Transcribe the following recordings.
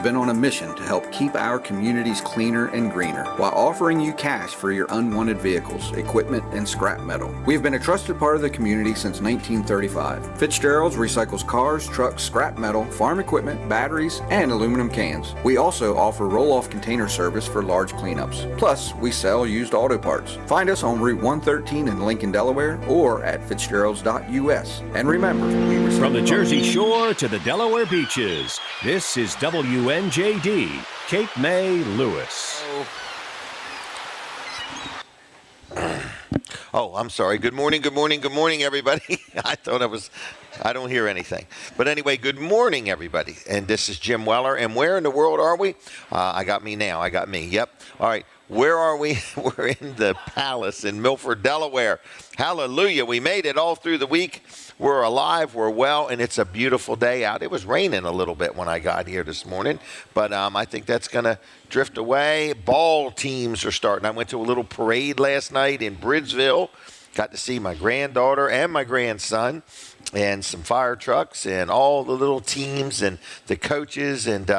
been on a mission to help keep our communities cleaner and greener while offering you cash for your unwanted vehicles, equipment, and scrap metal. We have been a trusted part of the community since 1935. Fitzgerald's recycles cars, trucks, scrap metal, farm equipment, batteries, and aluminum cans. We also offer roll-off container service for large cleanups. Plus, we sell used auto parts. Find us on Route 113 in Lincoln, Delaware, or at fitzgeralds.us. And remember, from the Jersey Shore to the Delaware beaches, this is WNJD, Cape May, Lewis. Oh, I'm sorry. Good morning, everybody. I don't hear anything. But anyway, good morning, everybody. And this is Jim Weller. And where in the world are we? I got me. Yep. All right. Where are we? We're in the Palace in Milford, Delaware. Hallelujah. We made it all through the week. We're alive, we're well, and it's a beautiful day out. It was raining a little bit when I got here this morning, but I think that's going to drift away. Ball teams are starting. I went to a little parade last night in Bridgeville. Got to see my granddaughter and my grandson and some fire trucks and all the little teams and the coaches. And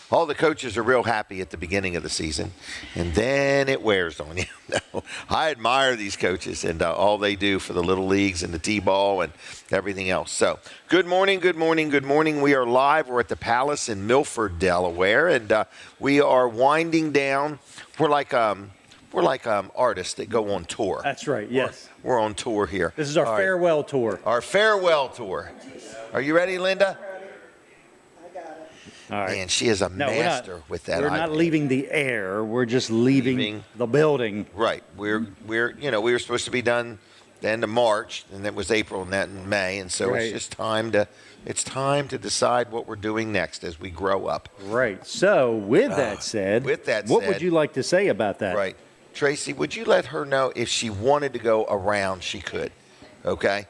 all the coaches are real happy at the beginning of the season. And then it wears on you. I admire these coaches and all they do for the little leagues and the T-ball and everything else. So good morning. We are live. We're at the Palace in Milford, Delaware. And we are winding down. We're like artists that go on tour. That's right, yes. We're on tour here. This is our farewell tour. Our farewell tour. Are you ready, Linda? I got it. All right. Man, she is a master with that. We're not leaving the air. We're just leaving the building. Right. We were supposed to be done the end of March, and it was April and that in May, and so It's just time to decide what we're doing next as we grow up. Right. So with that said, what would you like to say about that? Right. Tracy, would you let her know if she wanted to go around, she could? Okay?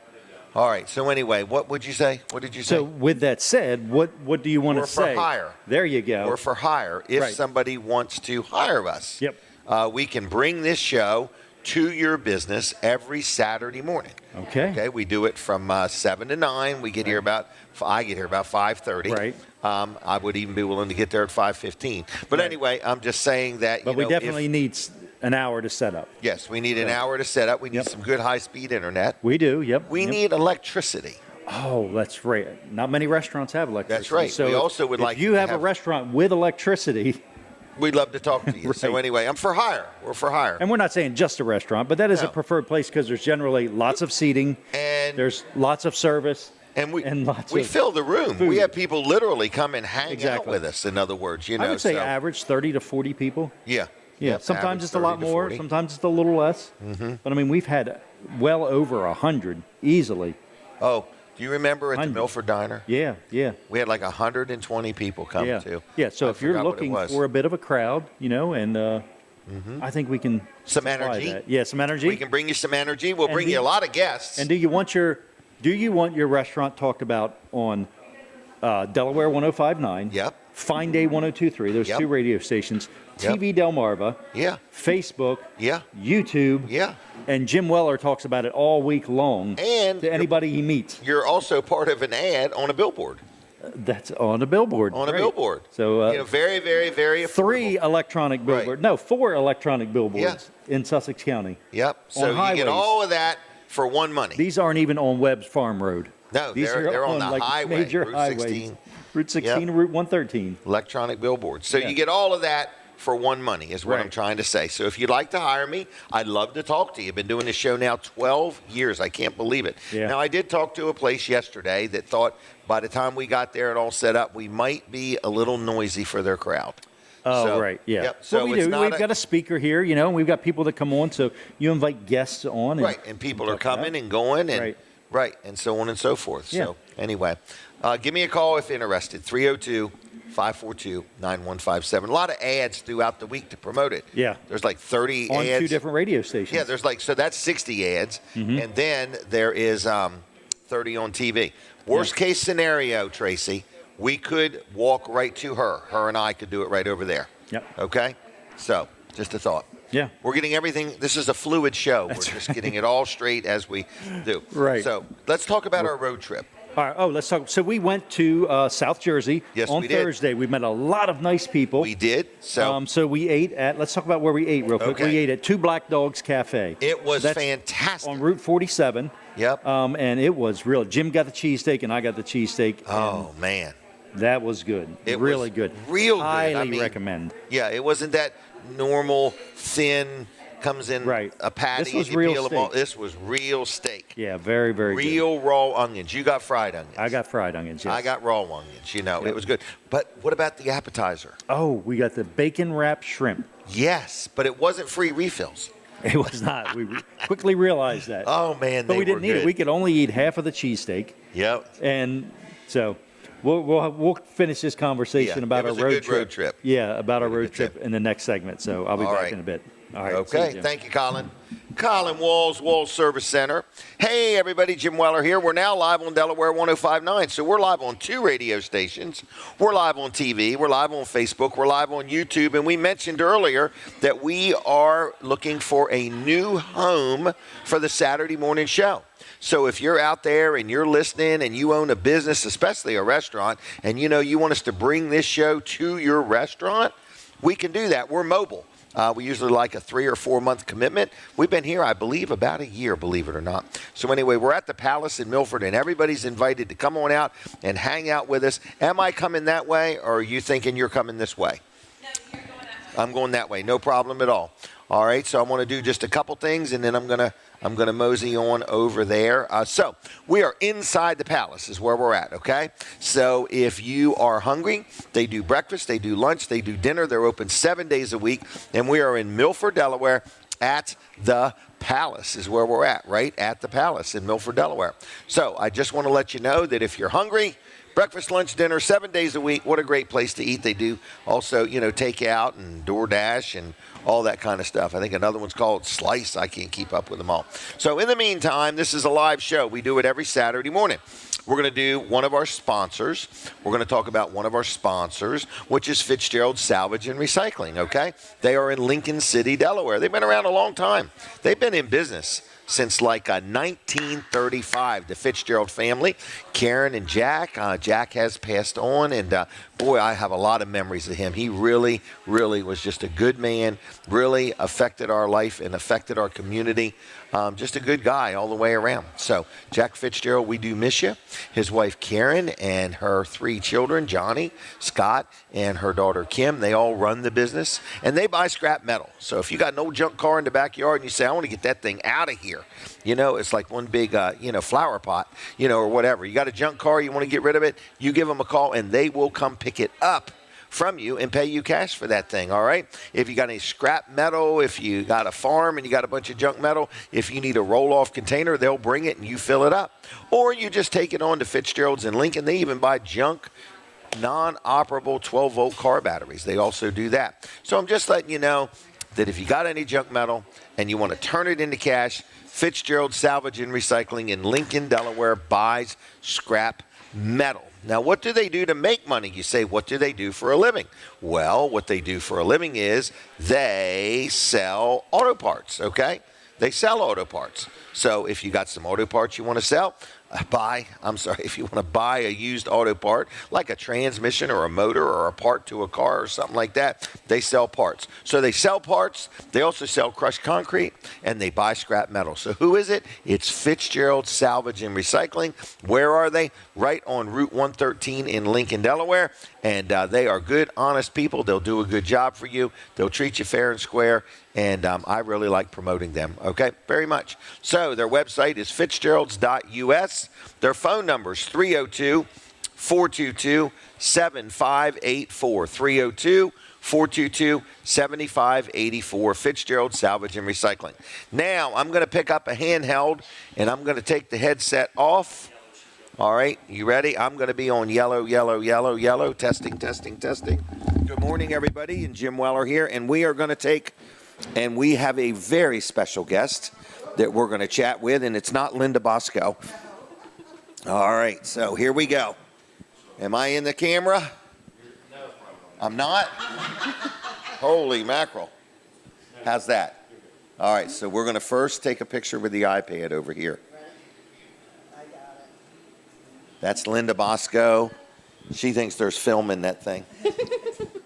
All right. So anyway, what would you say? What did you say? So with that said, what do you want to say? We're for hire. There you go. We're for hire if somebody wants to hire us. Yep. We can bring this show to your business every Saturday morning. Okay. We do it from 7 to 9. I get here about 5:30. Right. I would even be willing to get there at 5:15. But anyway, I'm just saying that. But we definitely need an hour to set up. Yes, we need an hour to set up. We need some good high-speed internet. We do, yep. We need electricity. Oh, that's right. Not many restaurants have electricity. That's right. So we also would like if you have a restaurant with electricity, we'd love to talk to you. Right. So anyway, I'm for hire. We're for hire. And we're not saying just a restaurant, but that is a preferred place because there's generally lots of seating, and there's lots of service. And we fill the room. Food. We have people literally come and hang out with us, in other words. I would say average 30 to 40 people. Yeah. Yeah, sometimes it's a lot more, sometimes it's a little less. Mm-hmm. But, I mean, we've had well over 100 easily. Oh, do you remember at the Milford Diner? Yeah. We had like 120 people come too. Yeah, so if you're looking for a bit of a crowd, and I think we can some energy. That. Yeah, some energy. We can bring you some energy. We'll bring you a lot of guests. And do you want your restaurant talked about on Delaware 105.9? Yep. Fine Day 102.3. Those two radio stations. TV Delmarva. Yeah. Facebook. Yeah. YouTube. Yeah. And Jim Weller talks about it all week long. And to anybody he meets. You're also part of an ad on a billboard. That's on a billboard. On a billboard. So very, very, very affordable. 4 electronic billboards in Sussex County. Yep. So you get all of that for one money. These aren't even on Webb's Farm Road. No, they're on the highway, major Route highways. 16. Route 16 and Route 113. Electronic billboards. So you get all of that for one money is what I'm trying to say. So if you'd like to hire me, I'd love to talk to you. I've been doing this show now 12 years. I can't believe it. Yeah. Now, I did talk to a place yesterday that thought by the time we got there and all set up, we might be a little noisy for their crowd. Oh, right, yeah. Yep. So we do. We've got a speaker here, and we've got people that come on, so you invite guests on. And and people are coming and going, and and so on and so forth. Yeah. So anyway, give me a call if interested, 302-542-9157. A lot of ads throughout the week to promote it. Yeah. There's like 30 on ads. 2 different radio stations. Yeah, there's so that's 60 ads, and then there is 30 on TV. Worst case scenario, Tracy, we could walk right to her. Her and I could do it right over there. Yep. Okay? So, just a thought. Yeah. We're getting everything. This is a fluid show. We're just getting it all straight as we do. Right. So, let's talk about our road trip. All right. Oh, let's talk. So we went to South Jersey Yes, on we did. Thursday. We met a lot of nice people. We did. So we ate at. Let's talk about where we ate real quick. Okay. We ate at Two Black Dogs Cafe. It was That's fantastic. on Route 47. Yep. And it was real. Jim got the cheesesteak, and I got the cheesesteak. Oh man, that was good. It really was good. real good. Highly recommend. Yeah, it wasn't that normal thin. Comes in a patty. This was and you real peel them all. steak. This was real steak. Yeah, very, very good. Real raw onions. You got fried onions. I got fried onions, yes. I got raw onions. It was good. But what about the appetizer? Oh, we got the bacon wrapped shrimp. Yes, but it wasn't free refills. It was not. We quickly realized that. Oh man, but we didn't were need good. it. We could only eat half of the cheesesteak. Yep. And so we'll finish this conversation about our road trip. Yeah, about our road trip in the next segment. So I'll be back in a bit. All right. Okay. Thank you, Colin. Colin Walls Service Center. Hey, everybody. Jim Weller here. We're now live on Delaware 105.9. So we're live on 2 radio stations. We're live on TV. We're live on Facebook. We're live on YouTube. And we mentioned earlier that we are looking for a new home for the Saturday morning show. So if you're out there and you're listening and you own a business, especially a restaurant, and you want us to bring this show to your restaurant, we can do that. We're mobile. We usually like a 3 or 4 month commitment. We've been here, I believe, about a year, believe it or not. So anyway, we're at the Palace in Milford, and everybody's invited to come on out and hang out with us. Am I coming that way, or are you thinking you're coming this way? No, you're going that way. I'm going that way. No problem at all. All right, so I want to do just a couple things, and then I'm gonna mosey on over there. So we are inside the Palace is where we're at, okay? So if you are hungry, they do breakfast, they do lunch, they do dinner. They're open 7 days a week, and we are in Milford, Delaware at the Palace is where we're at, right? At the Palace in Milford, Delaware. So I just want to let you know that if you're hungry, breakfast, lunch, dinner, 7 days a week. What a great place to eat. They do also, take out and DoorDash and all that kind of stuff. I think another one's called Slice. I can't keep up with them all. So in the meantime, this is a live show. We do it every Saturday morning. We're going to do one of our sponsors. We're going to talk about one of our sponsors, which is Fitzgerald Salvage and Recycling, okay? They are in Lincoln City, Delaware. They've been around a long time. They've been in business since like 1935, the Fitzgerald family. Karen and Jack. Jack has passed on, and boy, I have a lot of memories of him. He really, really was just a good man, really affected our life and affected our community. Just a good guy all the way around. So, Jack Fitzgerald, we do miss you. His wife, Karen, and her 3 children, Johnny, Scott, and her daughter, Kim, they all run the business, and they buy scrap metal. So if you got an old junk car in the backyard and you say, I want to get that thing out of here, it's like one big, flower pot, or whatever. You got a junk car, you want to get rid of it, you give them a call, and they will come pick it up from you and pay you cash for that thing, all right? If you got any scrap metal, if you got a farm and you got a bunch of junk metal, if you need a roll-off container, they'll bring it and you fill it up. Or you just take it on to Fitzgerald's in Lincoln. They even buy junk, non-operable 12-volt car batteries. They also do that. So I'm just letting you know that if you got any junk metal and you want to turn it into cash, Fitzgerald Salvage and Recycling in Lincoln, Delaware buys scrap metal. Now, what do they do to make money? You say, what do they do for a living? Well, what they do for a living is they sell auto parts, okay? They sell auto parts. So if you got some auto parts you want to sell, if you want to buy a used auto part, like a transmission or a motor or a part to a car or something like that, they sell parts. So they sell parts, they also sell crushed concrete, and they buy scrap metal. So who is it? It's Fitzgerald Salvage and Recycling. Where are they? Right on Route 113 in Lincoln, Delaware. And they are good, honest people. They'll do a good job for you. They'll treat you fair and square. And I really like promoting them, okay, very much. So their website is fitzgeralds.us. Their phone number is 302-422-7584, 302-422-7584, Fitzgerald Salvage and Recycling. Now, I'm going to pick up a handheld, and I'm going to take the headset off. All right, you ready? I'm going to be on yellow, yellow, yellow, yellow. Testing, testing, testing. Good morning, everybody, and Jim Weller here, and we are going to take... And we have a very special guest that we're going to chat with, and it's not Linda Bosco. All right, so here we go. Am I in the camera? I'm not? Holy mackerel. How's that? All right, so we're going to first take a picture with the iPad over here. That's Linda Bosco. She thinks there's film in that thing.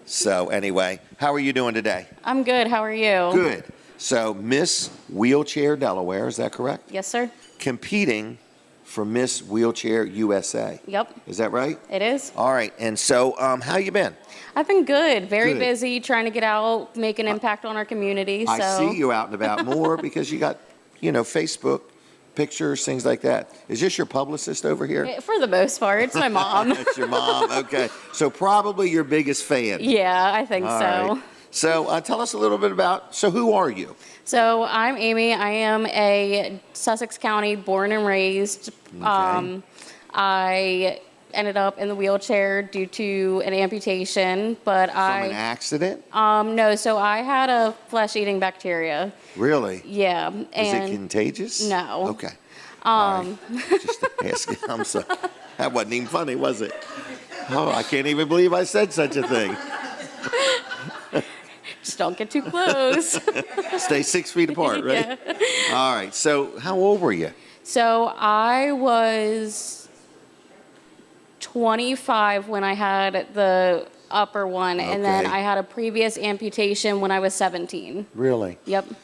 So anyway, how are you doing today? I'm good. How are you? Good. So Miss Wheelchair Delaware, is that correct? Yes, sir. Competing for Miss Wheelchair USA. Yep, Is that right? it is. All right. And so how you been? I've been good. Very Good. busy, trying to get out, make an impact on our community. So I see you out and about more because you got, Facebook pictures, things like that. Is this your publicist over here? For the most part, it's my mom. That's your mom. Okay. So probably your biggest fan. Yeah, I think All so. right. So tell us a little bit about, so who are you? So I'm Amy. I am a Sussex County born and raised. Okay. I ended up in the wheelchair due to an amputation, but From an accident? no. So I had a flesh-eating bacteria. Really? Yeah. Is And it contagious? No. Okay. All right. Just asking. I'm sorry. That wasn't even funny, was it? Oh, I can't even believe I said such a thing. Just don't get too close. Stay 6 feet apart, right? Yeah. All right. So how old were you? So I was 25 when I had the upper one, and then Okay. I had a previous amputation when I was 17. Really? Yep. Do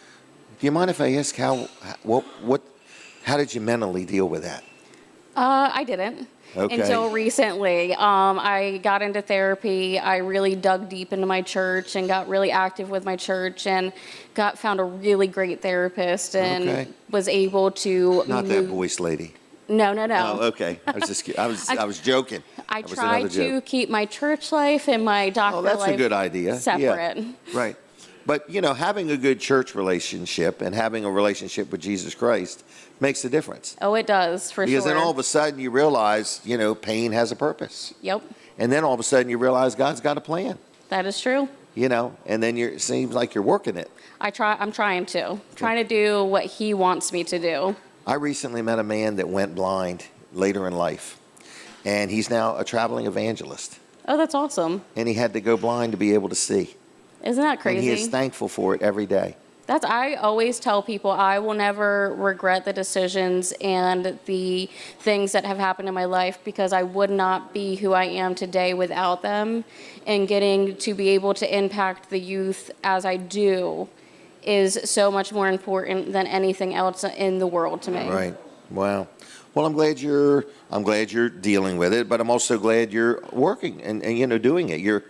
you mind if I ask how did you mentally deal with that? I didn't. Okay. Until recently. I got into therapy. I really dug deep into my church and got really active with my church and found a really great therapist and Okay. was able to Not that voice lady. No. Oh, okay. I was just I was joking. I That was try another to joke. keep my church life and my doctor Oh, that's life a good idea. separate. Yeah. Right. But, having a good church relationship and having a relationship with Jesus Christ makes a difference. Oh, it does, for Because sure. then all of a sudden you realize, pain has a purpose. Yep, And then all of a sudden you realize God's got a plan, that is true. and then it seems like you're working it. I'm trying to do what he wants me to do. I recently met a man that went blind later in life, and he's now a traveling evangelist. Oh, that's awesome. And he had to go blind to be able to see. Isn't that And crazy? he is thankful for it every day. I always tell people I will never regret the decisions and the things that have happened in my life because I would not be who I am today without them. And getting to be able to impact the youth as I do is so much more important than anything else in the world to me. Right. Wow. Well, I'm glad you're dealing with it, but I'm also glad you're working and doing it. You're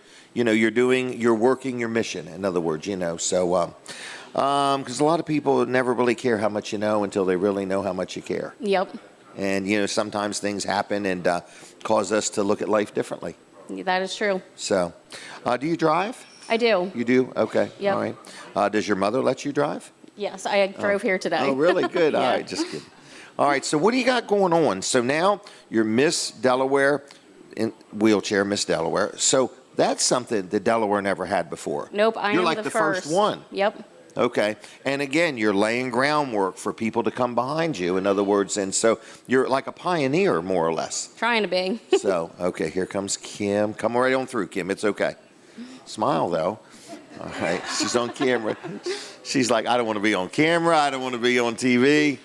working your mission. In other words, so because a lot of people never really care how much you know until they really know how much you care. Yep. And sometimes things happen and cause us to look at life differently. That is true. So, do you drive? I do. You do? Okay. Yep. All right. Does your mother let you drive? Yes, I drove here today. Oh, really? Good. All Yeah. right. Just kidding. All right. So what do you got going on? So now you're Miss Delaware in wheelchair, Miss Delaware. So that's something that Delaware never had before. Nope, I You're am like the the first first one. Yep. Okay. And again, you're laying groundwork for people to come behind you. In other words, and so you're like a pioneer, more or less. Trying to be. So, okay, here comes Kim. Come right on through, Kim. It's okay. Smile, though. All right. She's on camera. She's like, I don't want to be on camera. I don't want to be on TV.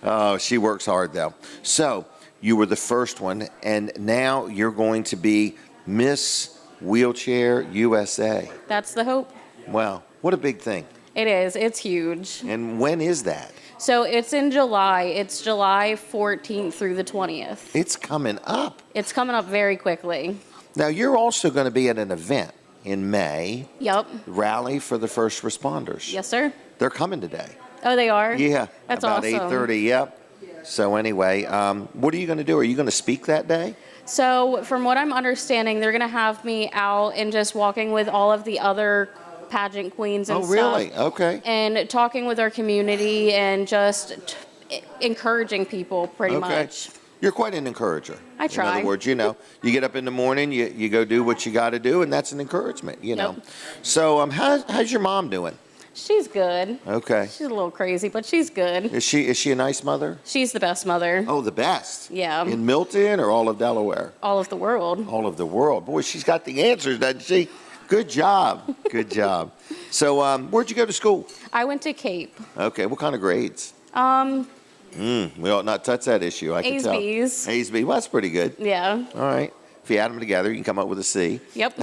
Oh, she works hard, though. So, you were the first one, and now you're going to be Miss Wheelchair USA. That's the hope. Wow. What a big thing. It is. It's huge. And when is that? So it's in July. It's July 14th through the 20th. It's coming up. It's coming up very quickly. Now, you're also going to be at an event in May, Yep. Rally for the First Responders. Yes, sir. They're coming today. Oh, they are? Yeah. That's about awesome. 8:30, yep. So anyway, what are you going to do? Are you going to speak that day? So from what I'm understanding, they're going to have me out and just walking with all of the other pageant queens and Oh, stuff. really? Okay. And talking with our community and just encouraging people pretty much. You're quite an encourager. I try. In other words, you get up in the morning, you go do what you got to do, and that's an encouragement, know. Yep. So how's your mom doing? She's good. Okay. She's a little crazy, but she's good. Is she a nice mother? She's the best mother. Oh, the best. Yeah. In Milton or all of Delaware? All of the world. All of the world. Boy, she's got the answers, doesn't she? Good job. Good job. So where'd you go to school? I went to Cape. Okay. What kind of grades? We ought not touch that issue. I can A's, tell. B's. A's, B's. Well, that's pretty good. Yeah. All right. If you add them together, you can come up with a C. Yep.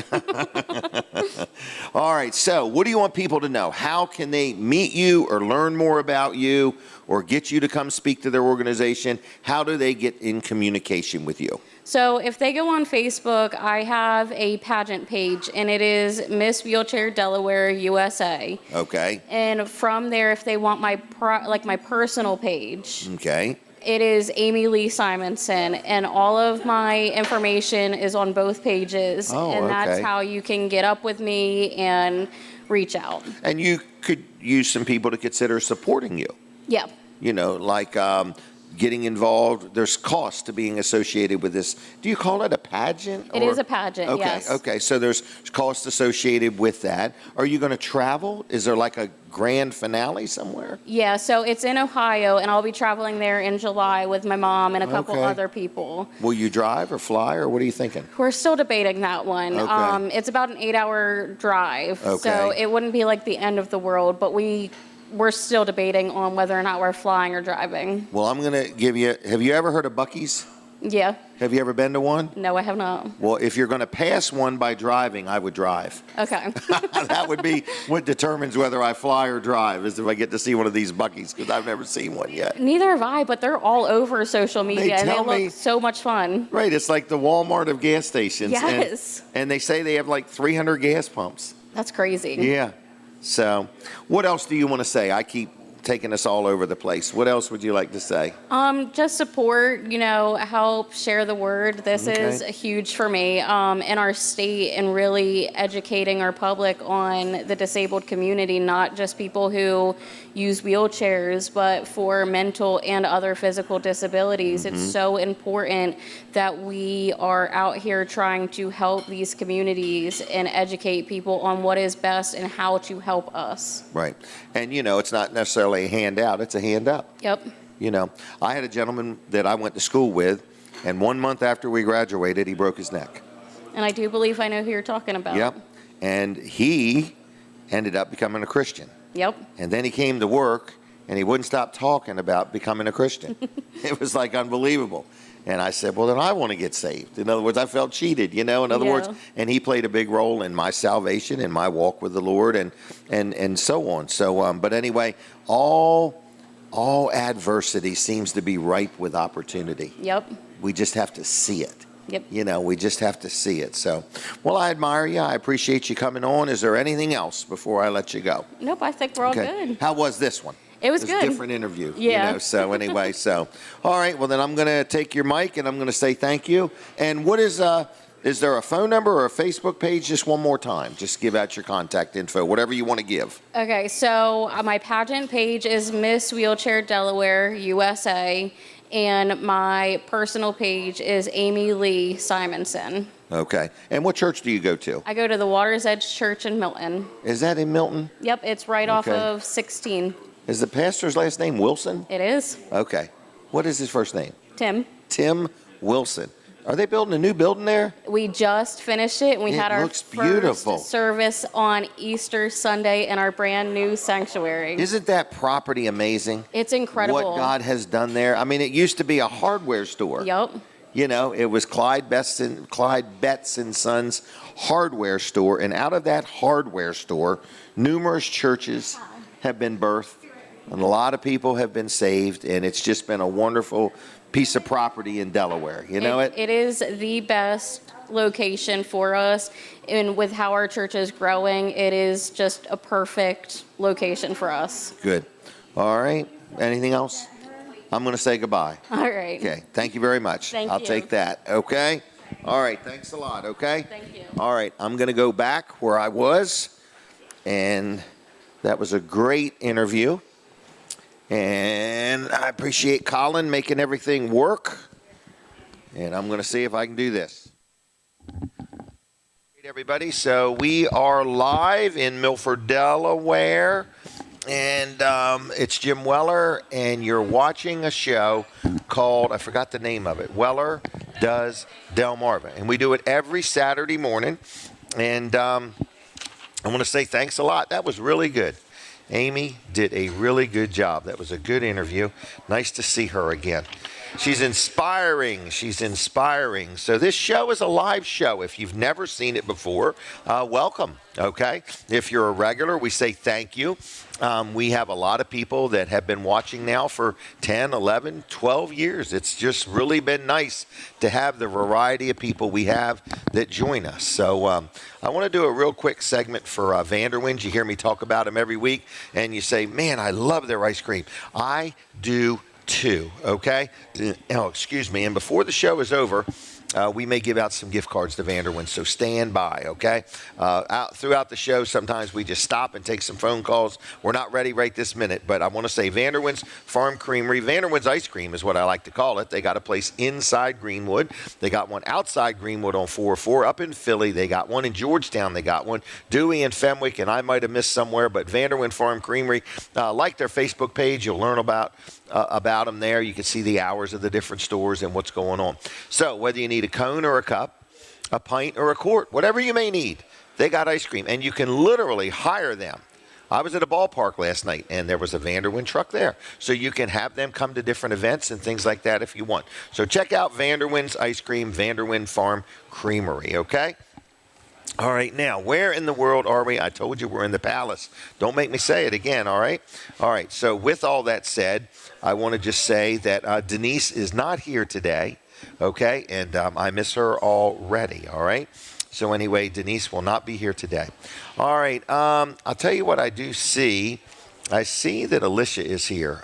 All right. So what do you want people to know? How can they meet you or learn more about you or get you to come speak to their organization? How do they get in communication with you? So if they go on Facebook, I have a pageant page, and it is Miss Wheelchair Delaware USA. Okay. And from there, if they want my personal page, Okay. it is Amy Lee Simonson, and all of my information is on both pages. Oh, and that's okay. how you can get up with me and reach out. And you could use some people to consider supporting you. Yeah. You know, like getting involved. There's cost to being associated with this. Do you call it a pageant? It is a pageant, okay, yes. Okay, so there's cost associated with that. Are you going to travel? Is there like a grand finale somewhere? Yeah, so it's in Ohio, and I'll be traveling there in July with my mom and a couple Okay. other people. Will you drive or fly, or what are you thinking? We're still debating that one. Okay. It's about an 8-hour drive, Okay. so it wouldn't be like the end of the world, but we're still debating on whether or not we're flying or driving. Well, I'm going to give you, have you ever heard of Buc-ee's? Yeah. Have you ever been to one? No, I have not. Well, if you're going to pass one by driving, I would drive. Okay. That would be what determines whether I fly or drive, is if I get to see one of these Buc-ee's, because I've never seen one yet. Neither have I, but they're all over social media, and they tell me- look so much fun. Right, it's like the Walmart of gas stations. Yes. And they say they have like 300 gas pumps. That's crazy. Yeah. So, what else do you want to say? I keep taking us all over the place. What else would you like to say? Just support, help share the word. This is huge for me in our state, and really educating our public on the disabled community, not just people who use wheelchairs, but for mental and other physical disabilities. It's so important that we are out here trying to help these communities and educate people on what is best and how to help us. Right. And, it's not necessarily a handout, it's a hand up. Yep. I had a gentleman that I went to school with, and 1 month after we graduated, he broke his neck. And I do believe I know who you're talking about. Yep. And he ended up becoming a Christian. Yep. And then he came to work, and he wouldn't stop talking about becoming a Christian. It was like unbelievable. And I said, well, then I want to get saved. In other words, I felt cheated, in other words. And he played a big role in my salvation and my walk with the Lord and so on. So, but anyway, all adversity seems to be ripe with opportunity. Yep. We just have to see it. Yep. We just have to see it. So, well, I admire you. I appreciate you coming on. Is there anything else before I let you go? Nope, I think we're all good. How was this one? It was good. A different interview. Yeah. So anyway, all right. Well, then I'm going to take your mic and I'm going to say thank you. And what is there a phone number or a Facebook page? Just one more time. Just give out your contact info, whatever you want to give. Okay, so my pageant page is Miss Wheelchair Delaware USA, and my personal page is Amy Lee Simonson. Okay. And what church do you go to? I go to the Water's Edge Church in Milton. Is that in Milton? Yep, it's right off Okay. of 16. Is the pastor's last name Wilson? It is. Okay. What is his first name? Tim. Tim Wilson. Are they building a new building there? We just finished it, and we It had our looks beautiful. first service on Easter Sunday in our brand new sanctuary. Isn't that property amazing? It's incredible. What God has done there. I mean, it used to be a hardware store. Yep. It was Clyde Betts and Sons hardware store, and out of that hardware store, numerous churches have been birthed, and a lot of people have been saved, and it's just been a wonderful piece of property in Delaware. It is the best location for us, and with how our church is growing, it is just a perfect location for us. Good. All right. Anything else? I'm going to say goodbye. All right. Okay. Thank you very much. Thank I'll you. take that. Okay. All right. Thanks a lot. Okay. Thank you. All right. I'm going to go back where I was, and that was a great interview. And I appreciate Colin making everything work. And I'm going to see if I can do this. Hey, everybody. So we are live in Milford, Delaware. And it's Jim Weller, and you're watching a show called, I forgot the name of it, Weller Does Delmarva. And we do it every Saturday morning. And I want to say thanks a lot. That was really good. Amy did a really good job. That was a good interview. Nice to see her again. She's inspiring. She's inspiring. So this show is a live show. If you've never seen it before, welcome, okay? If you're a regular, we say thank you. We have a lot of people that have been watching now for 10, 11, 12 years. It's just really been nice to have the variety of people we have that join us. So I want to do a real quick segment for Vanderwins. You hear me talk about them every week, and you say, man, I love their ice cream. I do too, okay? Oh, excuse me. And before the show is over, we may give out some gift cards to Vanderwins, so stand by, okay? Throughout the show, sometimes we just stop and take some phone calls. We're not ready right this minute, but I want to say Vanderwins Farm Creamery. Vanderwins Ice Cream is what I like to call it. They got a place inside Greenwood. They got one outside Greenwood on 404. Up in Philly, they got one in Georgetown. They got one Dewey and Fenwick, and I might have missed somewhere, but Vanderwins Farm Creamery, like their Facebook page. You'll learn about them there. You can see the hours of the different stores and what's going on. So whether you need a cone or a cup, a pint or a quart, whatever you may need, they got ice cream, and you can literally hire them. I was at a ballpark last night, and there was a Vanderwin truck there. So you can have them come to different events and things like that if you want. So check out Vanderwin's Ice Cream, Vanderwin Farm Creamery, okay? All right, now, where in the world are we? I told you we're in the palace. Don't make me say it again, all right? All right, so with all that said, I want to just say that Denise is not here today, okay? And I miss her already, all right? So anyway, Denise will not be here today. All right, I'll tell you what I do see. I see that Alicia is here.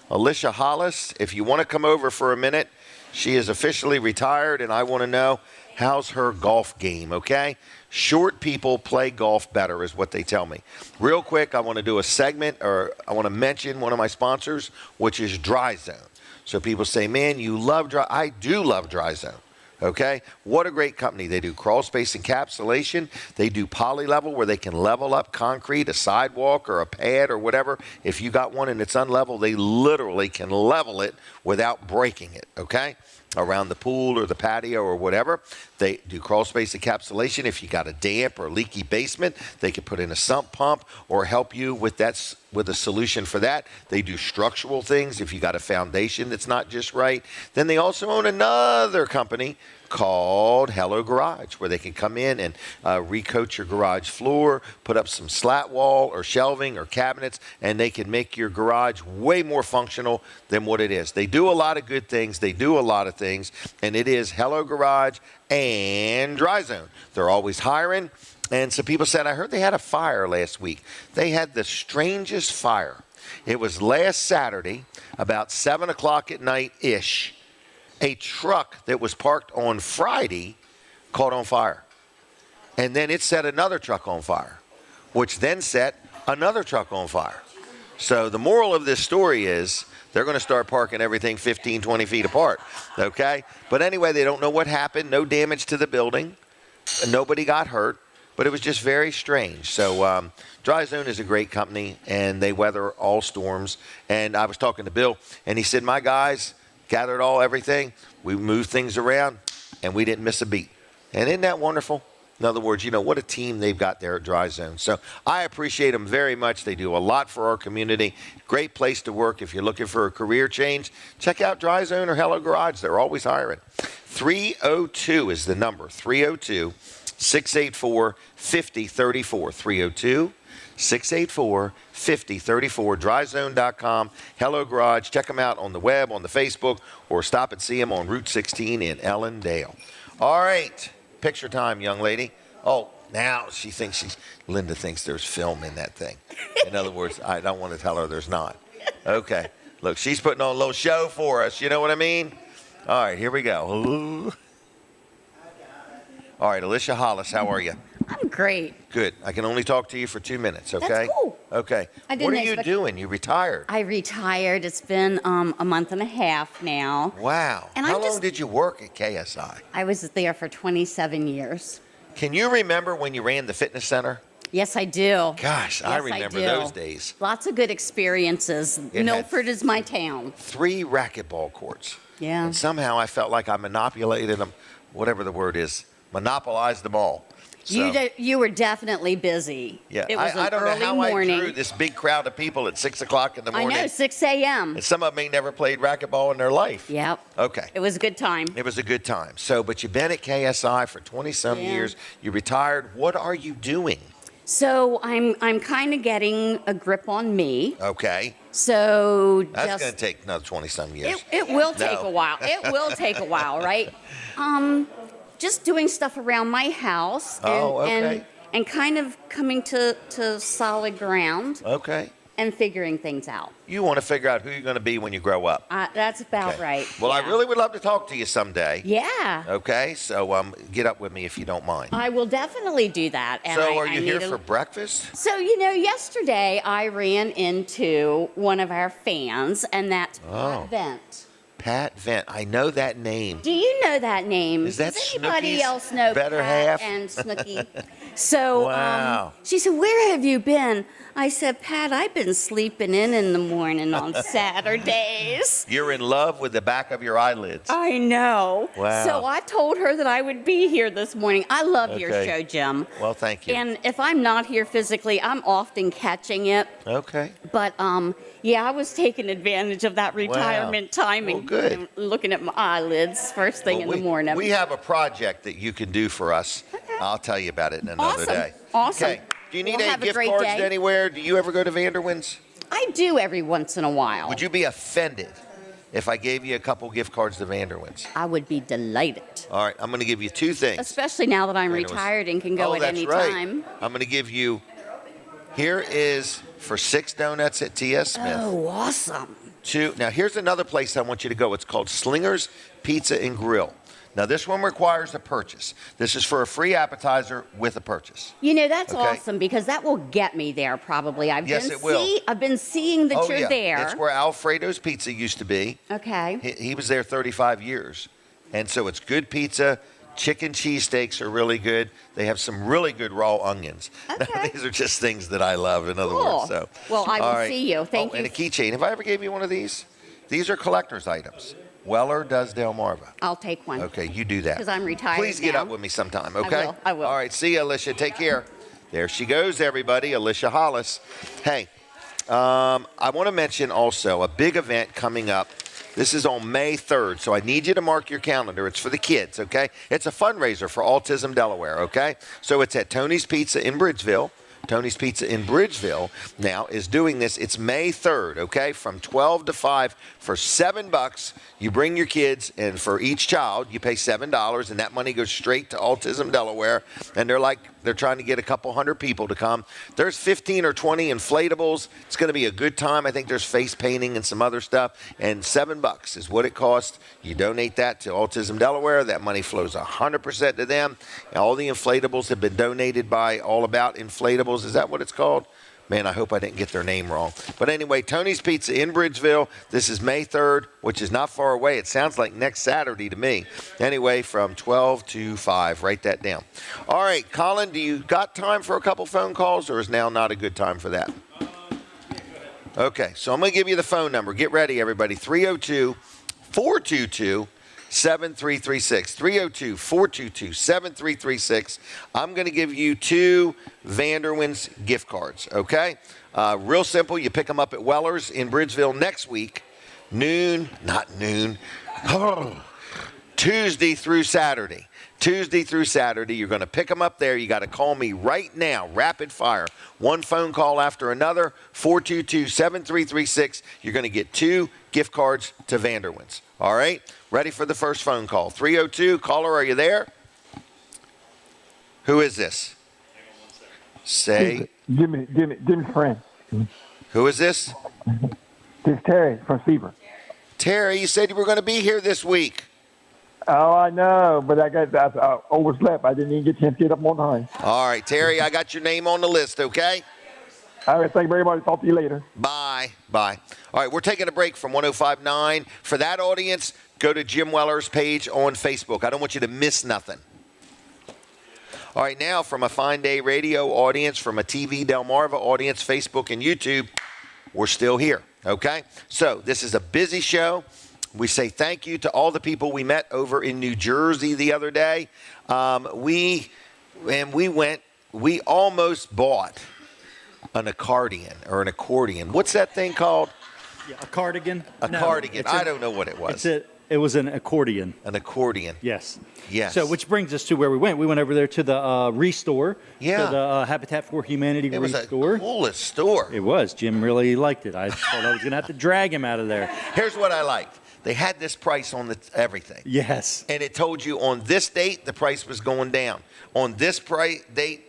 Alicia Hollis, if you want to come over for a minute, she is officially retired, and I want to know, how's her golf game, okay? Short people play golf better is what they tell me. Real quick, I want to do a segment, or I want to mention one of my sponsors, which is Dry Zone. So people say, man, you love Dry. I do love Dry Zone, okay? What a great company. They do crawl space encapsulation. They do poly level, where they can level up concrete, a sidewalk or a pad or whatever. If you got one and it's unlevel, they literally can level it without breaking it, okay? Around the pool or the patio or whatever. They do crawl space encapsulation. If you got a damp or leaky basement, they can put in a sump pump or help you with that, with a solution for that. They do structural things if you got a foundation that's not just right. Then they also own another company called Hello Garage, where they can come in and recoat your garage floor, put up some slat wall or shelving or cabinets, and they can make your garage way more functional than what it is. They do a lot of good things. They do a lot of things, and it is Hello Garage and Dry Zone. They're always hiring, and some people said, I heard they had a fire last week. They had the strangest fire. It was last Saturday, about 7 o'clock at night-ish. A truck that was parked on Friday caught on fire. And then it set another truck on fire, which then set another truck on fire. So the moral of this story is they're going to start parking everything 15, 20 feet apart, okay? But anyway, they don't know what happened. No damage to the building. Nobody got hurt, but it was just very strange. So Dry Zone is a great company, and they weather all storms. And I was talking to Bill, and he said, my guys gathered everything. We moved things around, and we didn't miss a beat. And isn't that wonderful? In other words, you know, what a team they've got there at Dry Zone. So I appreciate them very much. They do a lot for our community. Great place to work. If you're looking for a career change, check out Dry Zone or Hello Garage. They're always hiring. 302 is the number. 302-684-5034. 302-684-5034, dryzone.com, Hello Garage. Check them out on the web, on the Facebook, or stop and see them on Route 16 in Ellendale. All right, picture time, young lady. Oh, now Linda thinks there's film in that thing. In other words, I don't want to tell her there's not. Okay, look, she's putting on a little show for us. You know what I mean? All right, here we go. Ooh. All right, Alicia Hollis, how are you? I'm great. Good. I can only talk to you for 2 minutes, okay? That's cool. Okay. What are you doing? You retired? I retired. It's been a month and a half now. Wow. And how long did you work at KSI? I was there for 27 years. Can you remember when you ran the fitness center? Yes, I do. Gosh, yes, I remember those days. Lots of good experiences. Milford is my town. 3 racquetball courts. Yeah. And somehow I felt like I manipulated them, whatever the word is, monopolized them all. So, You were definitely busy. yeah, It was I an don't early know how morning. I drew this big crowd of people at 6 o'clock in the I morning. know, 6 a.m. And some of them ain't never played racquetball in their life. Yep. Okay. It was a good time. It was a good time. So, but you've been at KSI for 20-some Yeah. years. You retired. What are you doing? So I'm kind of getting a grip on me. Okay. So That's just going to take another 20-some years. it will take No. a while. It will take a while, right? Just doing stuff around my house and Oh, okay. and kind of coming to solid ground Okay. and figuring things out. You want to figure out who you're going to be when you grow up. That's about Okay. right. Well, I yeah. really would love to talk to you someday. Yeah. Okay, so get up with me if you don't mind. I will definitely do that. And So, are I you need here a- for breakfast? So, yesterday I ran into one of our fans, and that's Oh. Pat Vent. Pat Vent. I know that name. Do you know that name? Is that Does anybody Snooki's else know better Pat half? and Snooki? So Wow. she said, "Where have you been?" I said, "Pat, I've been sleeping in the morning on Saturdays." You're in love with the back of your eyelids. I know. Wow. So I told her that I would be here this morning. I love your Okay. show, Jim. Well, thank you. And if I'm not here physically, I'm often catching it. Okay. But yeah, I was taking advantage of that retirement timing. Well, good. And looking at my eyelids first thing Well, in the morning. We have a project that you can do for us. I'll tell you about it in another Awesome. day. Awesome. Okay. Do you need We'll any have a gift great cards day. anywhere? Do you ever go to Vanderwin's? I do every once in a while. Would you be offended if I gave you a couple gift cards to Vanderwin's? I would be delighted. All right, I'm going to give you two things. Especially now that I'm Vanderwin's. retired and can go Oh, at that's any right. time. I'm going to give you, here is for 6 donuts at T.S. Smith. Oh, awesome. Now, here's another place I want you to go. It's called Slinger's Pizza and Grill. Now, this one requires a purchase. This is for a free appetizer with a purchase. That's Okay. awesome because that will get me there probably. Yes, it will. I've been seeing that you're yeah. there. It's where Alfredo's Pizza used to be. Okay. He was there 35 years. And so it's good pizza. Chicken cheesesteaks are really good. They have some really good raw onions. Okay. These are just things that I love, in other Cool. words. So, Well, I will all right. see you. Thank you. And a keychain. Have I ever gave you one of these? These are collector's items. Weller Does Delmarva. I'll take one. Okay, you do that. 'Cause I'm retired Please get now. up with me sometime, okay? I will. All right, see you, Alicia. Take care. There she goes, everybody, Alicia Hollis. Hey, I want to mention also a big event coming up. This is on May 3rd, so I need you to mark your calendar. It's for the kids, okay? It's a fundraiser for Autism Delaware, okay? So it's at Tony's Pizza in Bridgeville. Tony's Pizza in Bridgeville now is doing this. It's May 3rd, okay, from 12 to 5 for $7. You bring your kids, and for each child, you pay $7, and that money goes straight to Autism Delaware. And they're trying to get a couple hundred people to come. There's 15 or 20 inflatables. It's going to be a good time. I think there's face painting and some other stuff. And $7 is what it costs. You donate that to Autism Delaware. That money flows 100% to them. All the inflatables have been donated by All About Inflatables. Is that what it's called? Man, I hope I didn't get their name wrong. But anyway, Tony's Pizza in Bridgeville. This is May 3rd, which is not far away. It sounds like next Saturday to me. Anyway, from 12 to 5. Write that down. All right, Colin, do you got time for a couple phone calls, or is now not a good time for that? Okay, so I'm going to give you the phone number. Get ready, everybody. 302-422-7336. 302-422-7336. I'm going to give you 2 Vanderwin's gift cards, okay? Real simple. You pick them up at Weller's in Bridgeville next week. Tuesday through Saturday. Tuesday through Saturday, you're going to pick them up there. You got to call me right now, rapid fire. One phone call after another, 422-7336. You're going to get 2 gift cards to Vanderwin's. All right? Ready for the first phone call. 302, caller, are you there? Who is this? Say. Jimmy friend. Who is this? This is Terry from Seaver. Terry, you said you were going to be here this week. Oh, I know, but I overslept. I didn't even get a chance to get up on time. All right, Terry, I got your name on the list, okay? All right, thank you very much. Talk to you later. Bye. All right, we're taking a break from 105.9. For that audience, go to Jim Weller's page on Facebook. I don't want you to miss nothing. All right, now from a Fine Day Radio audience, from a TV Delmarva audience, Facebook and YouTube, we're still here, okay? So this is a busy show. We say thank you to all the people we met over in New Jersey the other day. We And we almost bought an accordion. What's that thing called? Yeah, a cardigan? A cardigan. I don't know what it was. It was an accordion. An accordion. Yes. Yes. So, which brings us to where we went. We went over there to the Restore. Yeah. To the Habitat for Humanity It was Restore. the coolest store. It was. Jim really liked it. I thought I was going to have to drag him out of there. Here's what I liked. They had this price on everything. Yes. And it told you on this date, the price was going down. On this date,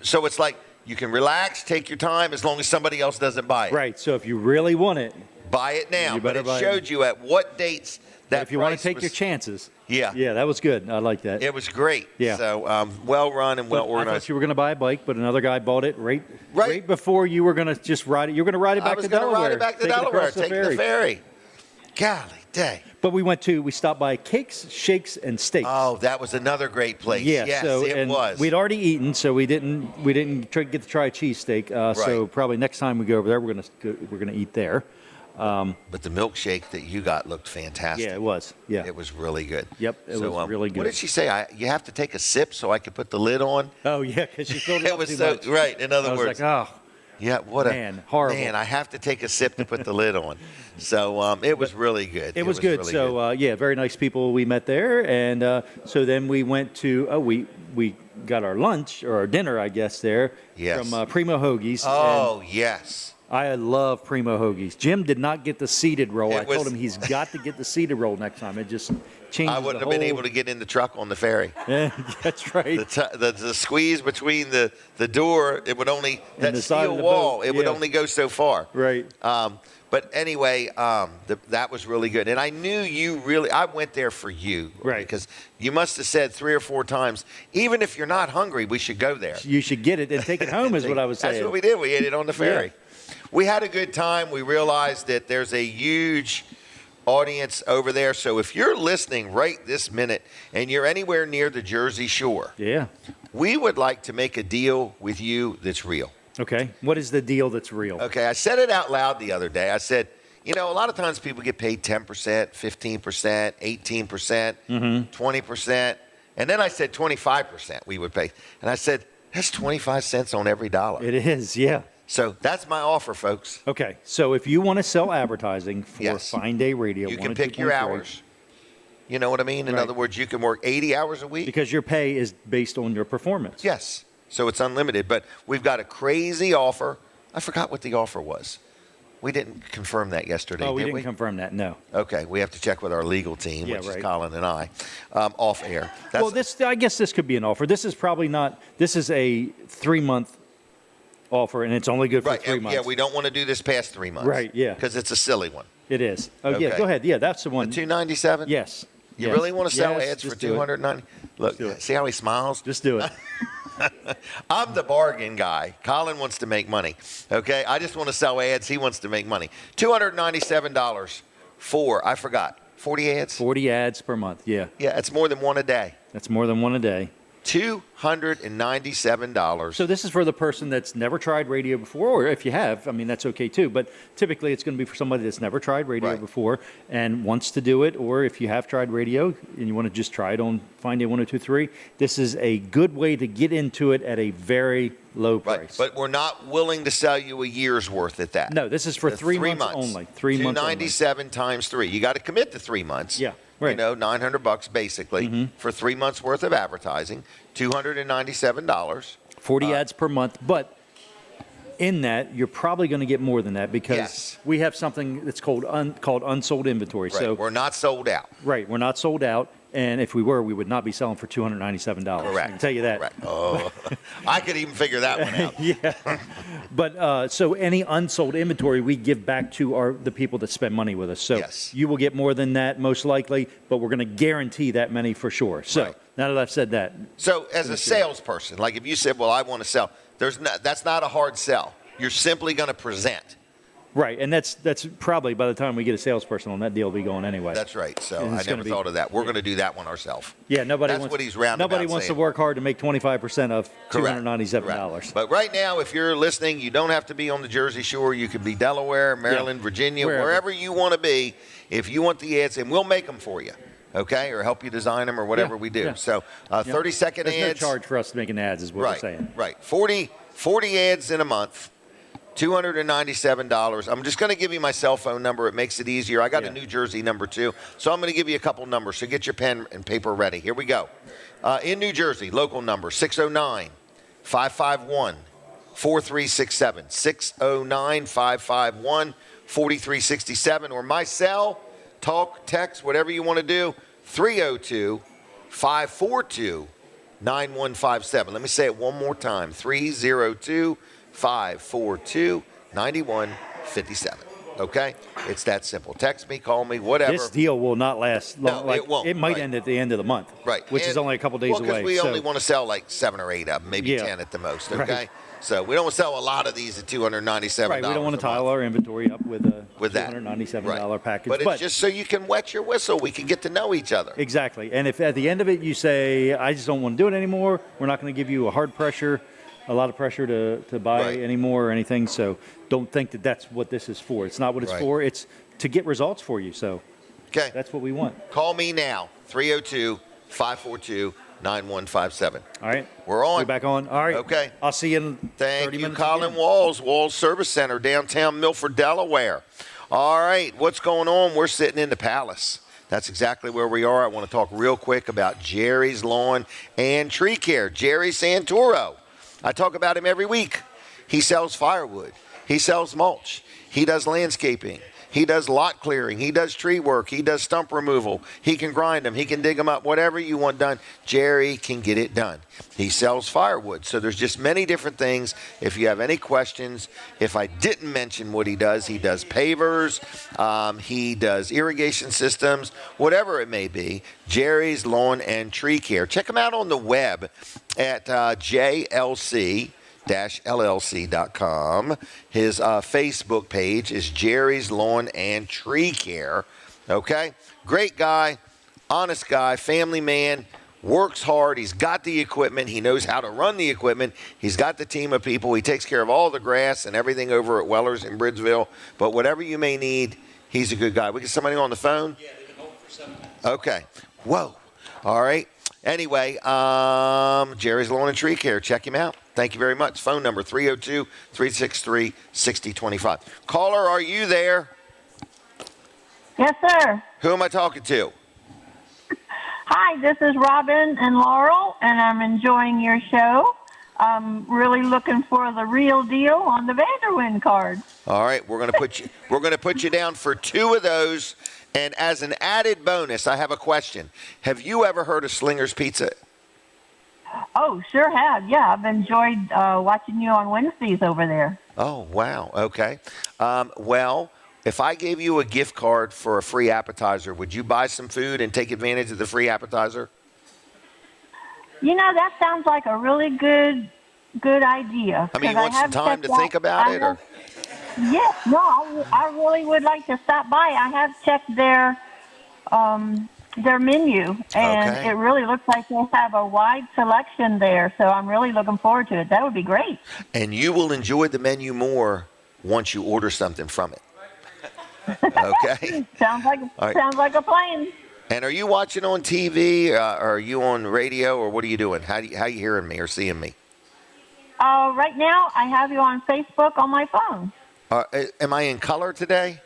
so it's like you can relax, take your time, as long as somebody else doesn't buy it. Right. So if you really want it, buy it now. You But better it buy showed you at what dates that if you want to take your chances. Yeah. Yeah, that was good. I like that. It was great. Yeah. So well run and well I organized. thought you were going to buy a bike, but another guy bought it right before you were going to just ride it. You were going to ride it back to Delaware. I was going to ride it back to Delaware. Take the ferry. Golly day. But we stopped by Cakes, Shakes, and Steaks. Oh, that was another great place. Yeah, yes, so, it was. We'd already eaten, so we didn't get to try a cheesesteak. So probably next time we go over there, we're gonna eat there. But the milkshake that you got looked fantastic. Yeah, it was. Yeah, it was really good. Yep, it was really good. What did she say? You have to take a sip so I could put the lid on. Oh yeah, because you filled it It up was too so much. right. In other I was words, like, oh. Yeah, horrible. Man, I have to take a sip to put the lid on. So it was really good. It was good. Really so good. very nice people we met there, and so then we went to we got our lunch or our dinner, I guess, there from Primo Hoagies. Oh yes. I love Primo Hoagies. Jim did not get the seated roll. I told him he's got to get the seated roll next time. It just changes. I wouldn't have been able to get in the truck on the ferry. Yeah, that's right. The squeeze between the door, it would only that the side steel of the wall. boat. It would only go so far. Right. But anyway, that was really good, and I knew you really. I went there for you, right? Because you must have said 3 or 4 times, even if you're not hungry, we should go there. You should get it and take it home, is what I was saying. That's what we did. We ate it on the ferry. Yeah. We had a good time. We realized that there's a huge audience over there. So if you're listening right this minute and you're anywhere near the Jersey Shore, we would like to make a deal with you that's real. Okay. What is the deal that's real? Okay. I said it out loud the other day. I said, a lot of times people get paid 10%, 15%, 18%, 20%. And then I said 25% we would pay. And I said, that's 25 cents on every dollar. It is, yeah. So that's my offer, folks. Okay. So if you want to sell advertising for Fine Day Radio, you can pick your hours. You know what I mean? In other words, you can work 80 hours a week. Because your pay is based on your performance. Yes. So it's unlimited. But we've got a crazy offer. I forgot what the offer was. We didn't confirm that yesterday, did we? didn't confirm that, no. Okay. We have to check with our legal team, which is Colin and I, off air. I guess this could be an offer. This is probably not, this is a 3-month offer, and it's only good for 3 months. Yeah, we don't want to do this past 3 months. Right, yeah. Because it's a silly one. It is. Oh, yeah, go ahead. Yeah, that's the one. The $297? Yes. You really want to sell ads for $290? Look, see how he smiles? Just do it. I'm the bargain guy. Colin wants to make money. Okay? I just want to sell ads. He wants to make money. $297 for, I forgot, 40 ads? 40 ads per month, yeah. Yeah, it's more than one a day. That's more than one a day. $297. So this is for the person that's never tried radio before, or if you have, I mean, that's okay too. But typically it's going to be for somebody that's never tried radio before and wants to do it, or if you have tried radio and you want to just try it on Fine Day 102.3, this is a good way to get into it at a very low price. Right. But we're not willing to sell you a year's worth at that. No, this is for 3 months only. 3 months only. $297 times 3. You got to commit to 3 months. Yeah. Right. $900 basically for 3 months worth of advertising, $297. 40 ads per month, but in that you're probably going to get more than that because we have something that's called unsold inventory. Right. So we're not sold out. Right, we're not sold out. And if we were, we would not be selling for $297. Correct. I can tell you that. Correct. Oh, I could even figure that one out. Yeah. But so any unsold inventory we give back to the people that spend money with us. So you will get more than that most likely, but we're going to guarantee that many for sure. So now that I've said that. So as a salesperson, like if you said, well, I want to sell, that's not a hard sell. You're simply going to present. Right, and that's probably by the time we get a salesperson on that deal, will be going anyway. That's right. So I never thought of that. We're going to do that one ourselves. Yeah, nobody wants to work hard to make 25% of $297. Correct. But right now, if you're listening, you don't have to be on the Jersey Shore. You could be Delaware, Maryland, Virginia, wherever you want to be. If you want the ads, and we'll make them for you. okay, or help you design them or whatever we do. yeah. So 30-second There's ads. no charge for us making ads, is what we're Right, saying. right. 40 ads in a month, $297. I'm just going to give you my cell phone number. It makes it easier. I got a New Jersey number too, so I'm going to give you a couple numbers. So get your pen and paper ready. Here we go. In New Jersey, local number 609-551-4367. 609-551-4367, or my cell, talk, text, whatever you want to do, 302-542-9157. Let me say it one more time, 302-542-9157. Okay? It's that simple. Text me, call me, whatever. This deal will not last long. No, it won't. It might Right. end at the end of the month. Right. Which is only a couple days well, away. Because we so, only want to sell like 7 or 8 of them, maybe 10 at the most, okay? Right. So we don't sell a lot of these at $297. Right, we don't want to tile our inventory up with a that. $297 package. But it's just so you can wet your whistle. We can get to know each other. Exactly. And if at the end of it you say, I just don't want to do it anymore, we're not going to give you a lot of pressure to buy anymore or anything. So don't think that that's what this is for. It's not what it's for. It's to get results for you. So that's what we want. Call me now, 302-542-9157. All right. We're on. We're back on. All right. Okay. I'll see you in 30 Thank you, minutes. Colin again. Walls Service Center, downtown Milford, Delaware. All right, what's going on? We're sitting in the Palace. That's exactly where we are. I want to talk real quick about Jerry's Lawn and Tree Care. Jerry Santoro. I talk about him every week. He sells firewood. He sells mulch. He does landscaping. He does lot clearing. He does tree work. He does stump removal. He can grind them. He can dig them up. Whatever you want done, Jerry can get it done. He sells firewood. So there's just many different things. If you have any questions, if I didn't mention what he does pavers. He does irrigation systems, whatever it may be. Jerry's Lawn and Tree Care. Check him out on the web at JLC-LLC.com. His Facebook page is Jerry's Lawn and Tree Care. Okay? Great guy, honest guy, family man, works hard. He's got the equipment. He knows how to run the equipment. He's got the team of people. He takes care of all the grass and everything over at Weller's in Bridgeville. But whatever you may need, he's a good guy. We get somebody on the phone? Yeah, they've been holding for 7 minutes. Okay. Whoa. All right. Anyway, Jerry's Lawn and Tree Care. Check him out. Thank you very much. Phone number 302-363-6025. Caller, are you there? Yes, sir. Who am I talking to? Hi, this is Robin and Laurel, and I'm enjoying your show. I'm really looking for the real deal on the Vanderwind card. All right, we're going to put you down for 2 of those. And as an added bonus, I have a question. Have you ever heard of Slinger's Pizza? Oh, sure have. Yeah, I've enjoyed watching you on Wednesdays over there. Oh, wow. Okay. Well, if I gave you a gift card for a free appetizer, would you buy some food and take advantage of the free appetizer? You know, that sounds like a really good idea. I mean, you want some time to think about it? Or? Yes, no, I really would like to stop by. I have checked their menu, and it really looks like they have a wide selection there, so I'm really looking forward to it. That would be great. And you will enjoy the menu more once you order something from it. Okay? Sounds like a plan. And are you watching on TV, or are you on radio, or what are you doing? How you hearing me or seeing me? Right now, I have you on Facebook on my phone. Am I in color today?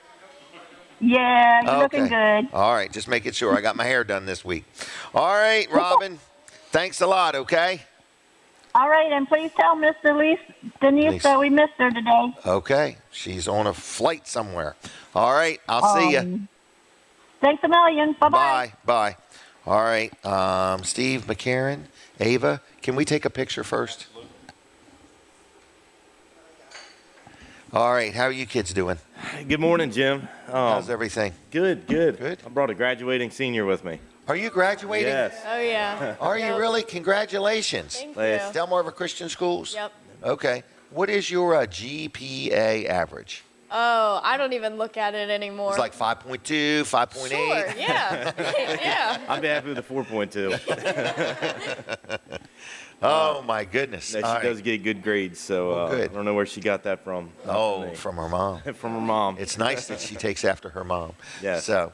Yeah, you're looking good. All right, just making sure. I got my hair done this week. All right, Robin, thanks a lot, okay? All right, and please tell Miss Denise that we missed her today. Okay, she's on a flight somewhere. All right, I'll see you. Thanks a million. Bye-bye. Bye. All right, Steve, McCarron, Ava, can we take a picture first? All right, how are you kids doing? Good morning, Jim. How's everything? Good. Good? I brought a graduating senior with me. Are you graduating? Yes. Oh, yeah. Are you really? Congratulations. Thank Yes. you. Delmarva Christian Schools? Yep. Okay. What is your GPA average? Oh, I don't even look at it anymore. It's like 5.2, 5.8. Sure, yeah. Yeah. I'd be happy with a 4.2. Oh, my goodness. No, she All right. does get good grades, so Well, good. I don't know where she got that from. Oh, from her mom. From her mom. It's nice that she takes after her mom. Yes. So,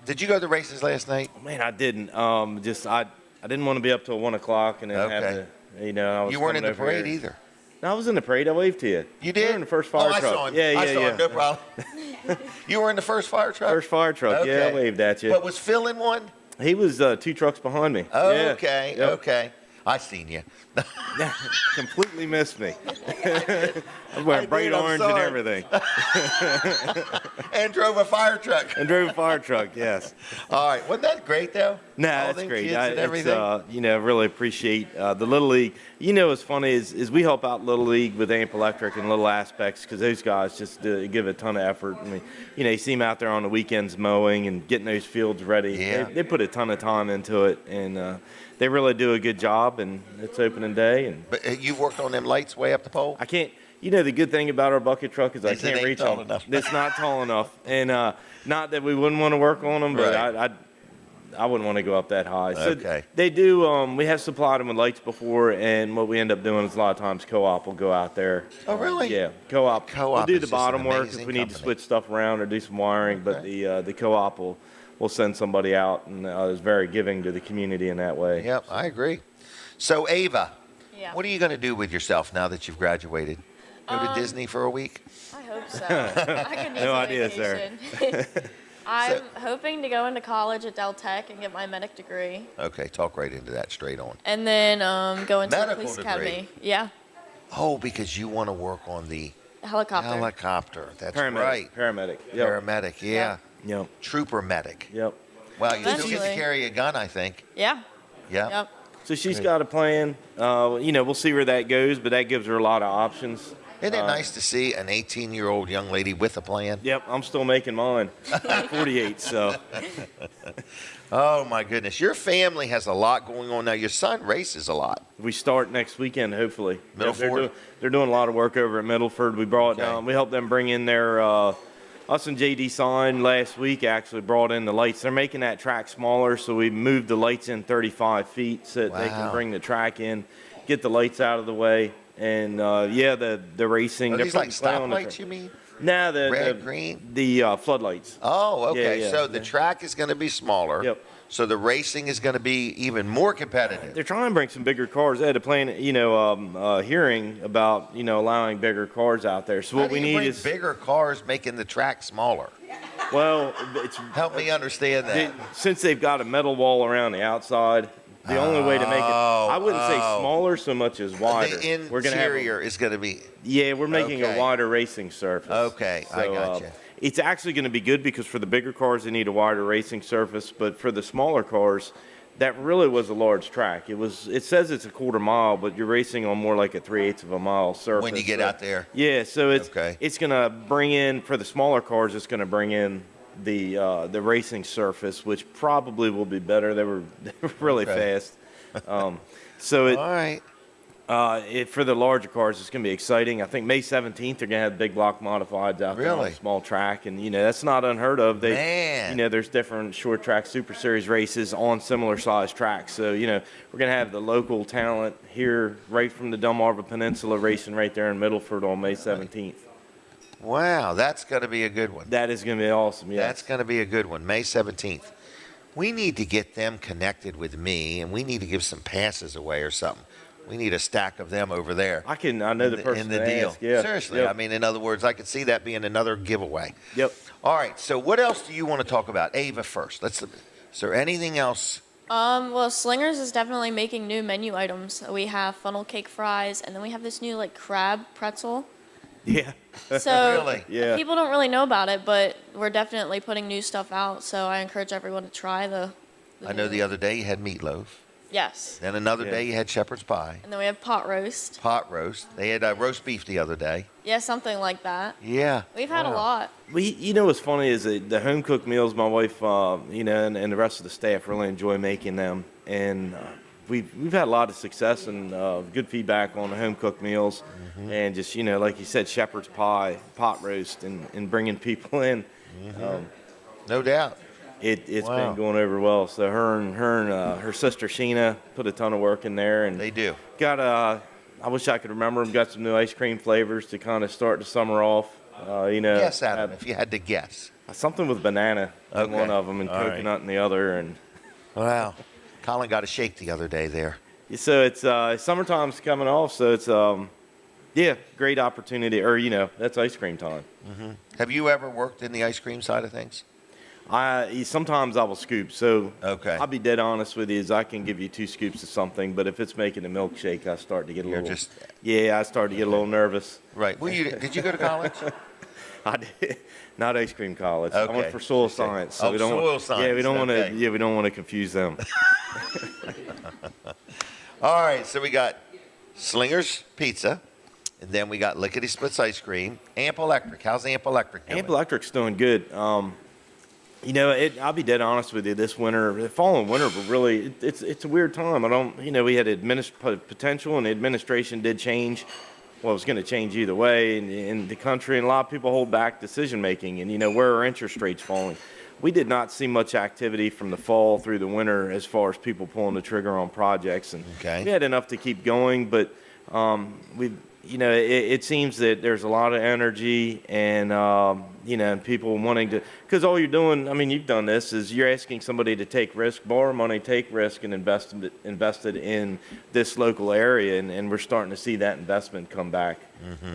did you go to the races last night? Man, I didn't. I didn't want to be up till 1 o'clock and then have Okay. to, I was You weren't in coming the over parade here. either. No, I was in the parade. I waved to you. You did? You were in the first fire I truck. saw him. Yeah, I yeah, saw yeah. him. No problem. You were in the first fire truck? First fire truck. Yeah, I Okay. waved at you. But was Phil in one? He was 2 trucks behind me. Oh, Yeah. okay. Yep. Okay. I seen you. Completely missed me. I was wearing bright did, I'm orange and sorry. everything. And drove a fire truck. And drove a fire truck, yes. All right. Wasn't that great, though? No, All that's them great. kids and everything. Really appreciate the Little League. What's funny is we help out Little League with AMP Electric in little aspects because those guys just give a ton of effort. I mean, you see them out there on the weekends mowing and getting those fields ready. Yeah. They put a ton of time into it, and they really do a good job. And it's opening day, and But you've worked on them lights way up the pole? I can't. The good thing about our bucket truck is I Is it can't ain't reach tall them. enough. It's not tall enough, and not that we wouldn't want to work on them, but Right. I wouldn't want to go up that high. So Okay. they do. We have supplied them with lights before, and what we end up doing is a lot of times co-op will go out there. Oh, really? Yeah, co-op. Co-op We'll do is the just an bottom work if amazing we need to company. switch stuff around or do some wiring, but the co-op will send somebody out, and is very giving to the community in that way. Yep, I agree. So, Ava, Yeah. what are you going to do with yourself now that you've graduated? Go to Disney for a week? I hope so. I could use No a idea, sir. vacation. I'm hoping to go into college at Del Tech and get my medic degree, Okay, talk right into that straight on. and then go into the Medical police degree? academy. Yeah, Oh, because you want to work on the helicopter. helicopter. That's Paramedic. right. Paramedic. Yep. Paramedic, yeah. Yep. Trooper medic. Yep. Wow, you still get to Eventually. carry a gun, I think. Yeah. Yeah. Yep. So she's got a plan. We'll see where that goes, but that gives her a lot of options. Isn't it nice to see an 18-year-old young lady with a plan? Yep, I'm still making mine. I'm 48, so. Oh, my goodness. Your family has a lot going on now. Your son races a lot. We start next weekend, hopefully. Milford? They're doing a lot of work over at Milford. We brought we helped them bring in their us and JD Sign last week actually brought in the lights. They're making that track smaller, so we moved the lights in 35 feet so that they can Wow. bring the track in, get the lights out of the way, and the racing. Are they're these like putting clay on the stoplights, track. you mean? No, the Red, green? the floodlights. Oh, okay. Yeah, So the track is going to be smaller. Yep. So the racing is going to be even more competitive. They're trying to bring some bigger cars. They had a plan, hearing about, allowing bigger cars out there. So How what do we you need bring is, bigger cars making the track smaller. well, it's Help me understand that. since they've got a metal wall around the outside, the only way to make it, I wouldn't say oh. smaller so much as wider. The We're gonna have a- interior is going to be. we're making Okay. a wider racing surface. Okay, I So, gotcha. It's actually going to be good because for the bigger cars, they need a wider racing surface. But for the smaller cars, that really was a large track. It says it's a quarter mile, but you're racing on more like a 3/8 of a mile surface. When you get So- out there. Yeah, so Okay. it's going to bring in, for the smaller cars, it's going to bring in the racing surface, which probably will be better. They were really Okay. fast. So it, All right. for the larger cars, it's going to be exciting. I think May 17th, they're going to have big block modifieds out there on Really? a small track. And, that's not unheard of. Man. There's different short track Super Series races on similar sized tracks. So, we're going to have the local talent here right from the Delmarva Peninsula racing right there in Middleford on May 17th. Wow, that's going to be a good one. That is going to be awesome, yes. That's going to be a good one, May 17th. We need to get them connected with me, and we need to give some passes away or something. We need a stack of them over there. I know the person in the to deal. ask, yeah. Seriously, Yep. I mean, in other words, I could see that being another giveaway. Yep. All right, so what else do you want to talk about? Ava first. Is there anything else? Well, Slingers is definitely making new menu items. We have funnel cake fries, and then we have this new crab pretzel. Yeah. So Really? Yeah. people don't really know about it, but we're definitely putting new stuff out. So I encourage everyone to try the I know the other day you had meatloaf. Yes. Then another Yeah. day you had shepherd's pie, And then we have pot roast. pot roast. They had roast beef the other day. Yeah, something like that. Yeah. We've had a Wow. lot. What's funny is that the home cooked meals, my wife, and the rest of the staff really enjoy making them, and we've had a lot of success and good feedback on the home cooked meals, and just like you said, shepherd's pie, pot roast, and bringing people in. No doubt. It's Wow. been going over well. So her and her sister Sheena put a ton of work in there, and They do. got I wish I could remember them. Got some new ice cream flavors to kind of start the summer off. Guess, Adam, if you had to guess. Something with banana in Okay. one of them and All right. coconut in the other, and Wow. Colin got a shake the other day there. so it's summertime's coming off. So it's great opportunity. Or that's ice cream time. Have you ever worked in the ice cream side of things? Sometimes I will scoop. So Okay. I'll be dead honest with you. Is I can give you 2 scoops of something, but if it's making a milkshake, I start to get a You're little. just- I start to get a little nervous. Right. Well, did you go to college? I did not ice cream college. I Okay. went for soil science. So Oh, we don't soil want, science, Yeah, we don't want to. okay. Yeah, we don't want to confuse them. All right. So we got Slinger's Pizza, and then we got Lickety Splits Ice Cream. AMP Electric. How's AMP Electric doing? AMP Electric's doing good. I'll be dead honest with you. This winter, the following winter, but really, it's a weird time. We had potential, and the administration did change. Well, it was going to change either way in the country, and a lot of people hold back decision making. And where are interest rates falling? We did not see much activity from the fall through the winter as far as people pulling the trigger on projects, and Okay. we had enough to keep going. But it seems that there's a lot of energy and, and people wanting to, because all you're doing, you've done this, is you're asking somebody to take risk, borrow money, take risk, and invest it in this local area. And we're starting to see that investment come back.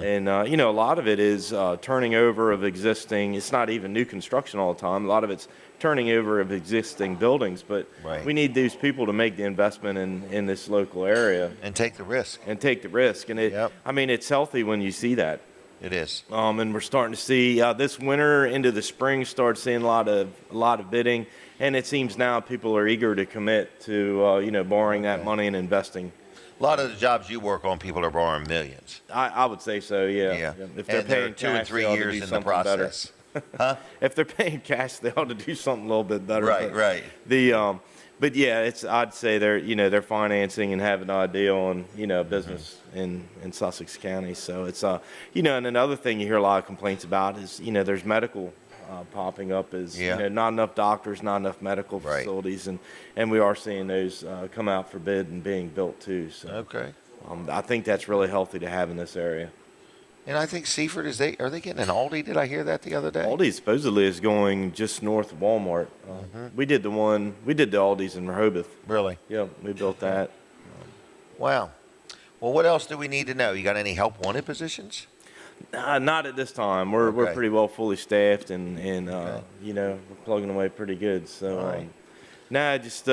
And, a lot of it is turning over of existing, it's not even new construction all the time. A lot of it's turning over of existing buildings, but Right. we need these people to make the investment in this local area. And take the risk. And take the risk. And Yep. it's healthy when you see that. It is. And we're starting to see this winter into the spring, start seeing a lot of bidding. And it seems now people are eager to commit to, borrowing that money and investing. A lot of the jobs you work on, people are borrowing millions. I would say so, yeah. If they're And they're paying 2 and cash, 3 they ought to years do in the something better. process. Huh? If they're paying cash, they ought to do something a little bit better. Right, right. But yeah, I'd say they're financing and have an idea on business in Sussex County. So it's and another thing you hear a lot of complaints about is there's medical popping up is not enough doctors, not enough medical Right. facilities, and we are seeing those come out for bid and being built too. So Okay. I think that's really healthy to have in this area. And I think Seaford, are they getting an Aldi? Did I hear that the other day? Aldi supposedly is going just north of Walmart. We did the Aldi's in Rehoboth. Really? Yeah, we built that. Wow. Well, what else do we need to know? You got any help wanted positions? Not at this time. We're Okay. pretty well fully staffed and we're plugging away pretty good. So, All right. just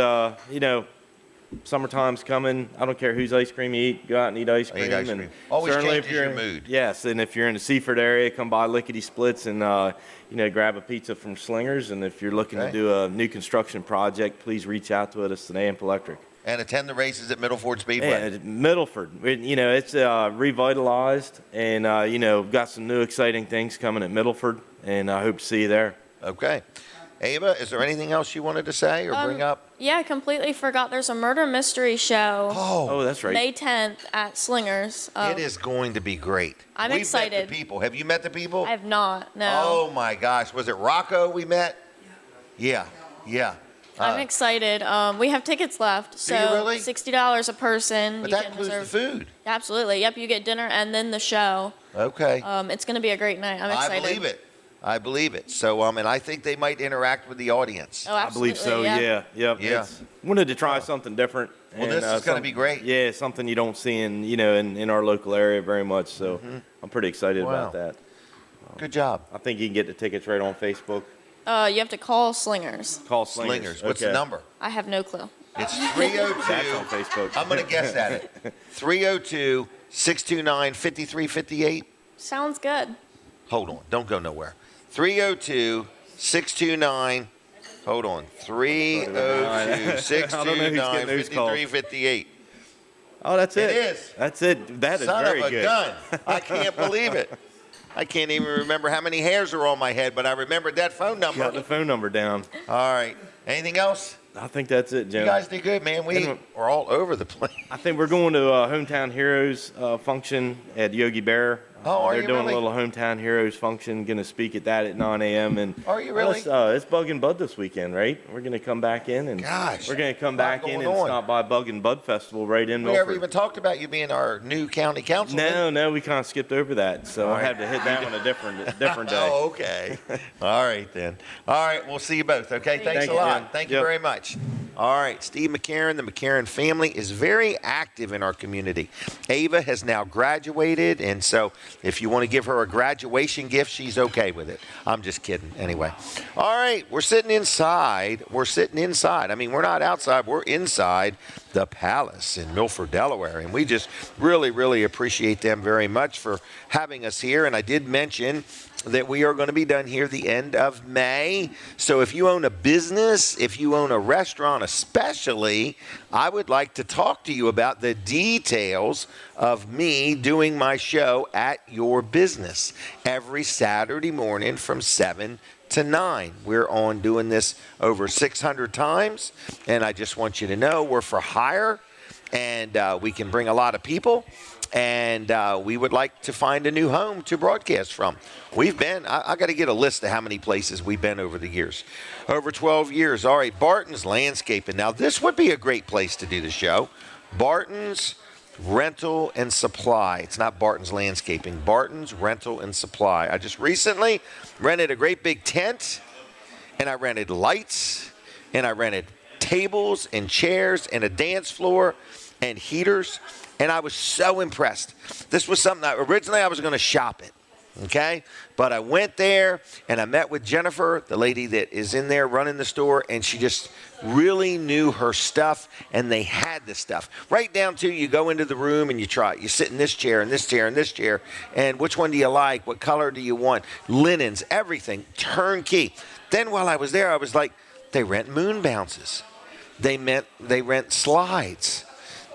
summertime's coming. I don't care whose ice cream you eat. Go out and eat ice cream. Eat ice and cream. Always certainly changes if you're your mood. Yes, and if you're in the Seaford area, come by Lickety Splits and grab a pizza from Slingers. And if you're looking to Okay. do a new construction project, please reach out to us at AMP Electric. And attend the races at Middleford Speedway. Yeah, Middleford. It's revitalized, and we've got some new exciting things coming at Middleford, and I hope to see you there. Okay. Ava, is there anything else you wanted to say or bring up? Yeah, I completely forgot. There's a murder mystery show Oh, that's right. May 10th at Slingers. It is going to be great. I'm We've excited. met the people. Have you met the people? I have not. No. Oh my gosh. Was it Rocco we met? Yeah. Yeah. I'm excited. We have tickets left, so you really? $60 a person. But You that can includes the reserve- food. Absolutely. Yep, you get dinner and then the show. Okay. It's going to be a great night. I'm excited. I believe it. I believe it. So, and I think they might interact with the audience. Oh, I absolutely. believe so, yeah. yeah. Yeah. Wanted to try something different. Well, this is gonna be great. Yeah, something you don't see in our local area very much, so I'm pretty excited about that. Good job. I think you can get the tickets right on Facebook. You have to call Slingers. Call Slingers. What's the Okay. number? I have no clue. It's That's 302. on Facebook. I'm going to guess at it. 302-629-5358. Sounds good. Hold on. Don't go nowhere. 302-629. Hold on. I don't know who's getting those calls. 302-629-5358. Oh, that's it. It is. That's it. That is Son very of a good. gun. I can't believe it. I can't even remember how many hairs are on my head, but I remembered that phone number. Got the phone number down. All right. Anything else? I think that's it, Jim. You guys did good, man. We are all over the place. I think we're going to a Hometown Heroes function at Yogi Bear Oh, are They're you doing really? a little Hometown Heroes function. Going to speak at that at 9 a.m. And Are you really? It's Bug and Bud this weekend, right? We're going to come back in and Gosh, we're going to come a lot back in going and on. stop by Bug and Bud Festival right in We Milford. never even talked about you being our new county councilman. No, we kind of skipped over that, so I had to hit that one a different day. Oh, okay. All right, then. All right, we'll see you both, okay? Thanks Thank a you, lot. Jim. Thank you Yep. very much. All right, Steve McCarron, the McCarron family is very active in our community. Ava has now graduated, and so if you want to give her a graduation gift, she's okay with it. I'm just kidding. Anyway. All right, we're sitting inside. I mean, we're not outside. We're inside the Palace in Milford, Delaware, and we just really, really appreciate them very much for having us here. And I did mention that we are going to be done here the end of May. So if you own a business, if you own a restaurant especially, I would like to talk to you about the details of me doing my show at your business every Saturday morning from 7 to 9. We're on doing this over 600 times, and I just want you to know we're for hire, and we can bring a lot of people. And we would like to find a new home to broadcast from. We've been, I got to get a list of how many places we've been over the years. Over 12 years. All right, Barton's Landscaping. Now, this would be a great place to do the show. Barton's Rental and Supply. It's not Barton's Landscaping. Barton's Rental and Supply. I just recently rented a great big tent, and I rented lights, and I rented tables and chairs and a dance floor and heaters. And I was so impressed. This was something originally I was going to shop it, okay? But I went there and I met with Jennifer, the lady that is in there running the store, and she just really knew her stuff, and they had the stuff. Right down to you go into the room and you try it. You sit in this chair and this chair and this chair, and which one do you like? What color do you want? Linens, everything, turnkey. Then while I was there, I was like, they rent moon bounces. They rent slides.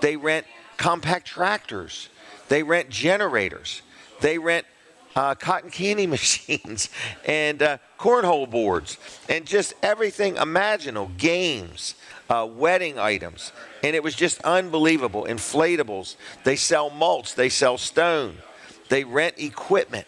They rent compact tractors. They rent generators. They rent cotton candy machines and cornhole boards and just everything imaginable, games, wedding items. And it was just unbelievable. Inflatables. They sell mulch. They sell stone. They rent equipment.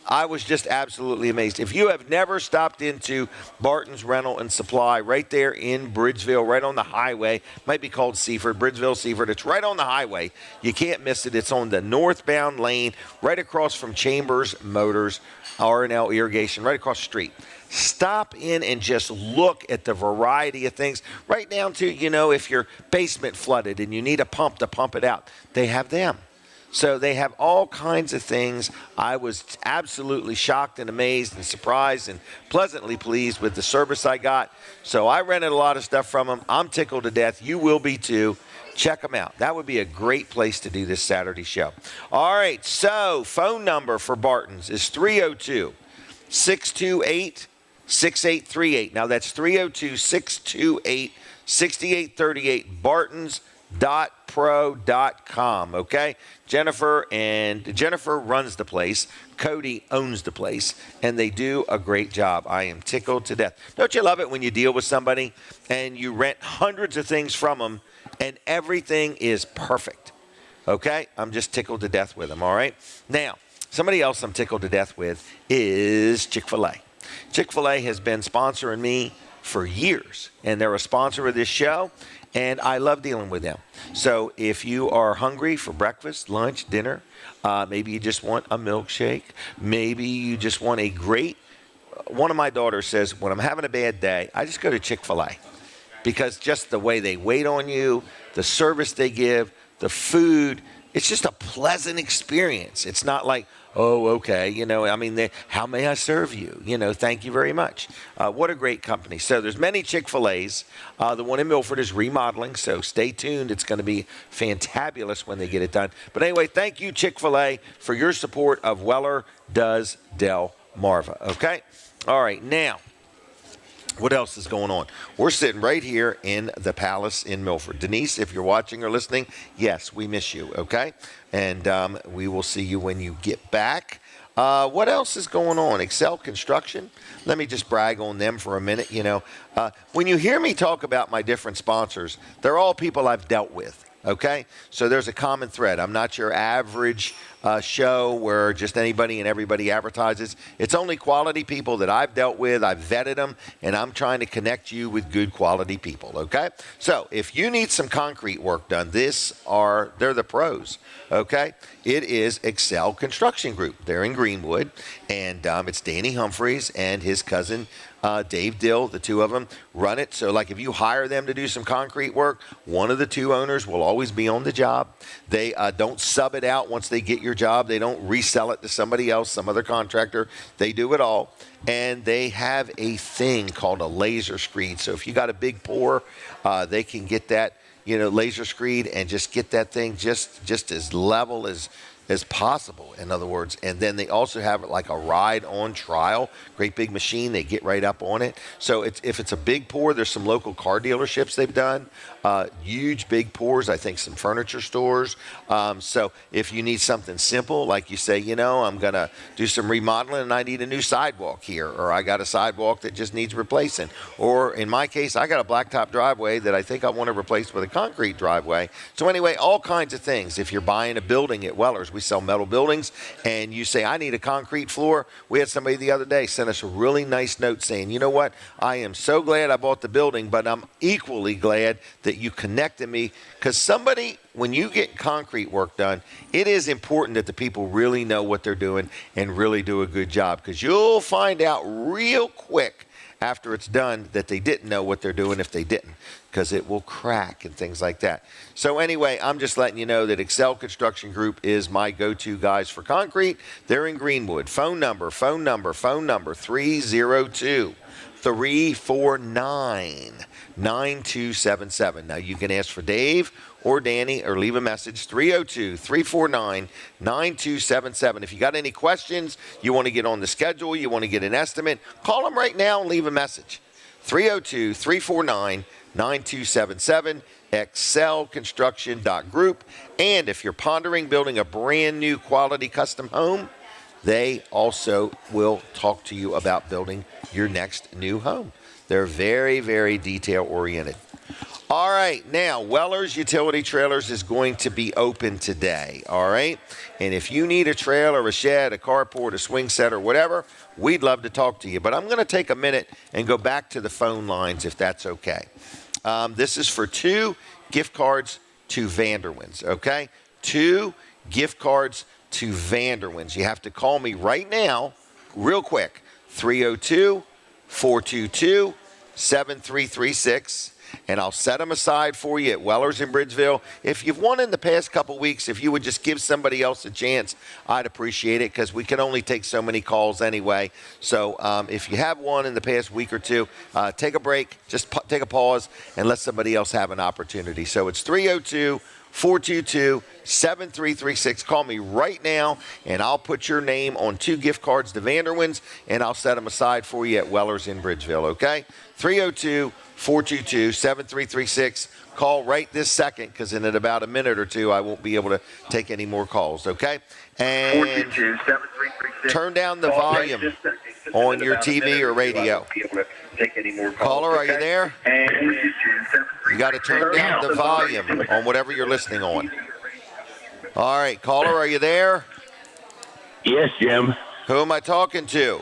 I was just absolutely amazed. If you have never stopped into Barton's Rental and Supply right there in Bridgeville, right on the highway, might be called Seaford, Bridgeville, Seaford. It's right on the highway. You can't miss it. It's on the northbound lane, right across from Chambers Motors, R&L Irrigation, right across the street. Stop in and just look at the variety of things, right down to, if your basement flooded and you need a pump to pump it out, they have them. So they have all kinds of things. I was absolutely shocked and amazed and surprised and pleasantly pleased with the service I got. So I rented a lot of stuff from them. I'm tickled to death. You will be too. Check them out. That would be a great place to do this Saturday show. All right, so phone number for Barton's is 302-628-6838. Now that's 302-628-6838, bartons.pro.com, okay? Jennifer runs the place. Cody owns the place, and they do a great job. I am tickled to death. Don't you love it when you deal with somebody and you rent hundreds of things from them and everything is perfect, okay? I'm just tickled to death with them, all right? Now, somebody else I'm tickled to death with is Chick-fil-A. Chick-fil-A has been sponsoring me for years, and they're a sponsor of this show, and I love dealing with them. So if you are hungry for breakfast, lunch, dinner, maybe you just want a milkshake, maybe you just want a great, one of my daughters says, when I'm having a bad day, I just go to Chick-fil-A because just the way they wait on you, the service they give, the food, it's just a pleasant experience. It's not like, oh, okay, how may I serve you? Thank you very much. What a great company. So there's many Chick-fil-A's. The one in Milford is remodeling, so stay tuned. It's going to be fantabulous when they get it done. But anyway, thank you, Chick-fil-A, for your support of Weller Does Delmarva, okay? All right, now, what else is going on? We're sitting right here in the Palace in Milford. Denise, if you're watching or listening, yes, we miss you, okay? And we will see you when you get back. What else is going on? Excel Construction. Let me just brag on them for a minute. When you hear me talk about my different sponsors, they're all people I've dealt with, Okay? So there's a common thread. I'm not your average show where just anybody and everybody advertises. It's only quality people that I've dealt with. I've vetted them, and I'm trying to connect you with good quality people. Okay? So if you need some concrete work done, they're the pros. Okay? It is Excel Construction Group. They're in Greenwood, and it's Danny Humphreys and his cousin Dave Dill. The two of them run it. So like if you hire them to do some concrete work, one of the two owners will always be on the job. They don't sub it out once they get your job. They don't resell it to somebody else, some other contractor. They do it all. And they have a thing called a laser screed. So if you got a big pour, they can get that, laser screed and just get that thing just as level as possible, in other words. And then they also have it like a ride on trial, great big machine. They get right up on it. So if it's a big pour, there's some local car dealerships they've done, huge big pours, I think some furniture stores. So if you need something simple, like you say, I'm going to do some remodeling and I need a new sidewalk here, or I got a sidewalk that just needs replacing. Or in my case, I got a blacktop driveway that I think I want to replace with a concrete driveway. So anyway, all kinds of things. If you're buying a building at Weller's, we sell metal buildings, and you say, I need a concrete floor. We had somebody the other day send us a really nice note saying, you know what, I am so glad I bought the building, but I'm equally glad that you connected me, because when you get concrete work done, it is important that the people really know what they're doing and really do a good job, because you'll find out real quick after it's done that they didn't know what they're doing if they didn't, because it will crack and things like that. So anyway, I'm just letting you know that Excel Construction Group is my go-to guys for concrete. They're in Greenwood. Phone number 302-349-9277. Now you can ask for Dave or Danny or leave a message, 302-349-9277. If you got any questions, you want to get on the schedule, you want to get an estimate, call them right now and leave a message. 302-349-9277, excelconstruction.group. And if you're pondering building a brand new quality custom home, they also will talk to you about building your next new home. They're very, very detail-oriented. All right, now, Weller's Utility Trailers is going to be open today, all right? And if you need a trailer, a shed, a carport, a swing set, or whatever, we'd love to talk to you. But I'm going to take a minute and go back to the phone lines, if that's okay. This is for 2 gift cards to Vanderwins, okay? 2 gift cards to Vanderwins. You have to call me right now, real quick, 302-422-7336. And I'll set them aside for you at Weller's in Bridgeville. If you've won in the past couple weeks, if you would just give somebody else a chance, I'd appreciate it, because we can only take so many calls anyway. So if you have won in the past week or two, take a break, just take a pause, and let somebody else have an opportunity. So it's 302-422-7336. Call me right now, and I'll put your name on 2 gift cards to Vanderwins, and I'll set them aside for you at Weller's in Bridgeville, okay? 302-422-7336. Call right this second, because in about a minute or two, I won't be able to take any more calls, okay? And turn down the volume on your TV or radio. Caller, are you there? You got to turn down the volume on whatever you're listening on. All right, caller, are you there? Yes, Jim. Who am I talking to?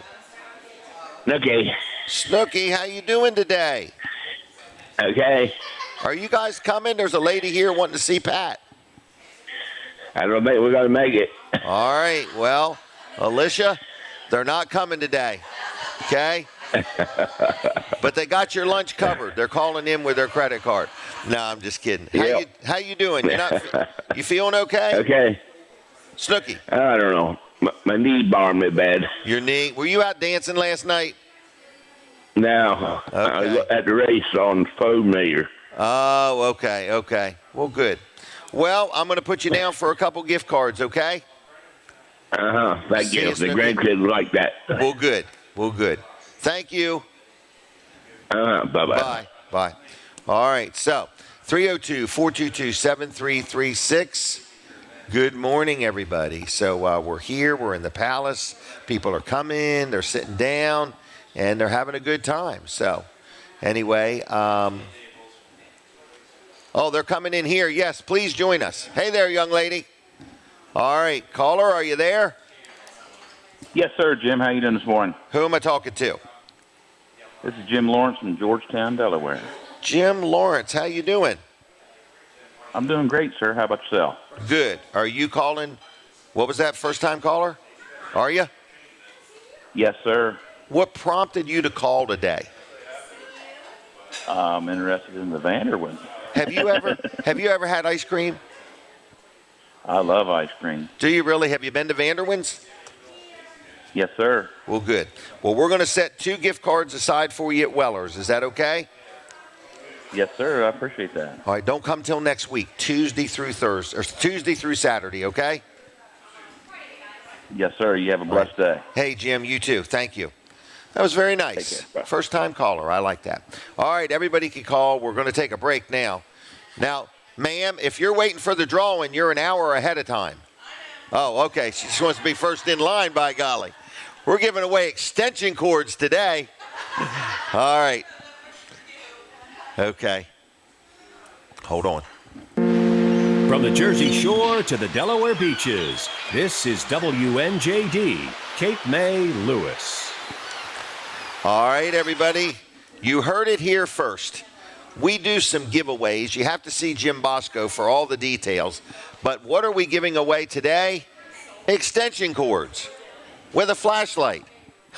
Okay. Snooky, how you doing today? Okay. Are you guys coming? There's a lady here wanting to see Pat. I don't think we're going to make it. All right. Well, Alicia, they're not coming today. Okay? But they got your lunch covered. They're calling in with their credit card. No, I'm just kidding. How you doing? You feeling okay? Okay. Snooky. I don't know. My knee bothered me bad. Your knee? Were you out dancing last night? No. Okay. I was at the race on foam meter. Oh, okay. Well, good. Well, I'm going to put you down for a couple gift cards, okay? Thank you. The grandkids like that. Well, good. Thank you. Bye-bye. Bye. All right, so 302-422-7336. Good morning, everybody. So we're here. We're in the Palace. People are coming. They're sitting down, and they're having a good time. So anyway, Oh, they're coming in here. Yes, please join us. Hey there, young lady. All right, caller, are you there? Yes, sir, Jim. How you doing this morning? Who am I talking to? This is Jim Lawrence from Georgetown, Delaware. Jim Lawrence, how you doing? I'm doing great, sir. How about yourself? Good. Are you calling? What was that, first-time caller? Are you? Yes, sir. What prompted you to call today? I'm interested in the Vanderwin. Have you ever had ice cream? I love ice cream. Do you really? Have you been to Vanderwin's? Yes, sir. Well, good. Well, we're going to set 2 gift cards aside for you at Weller's. Is that okay? Yes, sir. I appreciate that. All right. Don't come till next week, Tuesday through Saturday. Okay? Yes, sir. You have a blessed day. Hey, Jim. You too. Thank you. That was very nice. First-time caller. I like that. All right. Everybody can call. We're going to take a break now. Now, ma'am, if you're waiting for the drawing, you're an hour ahead of time. Oh, okay. She just wants to be first in line, by golly. We're giving away extension cords today. All right. Okay. Hold on. From the Jersey Shore to the Delaware beaches, this is WNJD, Cape May, Lewis. All right, everybody. You heard it here first. We do some giveaways. You have to see Jim Bosco for all the details. But what are we giving away today? Extension cords with a flashlight.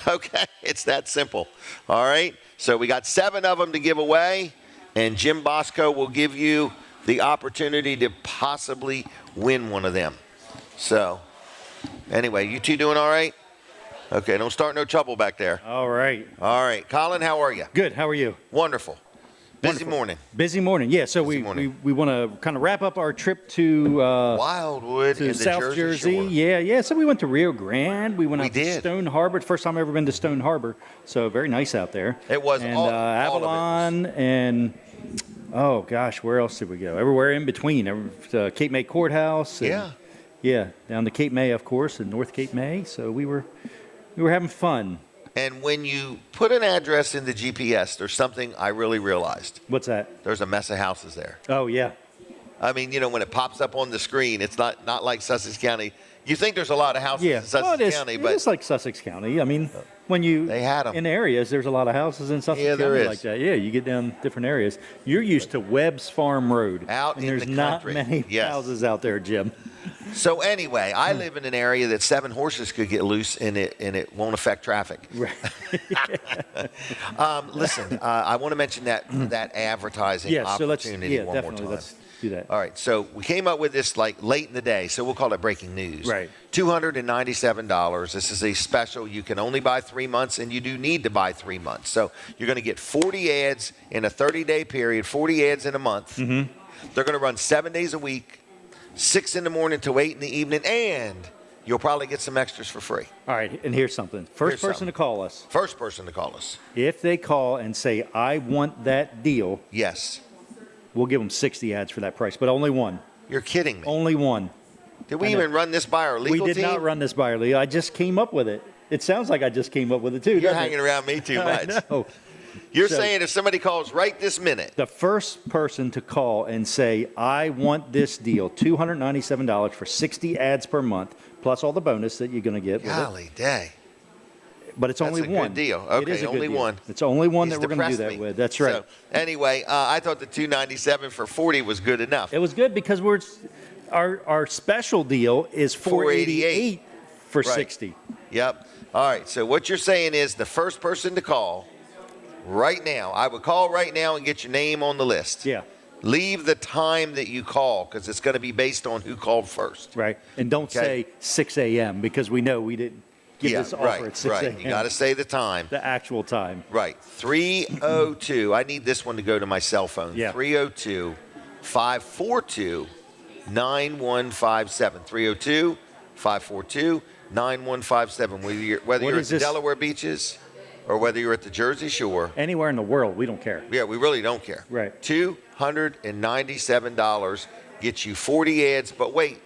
Okay, it's that simple. All right, so we got 7 of them to give away, and Jim Bosco will give you the opportunity to possibly win one of them. So, anyway, you two doing all right? Okay, don't start no trouble back there. All right. All right, Colin, how are you? Good. How are you? Wonderful. Busy morning. Busy morning. Yeah. So we want to kind of wrap up our trip to Wildwood to in South the Jersey. Shore. Yeah. So we went to Rio Grande. We went out to Stone Harbor. First time I've ever been to Stone Harbor. So very nice out there. It was. And all Avalon and oh gosh, where else did we go? Everywhere in between. Cape May Courthouse. And, yeah. Down to Cape May, of course, and North Cape May. So we were having fun. And when you put an address in the GPS, there's something I really realized. What's that? There's a mess of houses there. Oh, yeah. I mean, when it pops up on the screen, it's not like Sussex County. You think there's a lot of houses in Sussex County, but it's like Sussex County. I mean, when they had them in areas, there's a lot of houses in Sussex County there is. like that. Yeah, you get down different areas. You're used to Webb's Farm Road. Out and in there's the not country. many Yes. houses out there, Jim. So anyway, I live in an area that 7 horses could get loose and it won't affect traffic. Right. Listen, I want to mention that advertising opportunity one more time. Let's do that. All right, so we came up with this like late in the day, so we'll call it breaking news. Right. $297. This is a special. You can only buy 3 months, and you do need to buy 3 months. So you're going to get 40 ads in a 30-day period, 40 ads in a month. Mm-hmm. They're going to run 7 days a week, 6 in the morning to 8 in the evening, and you'll probably get some extras for free. All right, and here's something. First person to call us. First person to call us. If they call and say, I want that deal. Yes. We'll give them 60 ads for that price, but only one. You're kidding me. Only one. Did we even run this by our legal team? We did not run this by our legal. I just came up with it. It sounds like I just came up with it, too. You're hanging around me too much. I know. You're saying if somebody calls right this minute. The first person to call and say, I want this deal, $297 for 60 ads per month, plus all the bonus that you're going to get. Golly day. But it's only That's a one. good deal. It Okay, is a good only deal. one. It's only one He's that we're going to do depressed that me. with. That's right. So, anyway, I thought the $297 for 40 was good enough. It was good because our special deal is $488 for 60. Yep. All right. So what you're saying is the first person to call right now, I would call right now and get your name on the list. Yeah. Leave the time that you call because it's going to be based on who called first. Right. And don't say 6 a.m. because we know we didn't give this offer at 6 a.m. You got to say the time. The actual time. Right. 302. I need this one to go to my cell phone. Yeah. 302-542-9157. 302-542-9157. Whether you're at the Delaware beaches or whether you're at the Jersey Shore. Anywhere in the world, we don't care. Yeah, we really don't care. Right. $297 gets you 40 ads. But wait,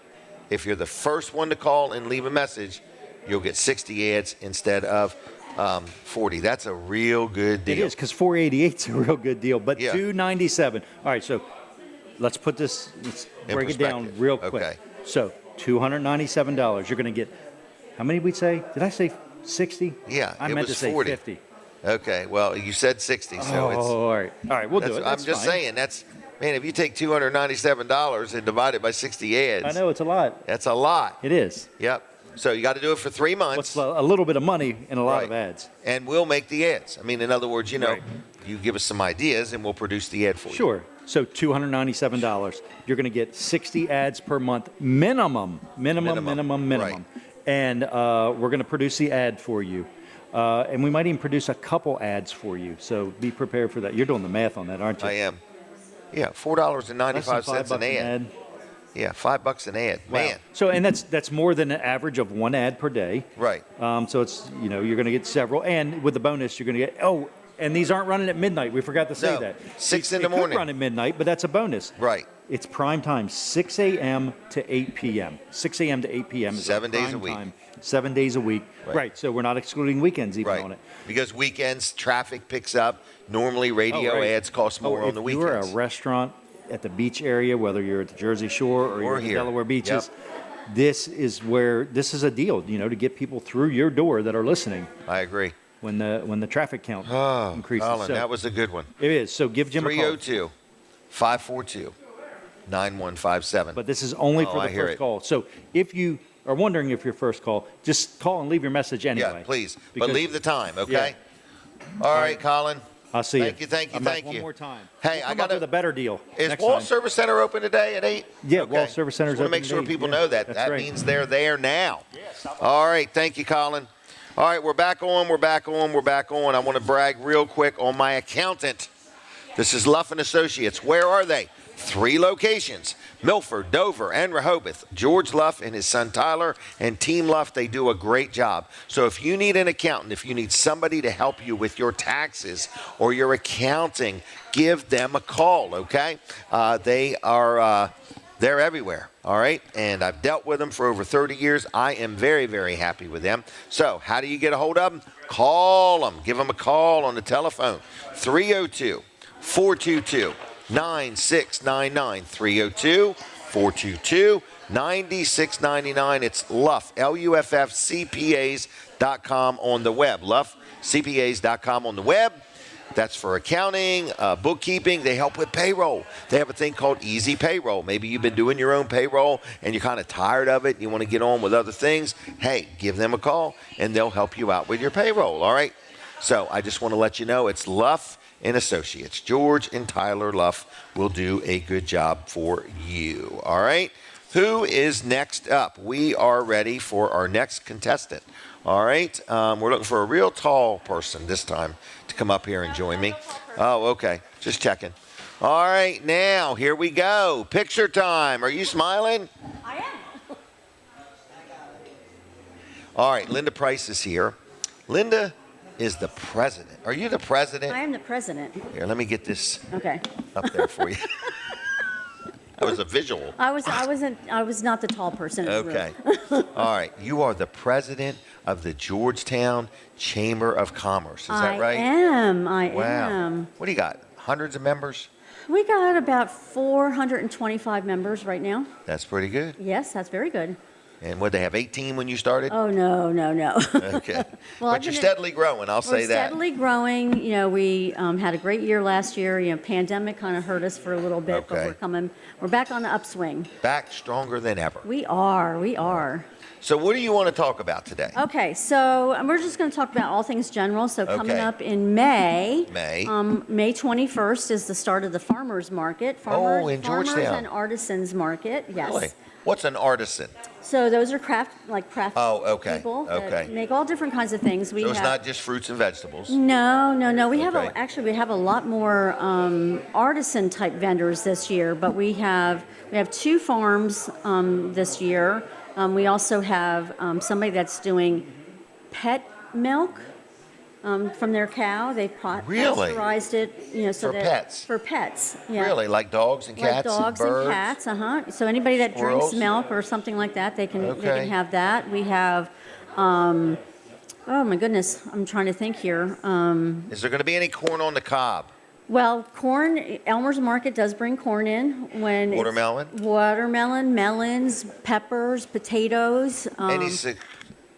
if you're the first one to call and leave a message, you'll get 60 ads instead of 40. That's a real good deal. It is because $488 is a real good deal, but $297. All right, so let's break it down perspective. real quick. Okay. So $297. You're going to get, how many did we say? Did I say 60? Yeah, I it meant was to say 40. 50. Okay, well, you said 60, so it's... All right. All right, we'll do it. I'm just saying, man, if you take $297 and divide it by 60 ads... I know, it's a lot. That's a lot. It is. Yep. So you got to do it for 3 months. What's a little bit of money and a lot of ads. And we'll make the ads. I mean, in other words, you give us some ideas and we'll produce the ad for you. Sure. So $297. You're going to get 60 ads per month minimum. Right. And we're going to produce the ad for you. And we might even produce a couple ads for you. So be prepared for that. You're doing the math on that, aren't you? I am. Yeah, $4.95 an ad. Yeah, $5 an ad. Wow. Man. So, and that's more than an average of one ad per day. Right. So it's, you're going to get several. And with the bonus, you're going to get, and these aren't running at midnight. We forgot to say that. 6 in the It could morning. run at midnight, but that's a bonus. Right. It's prime time, 6 a.m. to 8 p.m. 6 a.m. to 8 p.m. is 7 days prime a week. time. 7 days a week. Right. So we're not excluding weekends even on it. Because weekends, traffic picks up. Normally, radio ads cost more on the weekends. If you're a restaurant at the beach area, whether you're at the Jersey Shore or you're at the here. Delaware beaches, this is a deal, to get people through your door that are listening. I agree. When the traffic count increases. Colin, So that was a good one. it is. So give Jim a call. 302-542-9157. But this is only for the first call. So if you are wondering if your first call, just call and leave your message anyway. Yeah, please. But Because- leave the time, okay? All right, Colin. I'll see you. Thank you. I'm back one more time. Hey, We'll I come got up with a better deal. Is next Wall time. Service Center open today at 8? Yeah, Wall Service Center's Just want to make open sure today. people Yeah, know that. that's That right. means they're there now. All right, thank you, Colin. All right, we're back on. I want to brag real quick on my accountant. This is Luff & Associates. Where are they? 3 locations. Milford, Dover, and Rehoboth. George Luff and his son Tyler and Team Luff, they do a great job. So if you need an accountant, if you need somebody to help you with your taxes or your accounting, give them a call, okay? They're everywhere, all right? And I've dealt with them for over 30 years. I am very, very happy with them. So how do you get a hold of them? Call them. Give them a call on the telephone. 302-422-9699. 302-422-9699. It's Luff, Luff, CPAs.com on the web. Luff, CPAs.com on the web. That's for accounting, bookkeeping. They help with payroll. They have a thing called Easy Payroll. Maybe you've been doing your own payroll and you're kind of tired of it. You want to get on with other things. Hey, give them a call and they'll help you out with your payroll, all right? So I just want to let you know it's Luff and Associates. George and Tyler Luff will do a good job for you, all right? Who is next up? We are ready for our next contestant, all right? We're looking for a real tall person this time to come up here and join me. Oh, okay, just checking. All right, now, here we go. Picture time. Are you smiling? I am. All right, Linda Price is here. Linda is the president. Are you the president? I am the president. Here, let me get this Okay. up there for you. That was a visual. I was not the tall person in the room. Okay. All right. You are the president of the Georgetown Chamber of Commerce. Is that right? I am. Wow. What do you got? Hundreds of members? We got about 425 members right now. That's pretty good. Yes, that's very good. And would they have 18 when you started? Oh, no. Okay. Well, but you're steadily growing, I'll say that. We're steadily growing. We had a great year last year. Pandemic kind of hurt us for a little bit, but we're back on the upswing. Back stronger than ever. We are. So what do you want to talk about today? Okay, so we're just going to talk about all things general. So coming up in May. May 21st is the start of the Farmers Market. In Georgetown. Farmers and Artisans Market, yes. Really? What's an artisan? So those are craft people that make all different kinds of things. So it's not just fruits and vegetables. No. We have a lot more artisan type vendors this year. But we have 2 farms this year. We also have somebody that's doing pet milk from their cow. They pasteurized it, for pets. For pets, yeah. Really, like dogs and cats, like dogs and birds? and cats. So anybody that Squirrels? drinks milk or something like that, they can have that. We have. Oh my goodness, I'm trying to think here. Is there going to be any corn on the cob? Well, corn, Elmer's Market does bring corn in when Watermelon? Watermelon, melons, peppers, potatoes.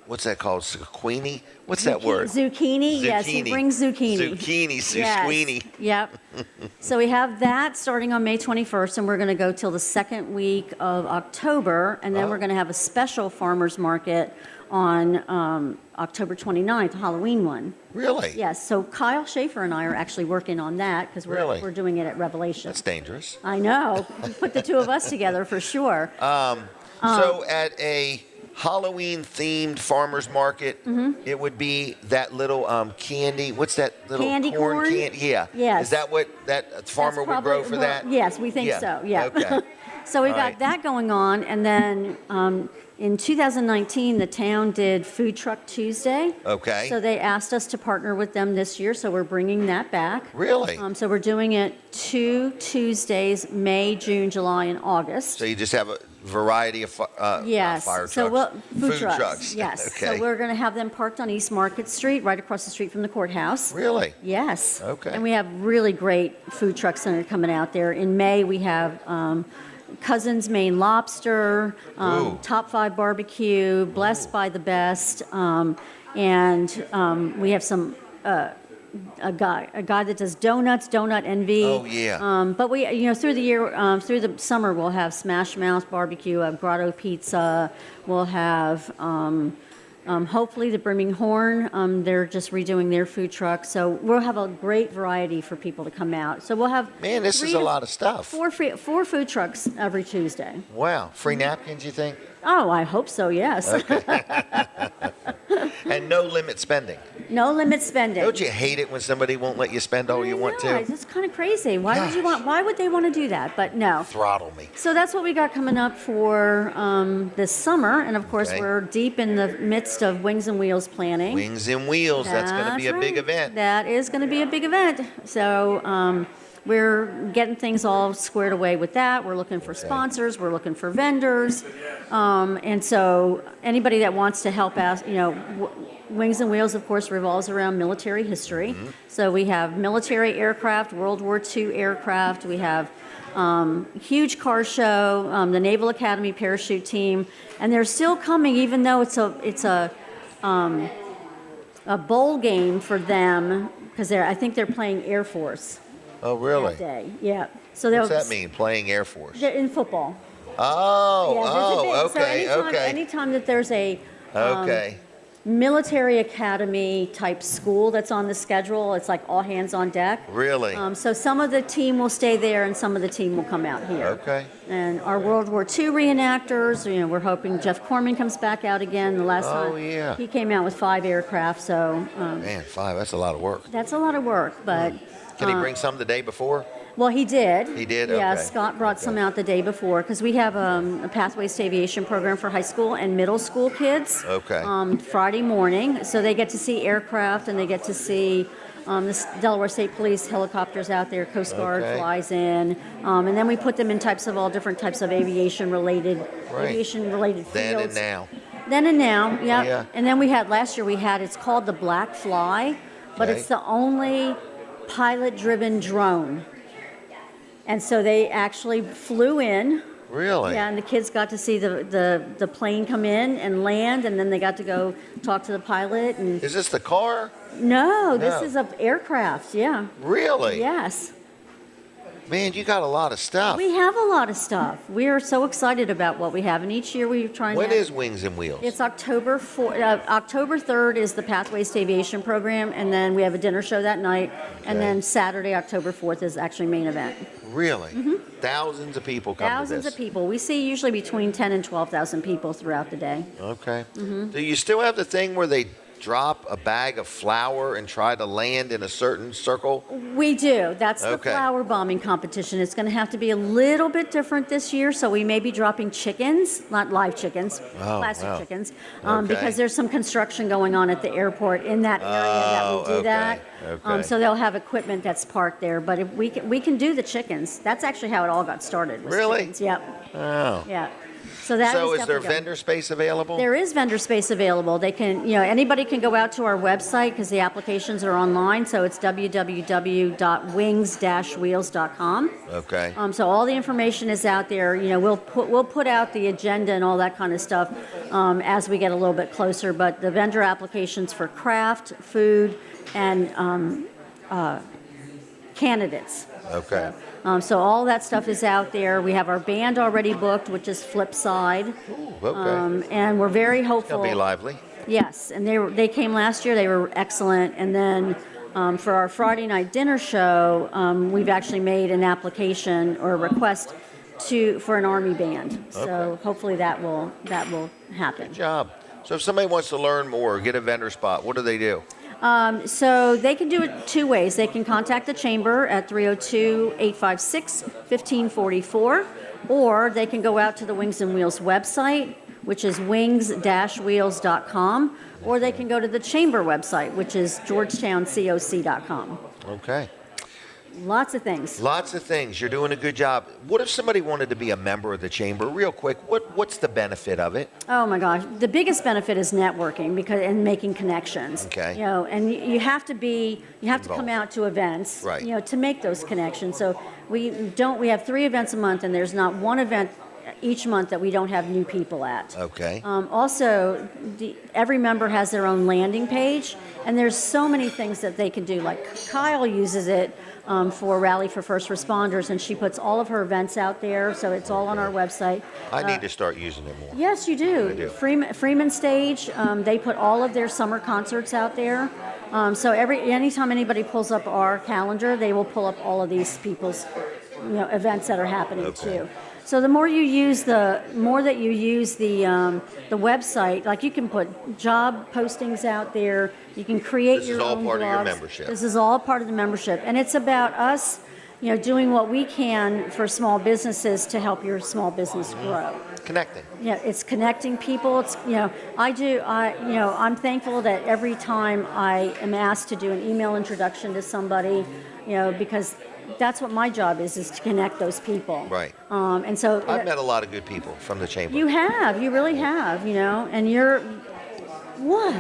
What's that called? Zucchini? What's that word? Zucchini. Yes, he brings zucchini. Zucchini, Yes. Yep. So we have that starting on May 21st, and we're going to go till the second week of October, and then we're going to have a special farmers market on October 29th, Halloween one. Really? Yes. So Kyle Shaffer and I are actually working on that because we're doing it at Revelation. That's dangerous. I know. Put the two of us together for sure. So at a Halloween-themed farmer's market, it would be that little candy. What's that little Candy corn? candy? Yeah. Yes. Is that what that farmer would grow for that? Yes, we think so. Yeah. Okay. So we've All got right. that going on, and then in 2019, the town did Food Truck Tuesday. Okay. So they asked us to partner with them this year, so we're bringing that back. Really? So we're doing it 2 Tuesdays, May, June, July, and August. So you just have a variety of Yes. fire So trucks. food trucks. Yes. Okay. So we're going to have them parked on East Market Street, right across the street from the courthouse. Really? Yes. Okay. And we have really great food trucks that are coming out there. In May, we have Cousins Maine Lobster, Top 5 Barbecue, Blessed by the Best, and we have some a guy that does donuts, Donut Envy. Oh, yeah. But we, through the year, through the summer, we'll have Smash Mouth Barbecue, Grotto Pizza. We'll have, hopefully, the Brimming Horn. They're just redoing their food truck. So we'll have a great variety for people to come out. So we'll have. Man, this is a lot of stuff. Four food trucks every Tuesday. Wow. Free napkins, you think? Oh, I hope so, yes. And no limit spending. No limit spending. Don't you hate it when somebody won't let you spend all you want to? It's kind of crazy. Why would they want to do that? But no. Throttle me. So that's what we got coming up for this summer. And of course, Okay. we're deep in the midst of Wings and Wheels planning. Wings and Wheels. That's going to be a big event. That is going to be a big event. So we're getting things all squared away with that. We're looking for sponsors. We're looking for vendors. And so anybody that wants to help us, Wings and Wheels, of course, revolves around military history. So we have military aircraft, World War II aircraft. We have huge car show, the Naval Academy parachute team, and they're still coming, even though it's a bowl game for them because I think they're playing Air Force. Oh, really? That day. Yeah. So What's that mean? Playing Air Force? They're in football. Okay. Anytime that there's a Okay. military academy type school that's on the schedule, it's like all hands on deck. Really? So some of the team will stay there and some of the team will come out here. Okay. And our World War II reenactors, we're hoping Jeff Corman comes back out again. The last time he came out with 5 aircraft, so. Man, 5, that's a lot of work. That's a lot of work, but. Can he bring some the day before? Well, he did. He did? Yeah, Okay. Scott brought some out the day before because we have a Pathways to Aviation program for high school and middle school kids. Okay. Friday morning, so they get to see aircraft and they get to see the Delaware State Police helicopters out there. Coast Guard flies in, and then we put them in all different types of aviation-related fields. Then and now. Then and now, Yeah. And then last year it's called the Black Fly, but it's the only pilot-driven drone. And so they actually flew in. Really? Yeah, and the kids got to see the plane come in and land, and then they got to go talk to the pilot. And Is this the car? No, this is an aircraft, yeah. Really? Yes. Man, you got a lot of stuff. We have a lot of stuff. We are so excited about what we have, and each year we're trying When to... is Wings and Wheels? It's October 3rd is the Pathways to Aviation program, and then we have a dinner show that night, and then Saturday, October 4th is actually main event. Really? Thousands of people come to this. Thousands of people. We see usually between 10 and 12,000 people throughout the day. Okay. Do you still have the thing where they drop a bag of flour and try to land in a certain circle? We do. That's the Okay. flower bombing competition. It's going to have to be a little bit different this year, so we may be dropping chickens, not live chickens, plastic chickens, because there's some construction going on at the airport in that area that we do that. Okay. So they'll have equipment that's parked there, but if we can do the chickens. That's actually how it all got started. Was Really? Chickens. Yep. Oh. Yeah. So that So is is there definitely vendor space available? There is vendor space available. They can, anybody can go out to our website because the applications are online. So it's www.wings-wheels.com. Okay. So all the information is out there. We'll put out the agenda and all that kind of stuff as we get a little bit closer. But the vendor applications for craft, food, and candidates. Okay. So all that stuff is out there. We have our band already booked, which is Flipside. Ooh, okay. And we're very It's hopeful. gonna be lively. Yes, and they came last year. They were excellent. And then for our Friday night dinner show, we've actually made an application or a request for an Army band. So hopefully that will happen. Good job. So if somebody wants to learn more, get a vendor spot, what do they do? So they can do it two ways. They can contact the chamber at 302-856-1544, or they can go out to the Wings and Wheels website, which is wings-wheels.com, or they can go to the chamber website, which is georgetowncoc.com. Okay. Lots of things. Lots of things. You're doing a good job. What if somebody wanted to be a member of the chamber? Real quick, what's the benefit of it? Oh my gosh, the biggest benefit is networking and making connections. Okay. And you have to come out to events, right, to make those connections. So we have 3 events a month, and there's not one event each month that we don't have new people at. Okay. Also, every member has their own landing page, and there's so many things that they can do. Like Kyle uses it for Rally for First Responders, and she puts all of her events out there, so it's all on our website. I need to start using it more. Yes, you do. I do. Freeman Stage, they put all of their summer concerts out there. So anytime anybody pulls up our calendar, they will pull up all of these people's events that are happening too. So the more that you use the website, like you can put job postings out there, you can create your own blogs. This is all part of your membership. This is all part of the membership, and it's about us, doing what we can for small businesses to help your small business grow. Connecting. Yeah, it's connecting people. It's I'm thankful that every time I am asked to do an email introduction to somebody, because that's what my job is to connect those people. Right. And so I've met a lot of good people from the chamber. You really have, and you're, what?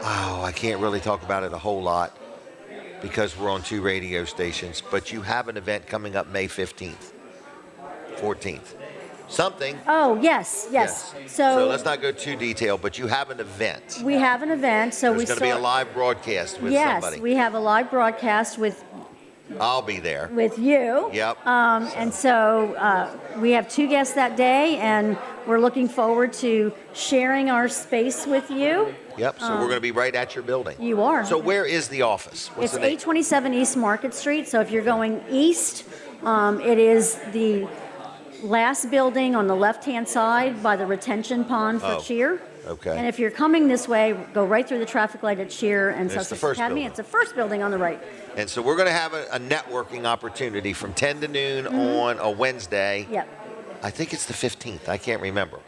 Oh, I can't really talk about it a whole lot because we're on 2 radio stations, but you have an event coming up May 15th, 14th. Something. Oh, yes. So let's not go too detailed, but you have an event. We have an event. So there's going to be a live broadcast with somebody. Yes, we have a live broadcast with I'll be there. With you. Yep. And so we have 2 guests that day, and we're looking forward to sharing our space with you. Yep. So we're going to be right at your building. You are. So where is the office? What's it's the name? 827 East Market Street. So if you're going east, it is the last building on the left-hand side by the retention pond for Cheer. Okay. And if you're coming this way, go right through the traffic light at Cheer and Sussex Academy. Building. It's the first building on the right. And so we're going to have a networking opportunity from 10 to noon on a Wednesday. Yep. I think it's the 15th. I can't remember.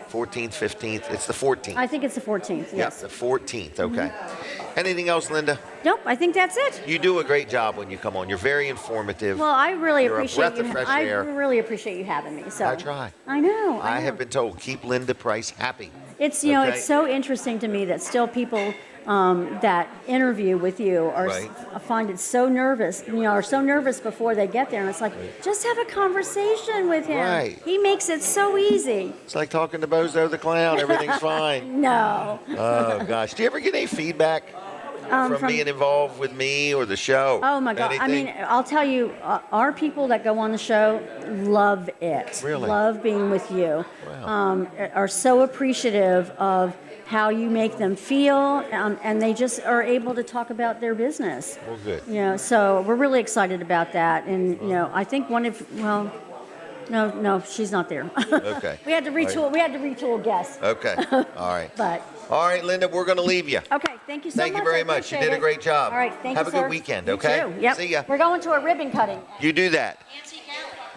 14th, 15th. It's the 14th. I think it's the 14th, yes. Yep, the 14th. Okay. Anything else, Linda? Nope, I think that's it. You do a great job when you come on. You're very informative. Well, I really You're appreciate a breath of fresh air. I really appreciate you having me. So I try. I know. I have been told, keep Linda Price happy. It's it's so interesting to me that still people that interview with you find it so nervous, are so nervous before they get there, and it's like, just have a conversation with him. Right. He makes it so easy. It's like talking to Bozo the Clown. Everything's fine. No. Oh, gosh. Do you ever get any feedback from being involved with me or the show? Oh, my God. Anything? I mean, I'll tell you, our people that go on the show love it. Really? Love being with you. Wow. Are so appreciative of how you make them feel, and they just are able to talk about their business. Well, good. So we're really excited about that. And, I think no, she's not there. Okay. We had to retool guests. Okay. All right. But. All right, Linda, we're going to leave you. Okay, thank you so much. Thank you very much. You did a great job. All right, thank Have you, a sir. good weekend, You okay? too. Yep. See ya. We're going to a ribbon cutting. You do that.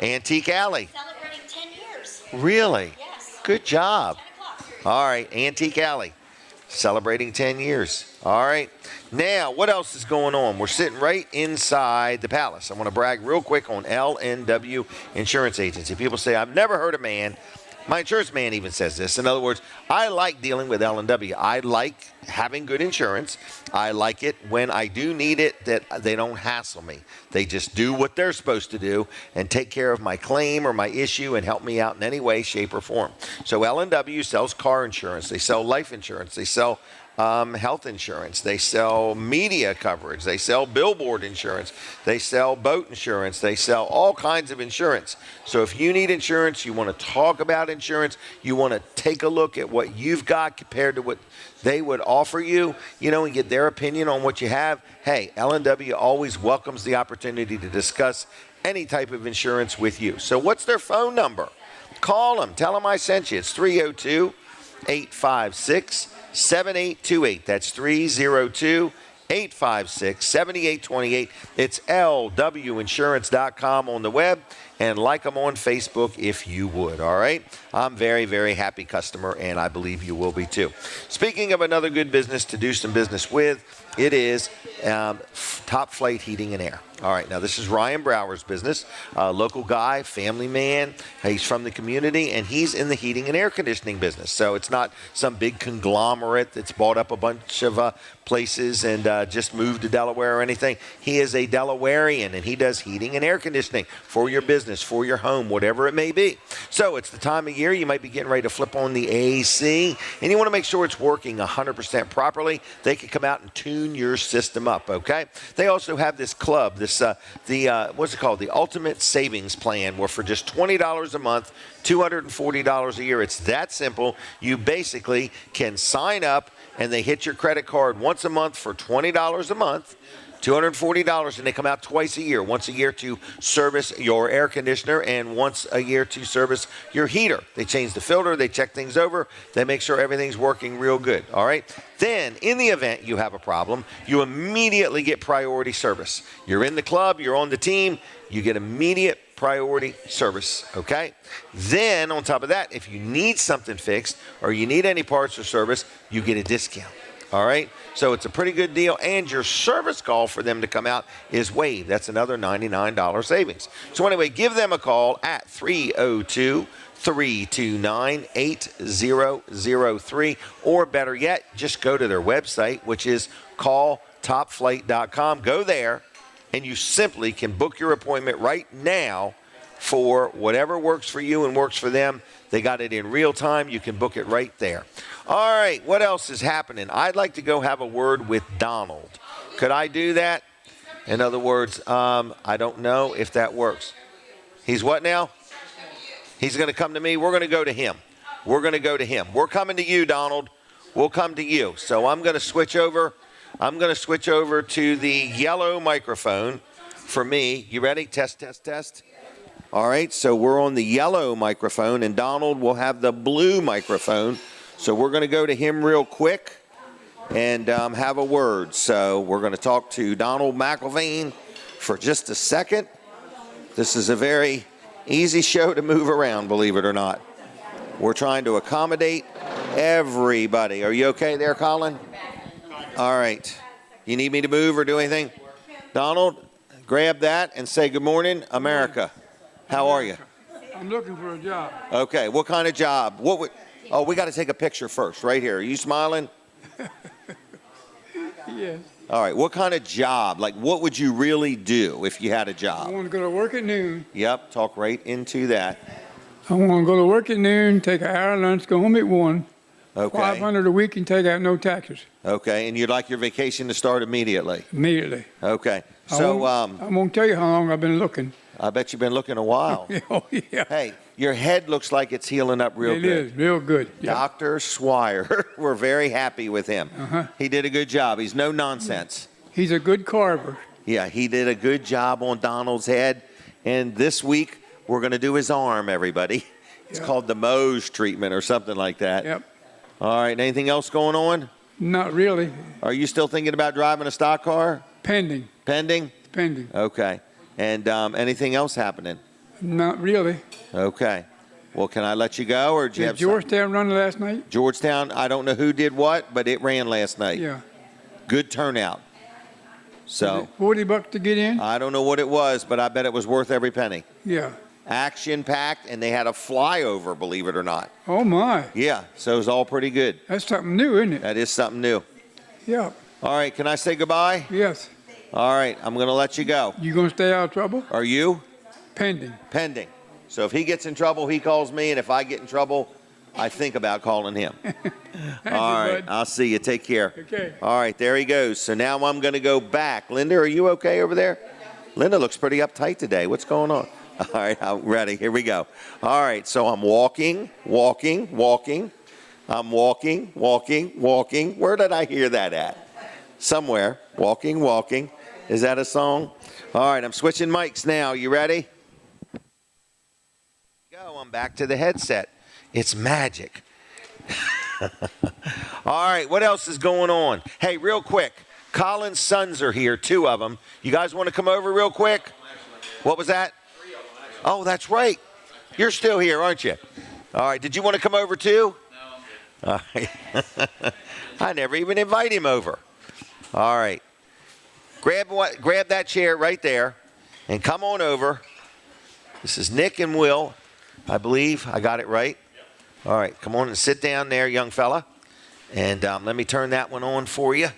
Antique Alley. Celebrating 10 years. Really? Yes. Good job. All right, Antique Alley. Celebrating 10 years. All right. Now, what else is going on? We're sitting right inside the Palace. I want to brag real quick on LNW Insurance Agency. People say, I've never heard a man My insurance man even says this. In other words, I like dealing with L&W. I like having good insurance. I like it when I do need it that they don't hassle me. They just do what they're supposed to do and take care of my claim or my issue and help me out in any way, shape, or form. So L&W sells car insurance. They sell life insurance. They sell health insurance. They sell media coverage. They sell billboard insurance. They sell boat insurance. They sell all kinds of insurance. So if you need insurance, you want to talk about insurance, you want to take a look at what you've got compared to what they would offer you, and get their opinion on what you have. Hey, L&W always welcomes the opportunity to discuss any type of insurance with you. So what's their phone number? Call them. Tell them I sent you. It's 302-856-7828. That's 302-856-7828. It's lwinsurance.com on the web, and like them on Facebook if you would, all right? I'm very, very happy customer, and I believe you will be too. Speaking of another good business to do some business with, it is Top Flight Heating and Air. All right, now this is Ryan Brower's business, local guy, family man. He's from the community, and he's in the heating and air conditioning business. So it's not some big conglomerate that's bought up a bunch of places and just moved to Delaware or anything. He is a Delawarean, and he does heating and air conditioning for your business, for your home, whatever it may be. So it's the time of year you might be getting ready to flip on the AC, and you want to make sure it's working 100% properly. They can come out and tune your system up, okay? They also have this club, what's it called? The Ultimate Savings Plan, where for just $20 a month, $240 a year, it's that simple. You basically can sign up, and they hit your credit card once a month for $20 a month, $240, and they come out twice a year. Once a year to service your air conditioner and once a year to service your heater. They change the filter, they check things over, they make sure everything's working real good, all right? Then, in the event you have a problem, you immediately get priority service. You're in the club, you're on the team, you get immediate priority service, okay? Then, on top of that, if you need something fixed or you need any parts or service, you get a discount. All right, so it's a pretty good deal, and your service call for them to come out is waived. That's another $99 savings. So anyway, give them a call at 302-329-8003, or better yet, just go to their website, which is calltopflight.com. Go there, and you simply can book your appointment right now for whatever works for you and works for them. They got it in real time. You can book it right there. All right, what else is happening? I'd like to go have a word with Donald. Could I do that? In other words, I don't know if that works. He's what now? He's going to come to me. We're going to go to him. We're going to go to him. We're coming to you, Donald. We'll come to you. So I'm going to switch over. I'm going to switch over to the yellow microphone for me. You ready? Test, test, test. All right, so we're on the yellow microphone, and Donald will have the blue microphone. So we're going to go to him real quick and have a word. So we're going to talk to Donald McIlvain for just a second. This is a very easy show to move around, believe it or not. We're trying to accommodate everybody. Are you okay there, Colin? All right. You need me to move or do anything? Donald, grab that and say good morning, America. How are you? I'm looking for a job. Okay, what kind of job? Oh, we got to take a picture first, right here. Are you smiling? Yes. All right, what kind of job? Like, what would you really do if you had a job? I want to go to work at noon. Yep, talk right into that. I want to go to work at noon, take an hour lunch, go home at 1. Okay. $500 a week and take out no taxes. Okay, and you'd like your vacation to start immediately? Immediately. Okay, so I won't tell you how long I've been looking. I bet you've been looking a while. Oh, yeah. Hey, your head looks like it's healing up real good. It is, real good. Yeah. Dr. Swire, we're very happy with him. He did a good job. He's no nonsense. He's a good carver. Yeah, he did a good job on Donald's head. And this week, we're going to do his arm, everybody. It's called the Mohs treatment or something like that. Yep. All right, anything else going on? Not really. Are you still thinking about driving a stock car? Pending. Pending? Pending. Okay. And anything else happening? Not really. Okay. Well, can I let you go, or do you have Georgetown run last night? Georgetown, I don't know who did what, but it ran last night. Yeah. Good turnout. So. $40 to get in? I don't know what it was, but I bet it was worth every penny. Yeah. Action-packed, and they had a flyover, believe it or not. Oh, my. Yeah, so it was all pretty good. That's something new, isn't it? That is something new. Yeah. All right, can I say goodbye? Yes. All right, I'm going to let you go. You going to stay out of trouble? Are you? Pending. Pending. So if he gets in trouble, he calls me, and if I get in trouble, I think about calling him. All right, I'll see you. Take care. Okay. All right, there he goes. So now I'm going to go back. Linda, are you okay over there? Linda looks pretty uptight today. What's going on? All right, I'm ready. Here we go. All right, so I'm walking. I'm walking. Where did I hear that at? Somewhere. Walking. Is that a song? All right, I'm switching mics now. You ready? Go. I'm back to the headset. It's magic. All right, what else is going on? Hey, real quick. Colin's sons are here, 2 of them. You guys want to come over real quick? What was that? Oh, that's right. You're still here, aren't you? All right. Did you want to come over too? No. All right. I never even invite him over. All right. Grab that chair right there and come on over. This is Nick and Will. I believe I got it right. All right. Come on and sit down there, young fella. And let me turn that one on for you.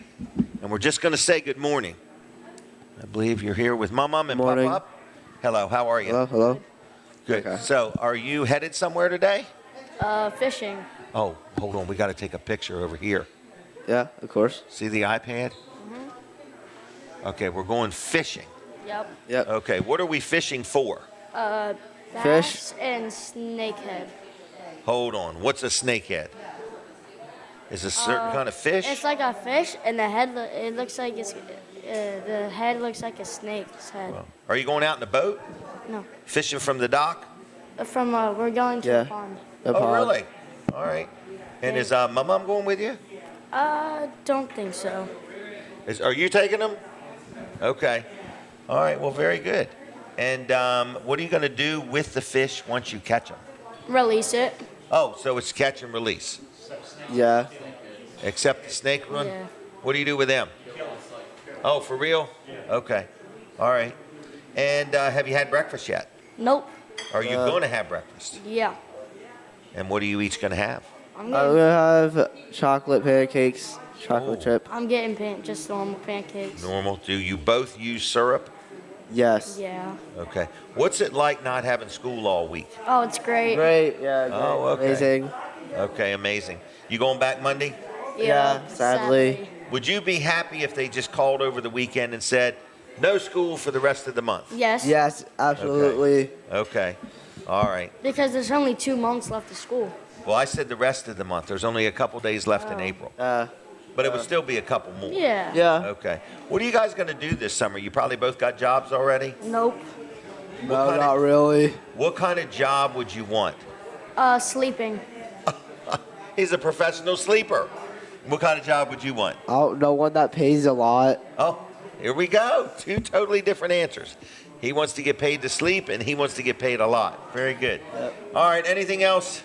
And we're just going to say good morning. I believe you're here with Mom and Pop. Hello, how are you? Hello. Good. Okay. So, are you headed somewhere today? Fishing. Oh, hold on. We got to take a picture over here. Yeah, of course. See the iPad? Okay, we're going fishing. Yep. Okay, what are we fishing for? Bass and snakehead. Hold on. What's a snakehead? Is it a certain kind of fish? It's like a fish, and the head. It looks like it's. The head looks like a snake's head. Well, are you going out in the boat? No. Fishing from the dock? From we're going to the pond. Oh, really? All right. And is my mom going with you? Don't think so. Are you taking them? Okay. All right. Well, very good. And what are you going to do with the fish once you catch them? Release it. Oh, so it's catch and release. Yeah. Except the snake one? Yeah. What do you do with them? Oh, for real? Okay. All right. And have you had breakfast yet? Nope. Are you going to have breakfast? Yeah. And what are you each going to have? I'm going to have chocolate pancakes, chocolate chip. I'm getting just normal pancakes. Normal. Do you both use syrup? Yes. Yeah. Okay. What's it like not having school all week? Oh, it's great. Great. Yeah. Great. Oh, okay. Amazing. Okay, amazing. You going back Monday? Yeah, sadly. Would you be happy if they just called over the weekend and said, no school for the rest of the month? Yes. Yes, absolutely. Okay. All right. Because there's only 2 months left of school. Well, I said the rest of the month. There's only a couple days left in April. But it would still be a couple more. Yeah. Yeah. Okay. What are you guys going to do this summer? You probably both got jobs already? Nope. No, not really. What kind of job would you want? Sleeping. He's a professional sleeper. What kind of job would you want? I don't know, one that pays a lot. Oh, here we go. 2 totally different answers. He wants to get paid to sleep, and he wants to get paid a lot. Very good. Yep. All right, anything else?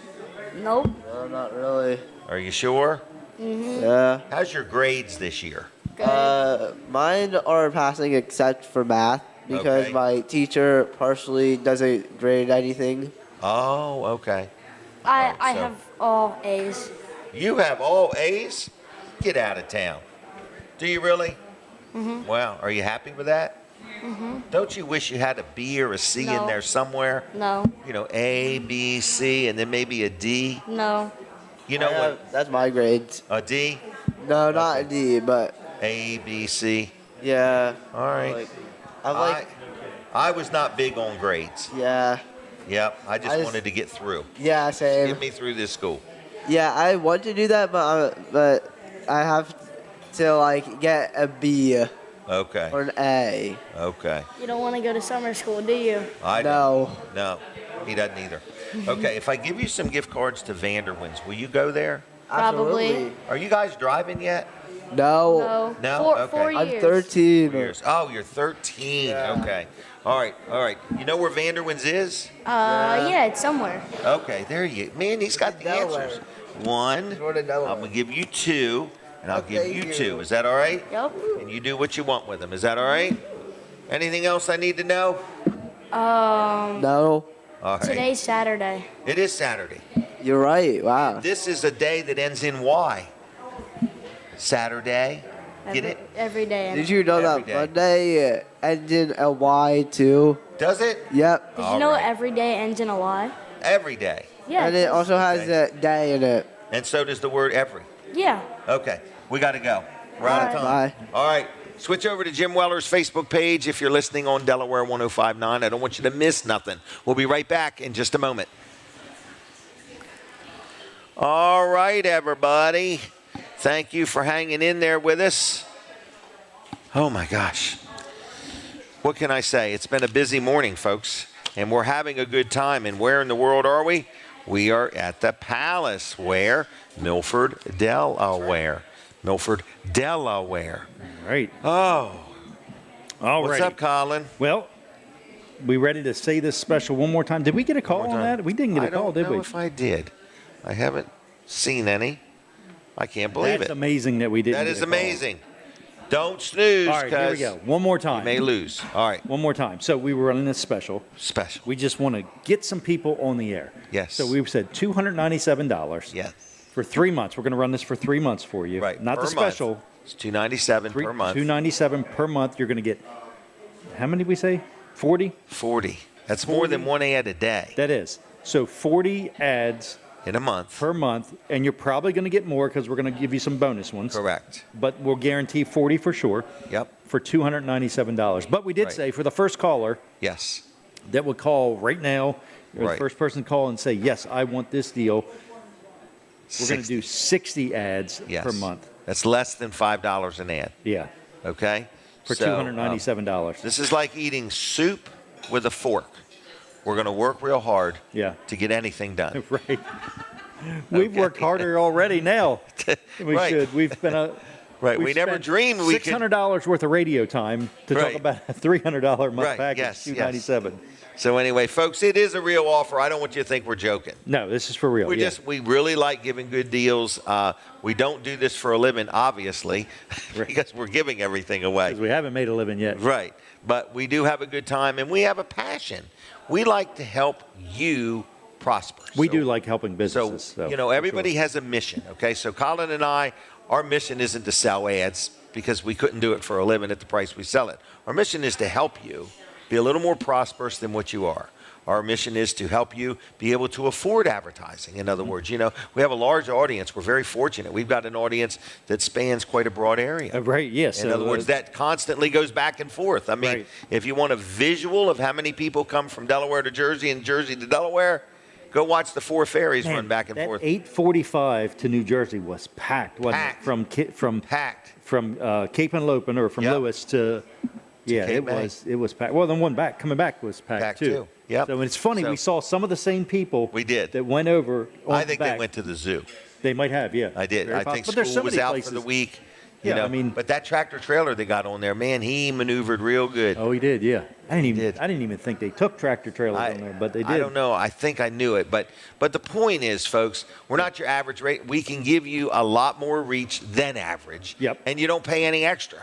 Nope. No, not really. Are you sure? Yeah. How's your grades this year? Mine are passing except for math because my teacher partially doesn't grade anything. Oh, okay. I have all A's. You have all A's? Get out of town. Do you really? Mm-hmm. Wow. Are you happy with that? Mm-hmm. Don't you wish you had a B or a C in there somewhere? No. You know, A, B, C, and then maybe a D? No. You know what? That's my grades. A D? No, not a D, but A, B, C. yeah. All right. I was not big on grades. Yeah. Yep. I just wanted to get through. Yeah, same. Get me through this school. Yeah, I want to do that, but I have to get a B. Okay. Or an A. Okay. You don't want to go to summer school, do you? I No. don't. No, he doesn't either. Okay, if I give you some gift cards to Vanderwin's, will you go there? Probably. Absolutely. Are you guys driving yet? No. No? Four Okay. years. I'm 13. 4 years. Oh, you're 13. Yeah. Okay. All right. You know where Vanderwin's is? Yeah, it's somewhere. Okay, there you go. Man, he's got the Delaware. answers. 1, I'm going to give you 2, and I'll give you 2. Is that all right? Yep. And you do what you want with them. Is that all right? Anything else I need to know? No. All right. Today's Saturday. It is Saturday. You're right. Wow. This is a day that ends in Y. Saturday. Get it? Every day. Did you know Every that day. Monday ends in a Y too? Does it? Yep. Did you know every day ends in a Y? Every day. Yeah. And it also has Okay. a day in it. And so does the word every. Yeah. Okay, we got to go. We're out of time. Bye. All right. Switch over to Jim Weller's Facebook page if you're listening on Delaware 105.9. I don't want you to miss nothing. We'll be right back in just a moment. All right, everybody. Thank you for hanging in there with us. Oh, my gosh. What can I say? It's been a busy morning, folks, and we're having a good time. And where in the world are we? We are at the Palace, where? Milford, Delaware. Milford, Delaware. Right. Oh. All What's right. up, Colin? Well, we ready to say this special one more time? Did we get a call on that? We didn't get a call, did we? I don't know if I did. I haven't seen any. I can't believe That's it. amazing that we didn't. That get is a call. amazing. Don't snooze, All right, here we go. One more time. you may lose. All right. One more time. So we were running this special. Special. We just want to get some people on the air. Yes. So we said $297. Yes. For 3 months. We're going to run this for 3 months for you. Right. Not Per the special. month. It's $297 per month. $297 per month. You're going to get, how many did we say? 40? 40. That's more than one ad a day. That is. So 40 ads in a month. Per month. And you're probably going to get more because we're going to give you some bonus ones. Correct. But we'll guarantee 40 for sure. Yep. For $297. But we did say for the first caller. Yes. That would call right now. Or Right. the first person to call and say, yes, I want this deal. We're going to do 60 ads per month. That's less than $5 an ad. Yeah. Okay? For So, $297. This is like eating soup with a fork. We're going to work real hard to get anything done. Right. We've worked harder already now. We Right. should. We've been a. Right. we've We never spent dreamed we could. $600 worth of radio time to talk Right. about a $300 month Right, package. yes, $297. So anyway, folks, it is a real offer. I don't want you to think we're joking. No, this is for real. We yeah. we really like giving good deals. We don't do this for a living, obviously, because we're giving everything away. Because we haven't made a living yet. Right. But we do have a good time, and we have a passion. We like to help you prosper. We do like helping businesses. So, you know, everybody has a mission, okay? So Colin and I, our mission isn't to sell ads because we couldn't do it for a living at the price we sell it. Our mission is to help you be a little more prosperous than what you are. Our mission is to help you be able to afford advertising. In other words, you know, we have a large audience. We're very fortunate. We've got an audience that spans quite a broad area. Right, yes. In other words, that constantly goes back and forth. I mean, if you want a visual of how many people come from Delaware to Jersey and Jersey to Delaware, go watch the four ferries run back and forth. 845 to New Jersey was packed, wasn't it? From Cape and Lopin or from Lewis to yeah, Cape it was packed. Well, the one coming back was packed too. Yep. So it's funny, we saw some of the same people. We did. That went over. I think they went to the zoo. They might have, yeah. I did. Very I think possible. But there's school so was many out places. for the week. Yeah, You know, I mean, but that tractor trailer they got on there, man, he maneuvered real good. Oh, he did, yeah. I didn't even think they took tractor trailers on there, but they did. I don't know. I think I knew it, but the point is, folks, we're not your average rate. We can give you a lot more reach than average. Yep. And you don't pay any extra.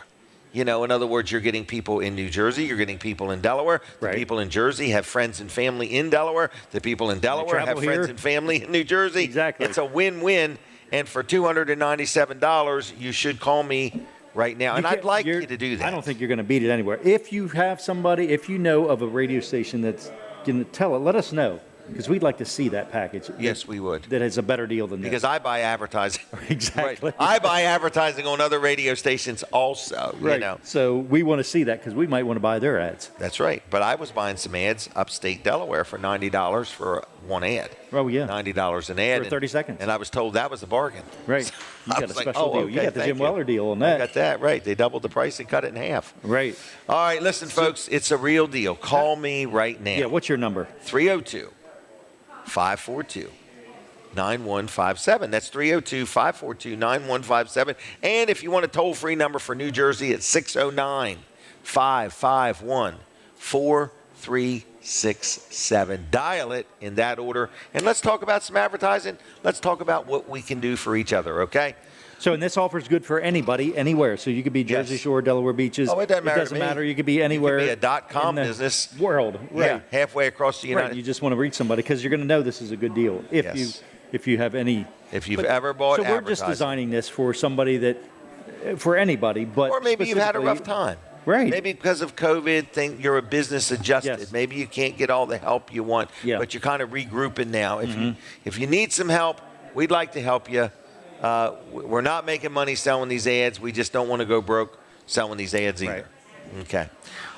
You know, in other words, you're getting people in New Jersey, you're getting people in Delaware. The people in Jersey have friends and family in Delaware. The people in Delaware have travel friends here. and family in New Jersey. Exactly. It's a win-win. And for $297, you should call me right now. And I'd like you to do that. I don't think you're going to beat it anywhere. If you have somebody, if you know of a radio station that's going to tell it, let us know. Because we'd like to see that package. Yes, we would. That is a better deal than this. Because I buy advertising. Exactly. Right. I buy advertising on other radio stations also. Right. You know. So we want to see that because we might want to buy their ads. That's right. But I was buying some ads upstate Delaware for $90 for one ad. Oh, yeah. $90 an ad. For 30 seconds. And I was told that was a bargain. Right. So You I got a was like, special oh, deal. You okay, got the thank Jim you. Weller deal on I that. got that, right. They doubled the price and cut it in half. Right. All right, listen, folks, it's a real deal. Call me right now. Yeah, what's your number? 302-542-9157. That's 302-542-9157. And if you want a toll-free number for New Jersey, it's 609-551-4367. Dial it in that order. And let's talk about some advertising. Let's talk about what we can do for each other, okay? So, and this offer is good for anybody, anywhere. So you could be Jersey Shore, Delaware Beaches. Oh, it doesn't matter. It doesn't matter. You could be anywhere. You could be a .com in the business world. Right. Yeah, halfway across the United. Right. You just want to reach somebody because you're going to know this is a good deal if you have any. If you've ever bought So we're just designing this for somebody for anybody, but or maybe you've had a rough time. Right. Maybe because of COVID, you're a business adjusted. Yes. Maybe you can't get all the help you want, but you're kind of regrouping now. If you need some help, we'd like to help you. We're not making money selling these ads. We just don't want to go broke selling these ads either. Right. Okay.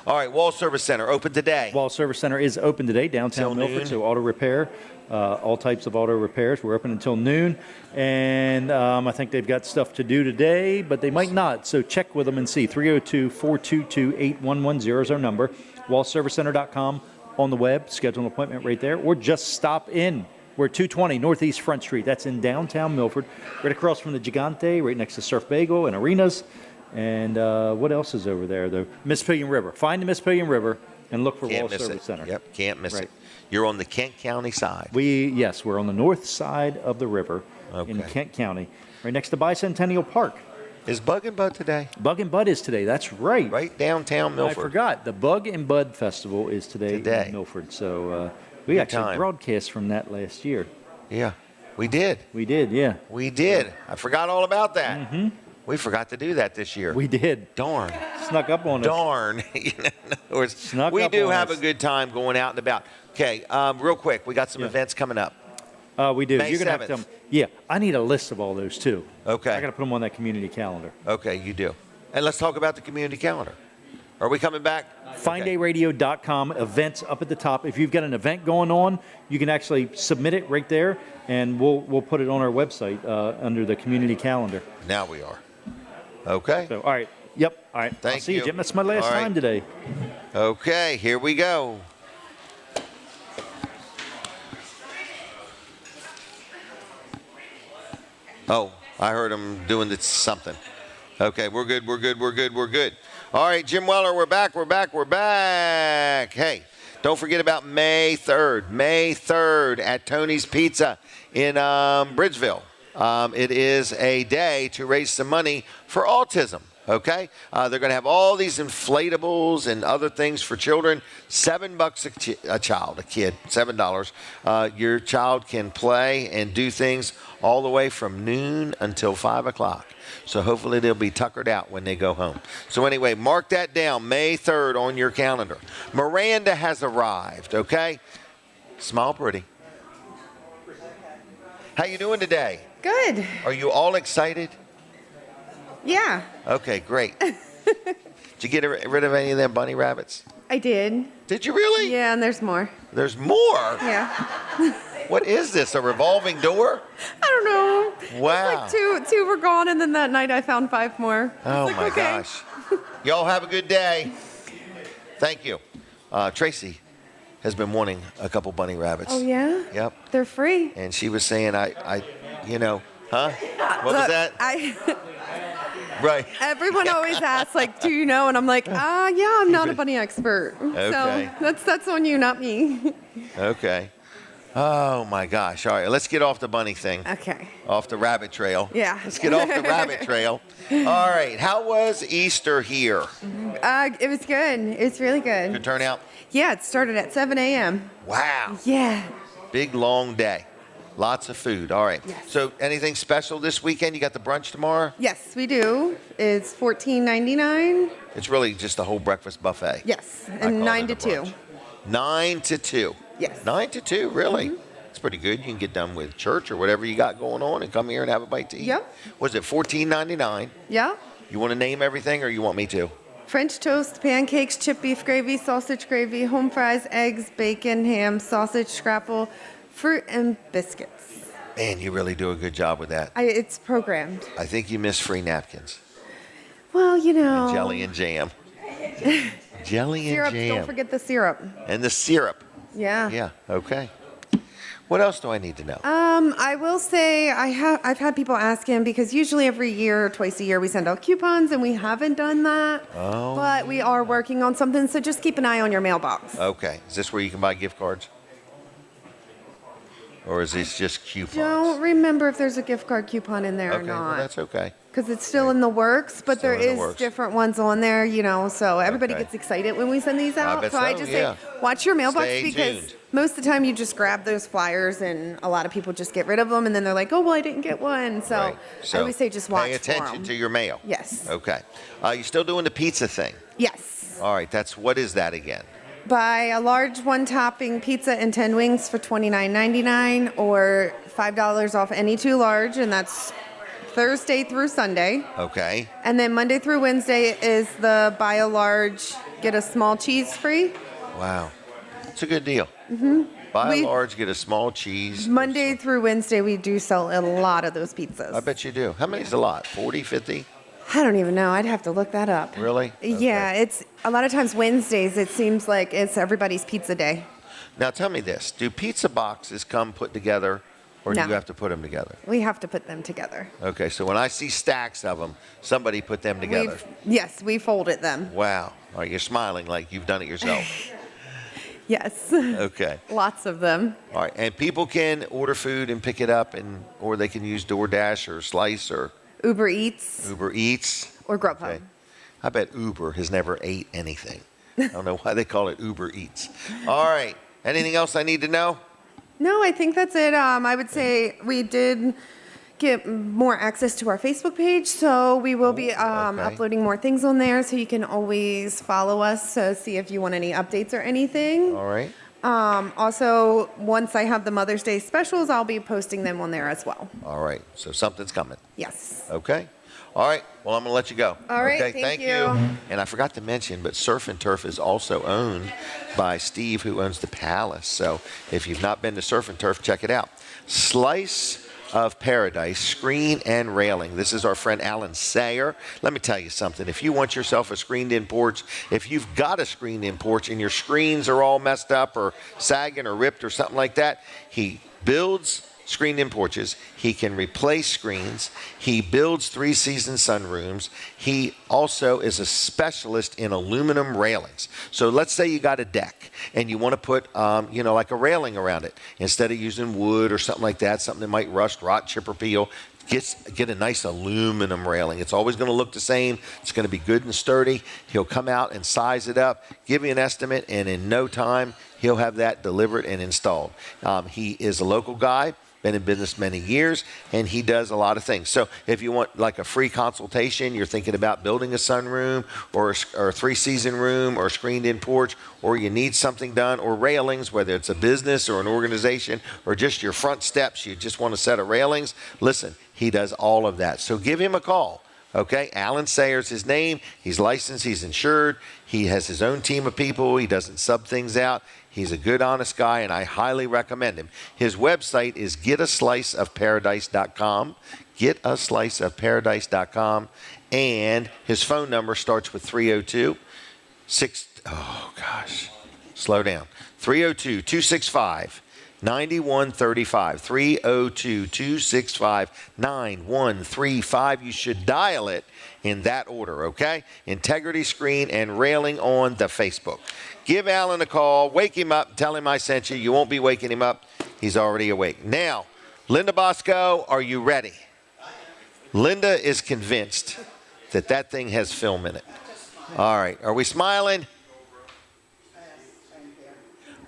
All right. Wall Service Center open today. Wall Service Center is open today, downtown Till Milford. noon. So auto repair, all types of auto repairs. We're open until noon, and I think they've got stuff to do today, but they might not. So check with them and see. 302-422-8110 is our number. WallServiceCenter.com on the web. Schedule an appointment right there, or just stop in. We're at 220 Northeast Front Street. That's in downtown Milford, right across from the Gigante, right next to Surf Bagel and Arenas. And what else is over there? The Mississippian River. Find the Mississippian River and look for Wall Service Center. Yep, can't miss it. You're on the Kent County side. Yes, we're on the north side of the river in Kent County, right next to Bicentennial Park. Is Bug and Bud today? Bug and Bud is today. That's right. Right downtown Milford. I forgot. The Bug and Bud Festival is today. In Milford. So we actually broadcast from that last year. Yeah, we did. We did, yeah. We did. I forgot all about that. Mm-hmm. We forgot to do that this year. We did. Darn. Snuck up on us. Darn. We do have a good time going out and about. Okay, real quick, we got some events coming up. We do. May You're gonna 7th. have to. Yeah, I need a list of all those too. Okay. I got to put them on that community calendar. Okay, you do. And let's talk about the community calendar. Are we coming back? FindARadio.com, events up at the top. If you've got an event going on, you can actually submit it right there, and we'll put it on our website under the community calendar. Now we are. Okay. So, all right. Yep. All right. Thank I'll see you. you, Jim. That's my last All right. time today. Okay, here we go. Oh, I heard him doing something. Okay, we're good. All right, Jim Weller, we're back. Hey, don't forget about May 3rd at Tony's Pizza in Bridgeville. It is a day to raise some money for autism. Okay, they're going to have all these inflatables and other things for children. $7 a kid, $7. Your child can play and do things all the way from noon until 5 o'clock. So hopefully they'll be tuckered out when they go home. So anyway, mark that down, May 3rd on your calendar. Miranda has arrived. Okay, smile pretty. How you doing today? Good. Are you all excited? Yeah. Okay, great. Did you get rid of any of them bunny rabbits? I did. Did you really? Yeah, and there's more. There's more? Yeah. What is this, a revolving door? I don't know. Wow. It's like two were gone, and then that night I found 5 more. Oh, my gosh. Y'all have a good day. Thank you. Tracy has been wanting a couple bunny rabbits. Oh, yeah? Yep. They're free. And she was saying, huh? What was that? Right. Everyone always asks, like, do you know? And I'm like, yeah, I'm not a bunny expert. Okay. So that's on you, not me. Okay. Oh, my gosh. All right, let's get off the bunny thing. Okay. Off the rabbit trail. Yeah. Let's get off the rabbit trail. All right. How was Easter here? It was good. It was really good. Good turnout? Yeah, it started at 7 a.m. Wow. Yeah. Big, long day. Lots of food. All right. Yes. So anything special this weekend? You got the brunch tomorrow? Yes, we do. It's $14.99. It's really just a whole breakfast buffet. Yes, I and call 9 it to a 2. brunch. 9 to 2. Yes. 9 to 2, really? It's pretty good. You can get done with church or whatever you got going on and come here and have a bite to eat. Yep. Was it $14.99? Yeah. You want to name everything or you want me to? French toast, pancakes, chipped beef gravy, sausage gravy, home fries, eggs, bacon, ham, sausage, scrapple, fruit, and biscuits. Man, you really do a good job with that. It's programmed. I think you miss free napkins. Well, you know. And jelly and jam. Jelly and Syrup, jam. don't forget the syrup. And the syrup. Yeah. Yeah, okay. What else do I need to know? I will say I've had people asking because usually every year or twice a year we send out coupons and we haven't done that. Oh. But we are working on something, so just keep an eye on your mailbox. Okay. Is this where you can buy gift cards? Or is this just coupons? Don't remember if there's a gift card coupon in there or Okay, well, not. that's okay. Because it's still in the works, but Still there in the is works. different ones on there, so everybody Okay. gets excited when we send these out. bet I so, just yeah. say, watch your mailbox Stay because tuned. most of the time you just grab those flyers and a lot of people just get rid of them and then they're like, oh, well, I didn't get one. So Right. I always say just watch pay attention for to your mail. Yes. Okay. You still doing the pizza thing? Yes. All right. What is that again? Buy a large one-topping pizza and 10 wings for $29.99 or $5 off any 2 large, and that's Thursday through Sunday. Okay. And then Monday through Wednesday is the buy a large, get a small cheese free. Wow. It's a good deal. Mm-hmm. Buy a large, get a small cheese. Monday through Wednesday, we do sell a lot of those pizzas. I bet you do. How many's a lot? 40, 50? I don't even know. I'd have to look that up. Really? Yeah, it's a lot of times Wednesdays, it seems like it's everybody's pizza day. Now tell me this. Do pizza boxes come put together or do No. you have to put them together? We have to put them together. Okay, so when I see stacks of them, somebody put them together. Yes, we folded them. Wow. All right, you're smiling like you've done it yourself. Yes. Okay. Lots of them. All right, and people can order food and pick it up, or they can use DoorDash or Slice or Uber Eats Uber Eats. or Grubhub. Okay. I bet Uber has never ate anything. I don't know why they call it Uber Eats. All right. Anything else I need to know? No, I think that's it. I would say we did get more access to our Facebook page, so we will be uploading more things on there, so you can always follow us, so see if you want any updates or anything. All right. Also, once I have the Mother's Day specials, I'll be posting them on there as well. All right. So something's coming. Yes. Okay. All right. Well, I'm going to let you go. All right, Okay. thank you. And I forgot to mention, but Surf and Turf is also owned by Steve, who owns the Palace. So if you've not been to Surf and Turf, check it out. Slice of Paradise, screen and railing. This is our friend Alan Sayer. Let me tell you something. If you want yourself a screened-in porch, if you've got a screened-in porch and your screens are all messed up or sagging or ripped or something like that, he builds screened-in porches. He can replace screens. He builds 3-season sunrooms. He also is a specialist in aluminum railings. So let's say you got a deck and you want to put, like a railing around it. Instead of using wood or something like that, something that might rust, rot, chip, or peel, get a nice aluminum railing. It's always going to look the same. It's going to be good and sturdy. He'll come out and size it up, give you an estimate, and in no time, he'll have that delivered and installed. He is a local guy. Been in business many years, and he does a lot of things. So if you want like a free consultation, you're thinking about building a sunroom or a 3-season room or a screened-in porch, or you need something done, or railings, whether it's a business or an organization or just your front steps, you just want a set of railings, listen, he does all of that. So give him a call. Okay, Alan Sayer's his name. He's licensed. He's insured. He has his own team of people. He doesn't sub things out. He's a good, honest guy, and I highly recommend him. His website is getasliceofparadise.com, getasliceofparadise.com, and his phone number starts with 302-265-9135, 302-265-9135. You should dial it in that order, okay? Integrity Screen and Railing on the Facebook. Give Alan a call, wake him up, tell him I sent you. You won't be waking him up. He's already awake. Now, Linda Bosco, are you ready? Linda is convinced that that thing has film in it. All right. Are we smiling?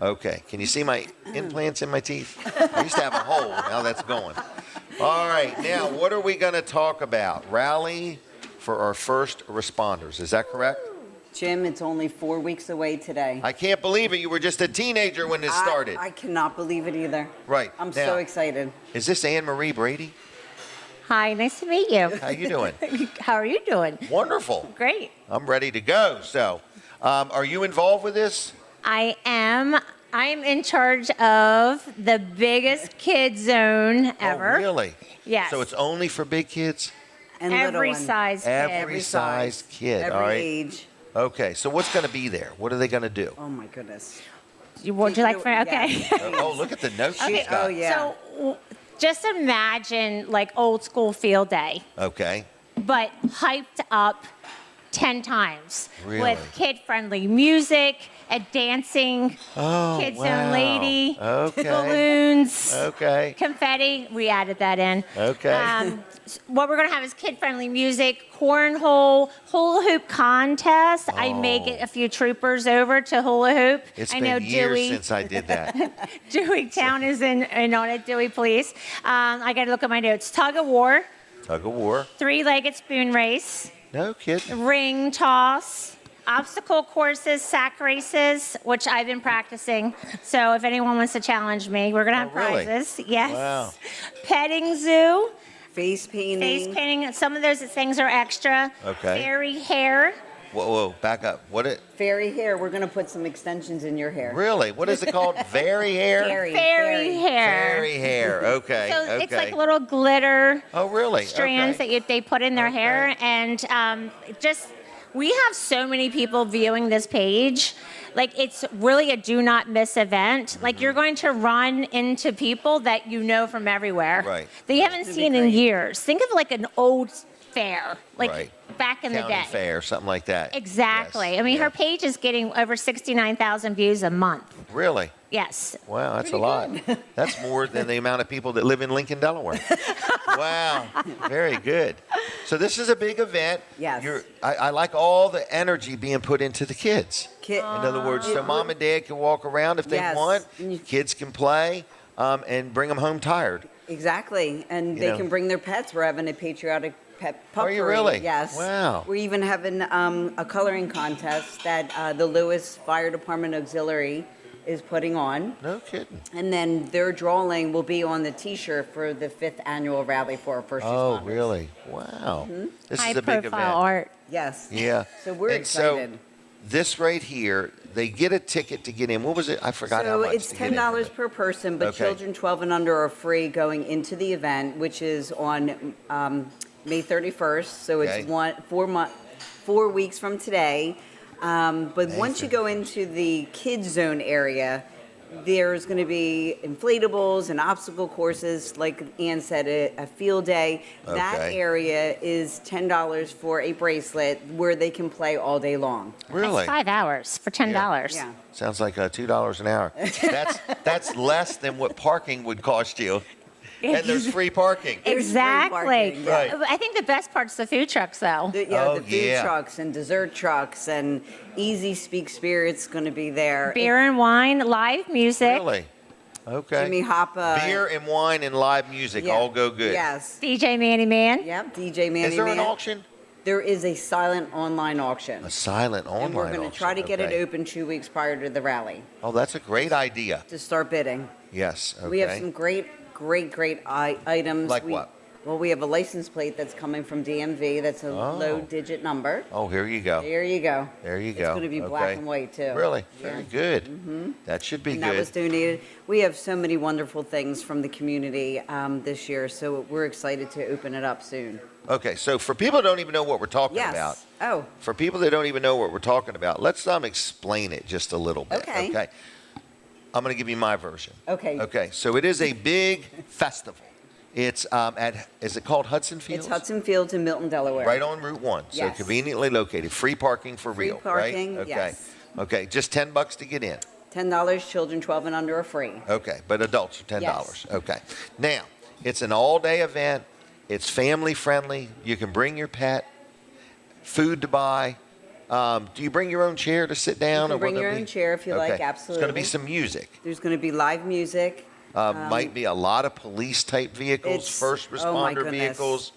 Okay. Can you see my implants in my teeth? I used to have a hole. Now that's going. All right. Now, what are we going to talk about? Rally for our first responders. Is that correct? Jim, it's only 4 weeks away today. I can't believe it. You were just a teenager when this started. I cannot believe it either. Right. I'm Now, so excited. Is this Ann Marie Brady? Hi, nice to meet you. How you doing? How are you doing? Wonderful. Great. I'm ready to go. So, are you involved with this? I am in charge of the biggest kid zone ever. Oh, really? Yes. So it's only for big kids? And every little one. size kid. Every size kid. Every All right. age. Okay. So what's going to be there? What are they going to do? Oh my goodness. Would you like for okay? Oh, look at the notes Okay. she's got. Oh yeah. So just imagine like old school field day, Okay. but hyped up 10 times Really? with kid-friendly music, a dancing Kids Zone lady, Okay. balloons, Okay. confetti. We added that in. Okay. What we're going to have is kid-friendly music, cornhole, hula hoop contest. I may get a few troopers over to hula hoop. It's I been know years Dewey. since I did that. Dewey Town is in on it. Dewey, please. I got to look at my notes. Tug of war, Tug of war. three-legged spoon race, No kidding. ring toss, obstacle courses, sack races, which I've been practicing. So if anyone wants to challenge me, we're gonna have really? prizes. Yes. Wow. Petting zoo, Face painting. face painting. Some of those things are extra. Okay. Fairy hair. Whoa, back up. Fairy hair. We're going to put some extensions in your hair. Really? What is it called? Very hair? Fairy hair. Fairy hair. Okay. So okay. it's like little glitter Oh, really? strands Okay. that they put in their hair, and we have so many people viewing this page. Like, it's really a do not miss event. Like, you're going to run into people that you know from everywhere. Right. That you haven't seen in years. Think of like an old fair, like Right. back in the County day. fair, something like that. Exactly. Yes. I mean, Yeah. her page is getting over 69,000 views a month. Really? Yes. Wow, that's a lot. That's more than the amount of people that live in Lincoln, Delaware. Wow, very good. So this is a big event. Yes. I like all the energy being put into the kids. In other words, so mom and dad can walk around if they Yes. want. Kids can play and bring them home tired. Exactly. And You they know. can bring their pets. We're having a patriotic pet pup Are you parade. really? Yes. Wow. We're even having a coloring contest that the Lewis Fire Department Auxiliary is putting on. No kidding. And then their drawing will be on the T-shirt for the 5th annual rally for our first Oh, responders. really? Wow. This is a big High event. profile art. Yes. Yeah. So we're and excited. So this right here, they get a ticket to get in. What was it? I forgot how So much. it's to get in. $10 per person, but Okay. children 12 and under are free going into the event, which is on May 31st. So Okay. it's 4 weeks from today. But once you go into the kids zone area, there's going to be inflatables and obstacle courses, like Ann said, a field day. That Okay. area is $10 for a bracelet where they can play all day long. Really? That's 5 hours for $10. Yeah. Sounds like $2 an hour. That's less than what parking would cost you. And there's free parking. Exactly. parking, yeah. Right. I think the best part's the food trucks, though. The food trucks and dessert trucks and Easy Speak Spirit's going to be there. Beer and wine, live music. Really? Okay. Jimmy Hoppa. Beer and wine and live music Yeah. all go good. Yes. DJ Manny Man. Yep. DJ Manny Is there Man. an auction? There is a silent online auction. A silent online And we're going to try to auction. get it Okay. open 2 weeks prior to the rally Oh, that's a great idea. to start bidding. Yes. Okay. We have some great items. Like what? Well, we have a license plate that's coming from DMV. That's a Oh. low-digit number. Oh, here you go. There you go. There you It's go. going to be black Okay. and white, too. Really? Yeah. Very good. That should be And good. that was donated. We have so many wonderful things from the community this year, so we're excited to open it up soon. Okay, so for people that don't even know what we're talking Yes. about, Oh, for people that don't even know what we're talking about, let's explain it just a little bit. Okay. Okay. I'm going to give you my version. okay. Okay, so it is a big festival. It's is it called Hudson Fields? It's Hudson Fields in Milton, Delaware. Right on Route 1, so Yes. conveniently located. Free parking for Free real, parking, right? Okay. yes. Okay, just $10 to get in. $10, children 12 and under are free. Okay, but adults are $10. Yes. Okay. Now, it's an all-day event. It's family-friendly. You can bring your pet. Food to buy. Do you bring your own chair to sit down? You or can bring will your there own be- chair if you like, Okay. absolutely. It's going to be some music. There's going to be live music. Might be a lot of police-type vehicles, It's- first oh my responder goodness. vehicles.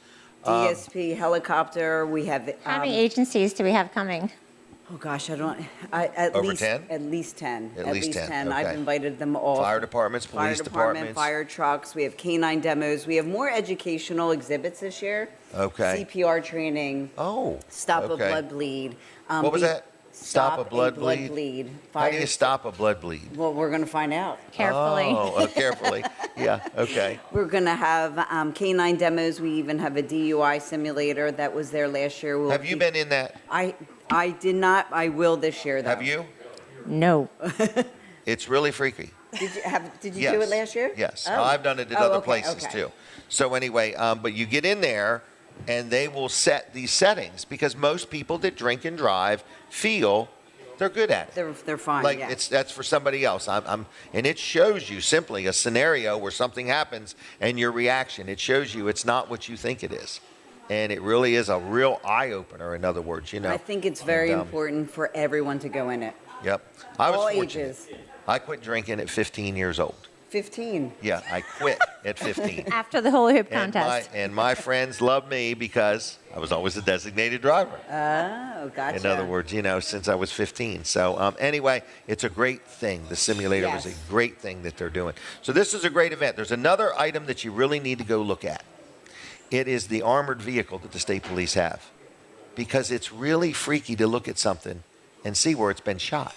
DSP, helicopter. We have. How many agencies do we have coming? Oh gosh, I don't. At Over least 10? At least 10. At least 10, I've okay. invited them all. Fire departments, Fire police department, departments. fire trucks. We have canine demos. We have more educational exhibits this year. Okay. CPR training. Oh. Stop okay. a blood bleed. What was that? Stop a blood bleed? bleed. How do Fire- you stop a blood bleed? Well, we're going to find out. Carefully. Oh, carefully. Yeah, okay. We're going to have canine demos. We even have a DUI simulator that was there last year. Have you been in that? I did not. I will this year, though. Have you? No. It's really freaky. Did you do it last year? Yes. Oh. I've done it at Oh, other okay, places okay. too. So anyway, but you get in there and they will set these settings because most people that drink and drive feel they're good at it. They're fine. Like yeah. that's for somebody else. And it shows you simply a scenario where something happens and your reaction. It shows you it's not what you think it is, and it really is a real eye opener. In other words, I think it's very important for everyone to go in it. Yep. I was All fortunate. ages. I quit drinking at 15 years old. 15. Yeah, I quit at 15. After the hula hoop And contest. my friends loved me because I was always a designated driver. Oh, gotcha. In other words, since I was 15. So anyway, it's a great thing. The simulator is a great thing that they're doing. So this is a great event. There's another item that you really need to go look at. It is the armored vehicle that the state police have, because it's really freaky to look at something and see where it's been shot.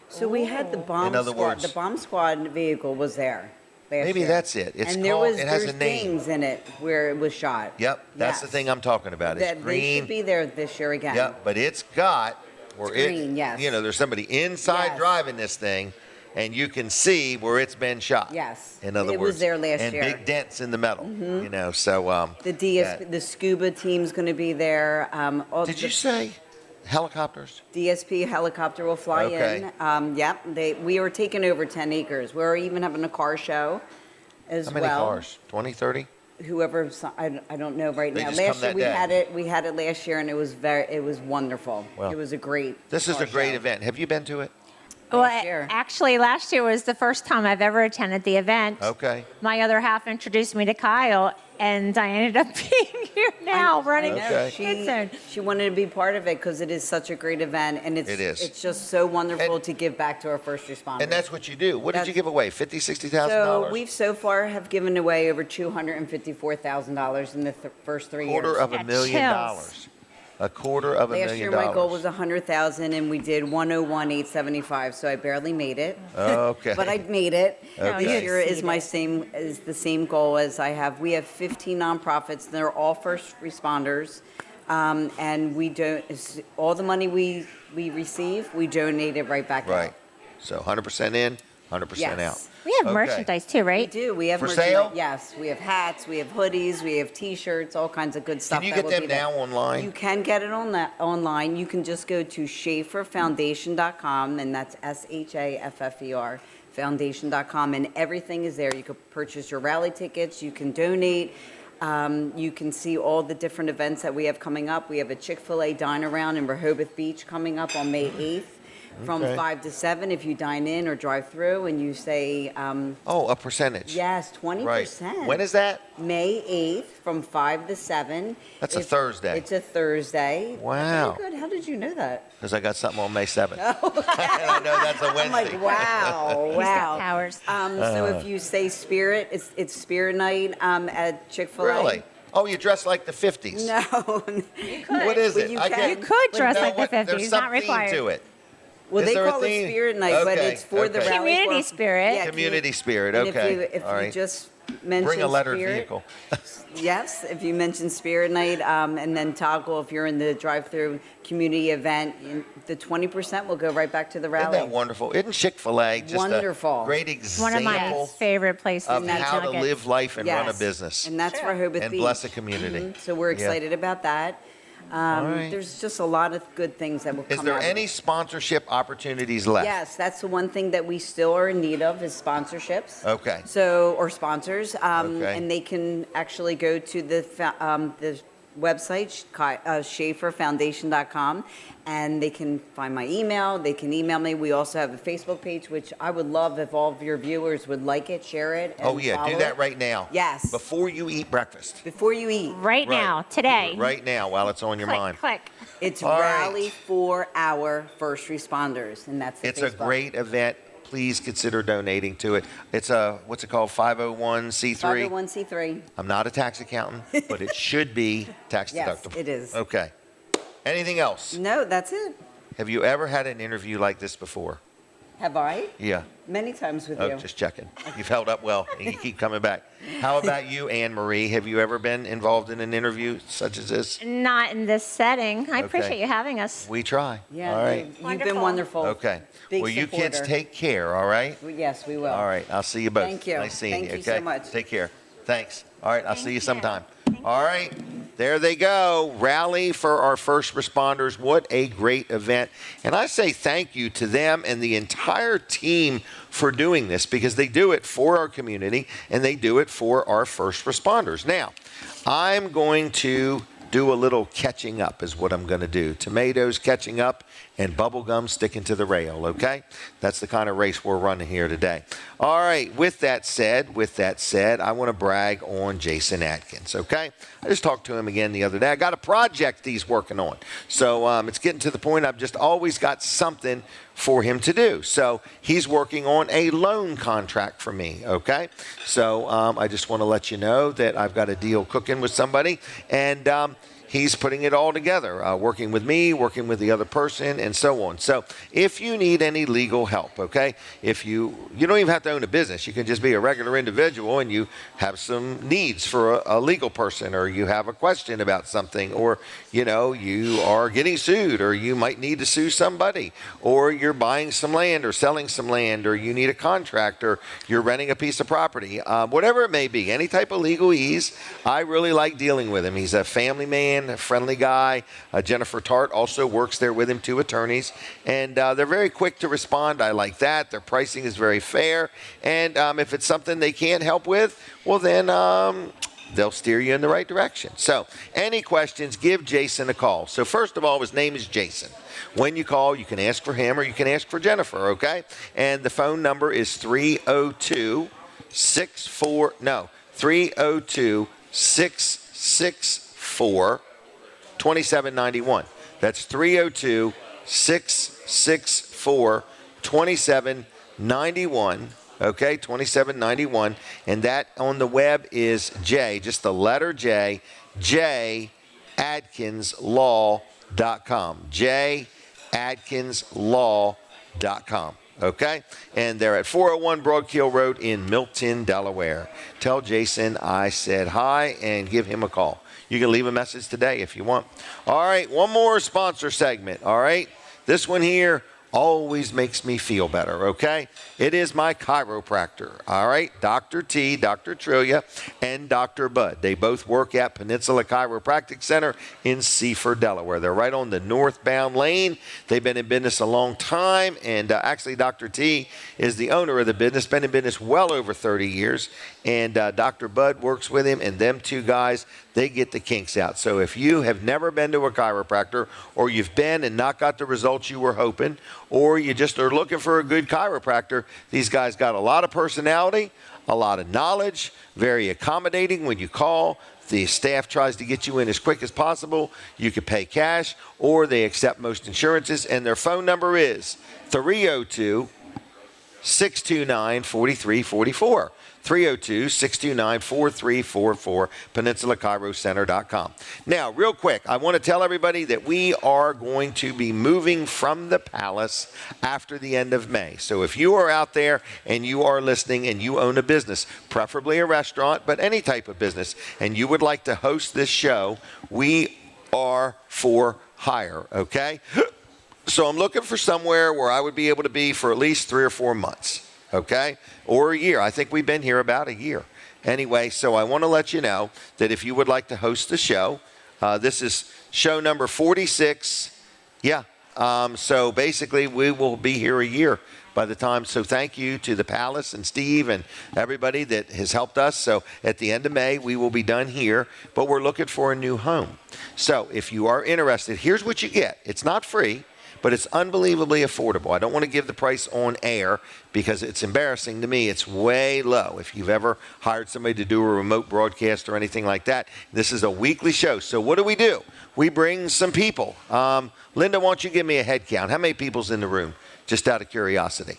So we had the bomb In other squad. words- The bomb squad vehicle was there. Maybe year. that's it. It's and called, it has there's a name. things in it where it was shot. Yep, that's the Yes. thing I'm talking about. It's That they green. should be there this year again. Yep, but it's got where It's green, yes. there's somebody inside Yes. driving this thing, and you can see where it's been shot. Yes. In other It words, was there last and year. big dents in the metal. Mhm. So The the scuba team's going to be there. Did you say helicopters? DSP helicopter will fly Okay. in. Yep. We are taking over 10 acres. We're even having a car show as How many well. cars? 20, 30? Whoever, I don't know right They now. just come Last year that day. we had it last year, and it was wonderful. Well, it was a great. This is car a great show. event. Have you been to it? Well, year. actually, last year was the first time I've ever attended the event. Okay. My other half introduced me to Kyle, and I ended up being here now, running I know. Okay. Kids Zone. She wanted to be part of it because it is such a great event, and It is. It's just so wonderful to give back to our first responders. And that's what you do. What did you give away? $50,000, $60,000? So we've so far have given away over $254,000 in the first 3 years. Quarter of $1 million. A quarter of $1 million. Last year my goal was 100,000, and we did 101,875. So I barely made it. Okay. But I made it. Okay. This year is the same goal as I have. We have 15 nonprofits. They're all first responders, and we don't. All the money we receive, we donate it right back Right. out. So 100% in, 100% Yes. out. We have merchandise too, right? We do. We have For merchandise. sale? Yes, we have hats, we have hoodies, we have T-shirts, all kinds of good stuff. Can you that get will them be there. now online? You can get it online. You can just go to ShafferFoundation.com, and that's SHAFFER Foundation.com, and everything is there. You can purchase your rally tickets. You can donate. You can see all the different events that we have coming up. We have a Chick-fil-A dine-around in Rehoboth Beach coming up on May 8th. From Okay. 5 to 7 if you dine in or drive through and you say a percentage. Yes, 20%. Right. When is that? May 8th from 5 to 7. That's a Thursday. It's a Thursday. Wow. Very good. How did you know that? Because I got something on May 7th. And I know that's a Wednesday. I'm like, wow, He's wow. got powers. So if you say Spirit, it's Spirit Night at Chick-fil-A. Really? Oh, you dress like the 50s. No. What is But it? you I can. can't- You could dress No, like the what- 50s, There's not some theme required. to it. Well, Is they there a call it theme? Spirit Night, but Okay, it's for the okay. rally. Community spirit. Yeah, Community spirit, and okay. If All you right. just mention Bring a lettered Spirit, vehicle. Yes, if you mention Spirit Night, and then toggle if you're in the drive-through community event, the 20% will go right back to the Isn't rally. that wonderful? Isn't Chick-fil-A just Wonderful. a great One of my example favorite places. of to eat how to nuggets. live life and run a Yes. business And that's Rehoboth and Beach. bless a community? Mhm. So we're Yeah. excited about that. right. There's just a lot of good things that will come Is there out of any it. sponsorship opportunities left? Yes, that's the one thing that we still are in need of is sponsorships. Okay. So, or sponsors, Okay. and they can actually go to the website, ShafferFoundation.com, and they can find my email. They can email me. We also have a Facebook page, which I would love if all of your viewers would like it, share it, and Oh, yeah. Do follow that it. right now. Yes. Before you eat breakfast. Before you eat. Right now, today. Right now, while it's on your Click, mind. click. It's All right. Rally for Our First Responders, and that's the It's a Facebook. great event. Please consider donating to it. It's a, what's it called, 501c3? 501c3. I'm not a tax accountant, but it should be tax Yes, deductible. it is. Okay. Anything else? No, that's it. Have you ever had an interview like this before? Have I? Yeah. Many times with Oh, you. just checking. You've held up well, and you keep coming back. How about you, Anne Marie? Have you ever been involved in an interview such as this? Not in this setting. I Okay. appreciate you having us. We try. Yeah, All right. you've been wonderful. Okay. Big Well, you kids supporter. take care, all right? Yes, we will. All right. I'll see you both. Thank you. Nice seeing Thank you, you so okay? much. Take care. Thanks. All right. I'll see you sometime. All right. There they go. Rally for our first responders. What a great event. And I say thank you to them and the entire team for doing this, because they do it for our community and they do it for our first responders. Now, I'm going to do a little catching up is what I'm going to do. Tomatoes catching up and bubble gum sticking to the rail, okay? That's the kind of race we're running here today. All right, with that said, I want to brag on Jason Atkins, okay? I just talked to him again the other day. I got a project he's working on. So it's getting to the point I've just always got something for him to do. So he's working on a loan contract for me, okay? So I just want to let you know that I've got a deal cooking with somebody, and he's putting it all together, working with me, working with the other person, and so on. So if you need any legal help, okay, if you don't even have to own a business. You can just be a regular individual and you have some needs for a legal person, or you have a question about something, or, you are getting sued, or you might need to sue somebody, or you're buying some land or selling some land, or you need a contract, or you're renting a piece of property, whatever it may be, any type of legalese, I really like dealing with him. He's a family man, a friendly guy. Jennifer Tart also works there with him, 2 attorneys, and they're very quick to respond. I like that. Their pricing is very fair, and if it's something they can't help with, well then they'll steer you in the right direction. So any questions, give Jason a call. So first of all, his name is Jason. When you call, you can ask for him or you can ask for Jennifer, okay? And the phone number is 302-664. That's 302-664-2791. Okay, 2791. And that on the web is J, just the letter J, jadkinslaw.com. jadkinslaw.com. Okay? And they're at 401 Broadkill Road in Milton, Delaware. Tell Jason I said hi and give him a call. You can leave a message today if you want. All right, one more sponsor segment. All right? This one here always makes me feel better, okay? It is my chiropractor, all right? Dr. T, Dr. Trillia, and Dr. Bud. They both work at Peninsula Chiropractic Center in Seaford, Delaware. They're right on the northbound lane. They've been in business a long time, and actually Dr. T is the owner of the business, been in business well over 30 years, and Dr. Bud works with him, and them two guys, they get the kinks out. So if you have never been to a chiropractor, or you've been and not got the results you were hoping, or you just are looking for a good chiropractor, these guys got a lot of personality, a lot of knowledge, very accommodating when you call. The staff tries to get you in as quick as possible. You can pay cash, or they accept most insurances, and their phone number is 302-629-4344. 302-629-4344, PeninsulaChiroCenter.com. Now, real quick, I want to tell everybody that we are going to be moving from the Palace after the end of May. So if you are out there and you are listening and you own a business, preferably a restaurant, but any type of business, and you would like to host this show, we are for hire, okay? So I'm looking for somewhere where I would be able to be for at least 3 or 4 months. Okay? Or a year. I think we've been here about a year. Anyway, so I want to let you know that if you would like to host the show, this is show number 46. Yeah. So basically, we will be here a year by the time. So thank you to the Palace and Steve and everybody that has helped us. So at the end of May, we will be done here, but we're looking for a new home. So if you are interested, here's what you get. It's not free, but it's unbelievably affordable. I don't want to give the price on air because it's embarrassing to me. It's way low. If you've ever hired somebody to do a remote broadcast or anything like that, this is a weekly show. So what do? We bring some people. Linda, why don't you give me a head count? How many people's in the room? Just out of curiosity.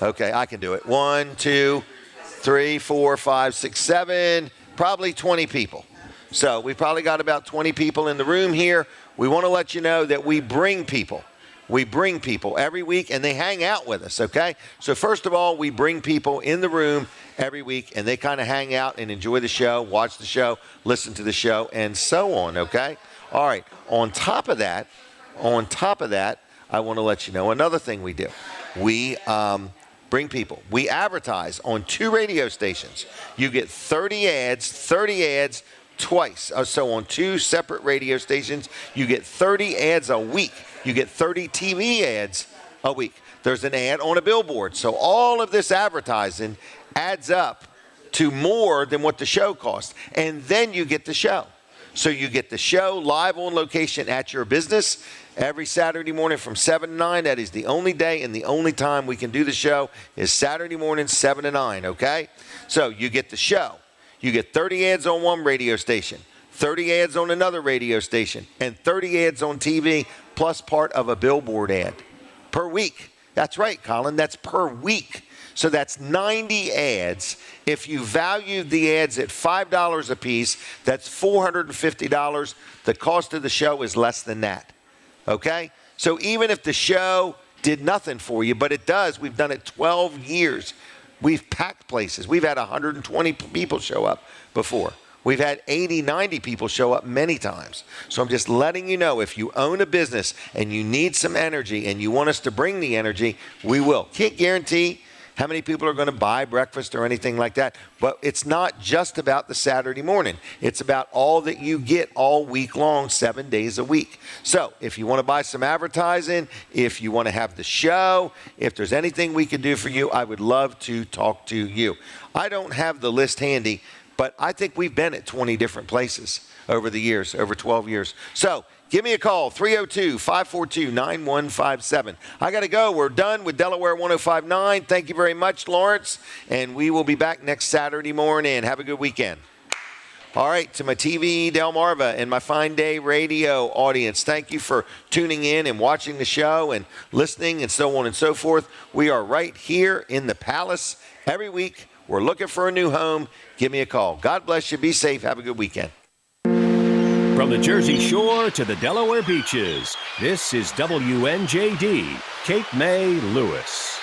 Okay, I can do it. 1, 2, 3, 4, 5, 6, 7, probably 20 people. So we probably got about 20 people in the room here. We want to let you know that we bring people. We bring people every week, and they hang out with us, okay? So first of all, we bring people in the room every week, and they kind of hang out and enjoy the show, watch the show, listen to the show, and so on, okay? All right, on top of that, I want to let you know another thing we do. We bring people. We advertise on 2 radio stations. You get 30 ads twice. So on 2 separate radio stations, you get 30 ads a week. You get 30 TV ads a week. There's an ad on a billboard. So all of this advertising adds up to more than what the show costs. And then you get the show. So you get the show live on location at your business every Saturday morning from 7 to 9. That is the only day and the only time we can do the show is Saturday morning, 7 to 9, okay? So you get the show. You get 30 ads on one radio station, 30 ads on another radio station, and 30 ads on TV, plus part of a billboard ad per week. That's right, Colin, that's per week. So that's 90 ads. If you value the ads at $5 a piece, that's $450. The cost of the show is less than that, okay? So even if the show did nothing for you, but it does, we've done it 12 years. We've packed places. We've had 120 people show up before. We've had 80, 90 people show up many times. So I'm just letting you know, if you own a business and you need some energy and you want us to bring the energy, we will. Can't guarantee how many people are going to buy breakfast or anything like that. But it's not just about the Saturday morning. It's about all that you get all week long, 7 days a week. So if you want to buy some advertising, if you want to have the show, if there's anything we can do for you, I would love to talk to you. I don't have the list handy, but I think we've been at 20 different places over the years, over 12 years. So give me a call, 302-542-9157. I got to go. We're done with Delaware 105.9. Thank you very much, Lawrence. And we will be back next Saturday morning. Have a good weekend. All right, to my TV Delmarva and my Fine Day Radio audience, thank you for tuning in and watching the show and listening and so on and so forth. We are right here in the Palace every week. We're looking for a new home. Give me a call. God bless you. Be safe. Have a good weekend. From the Jersey Shore to the Delaware beaches, this is WNJD, Cape May, Lewis.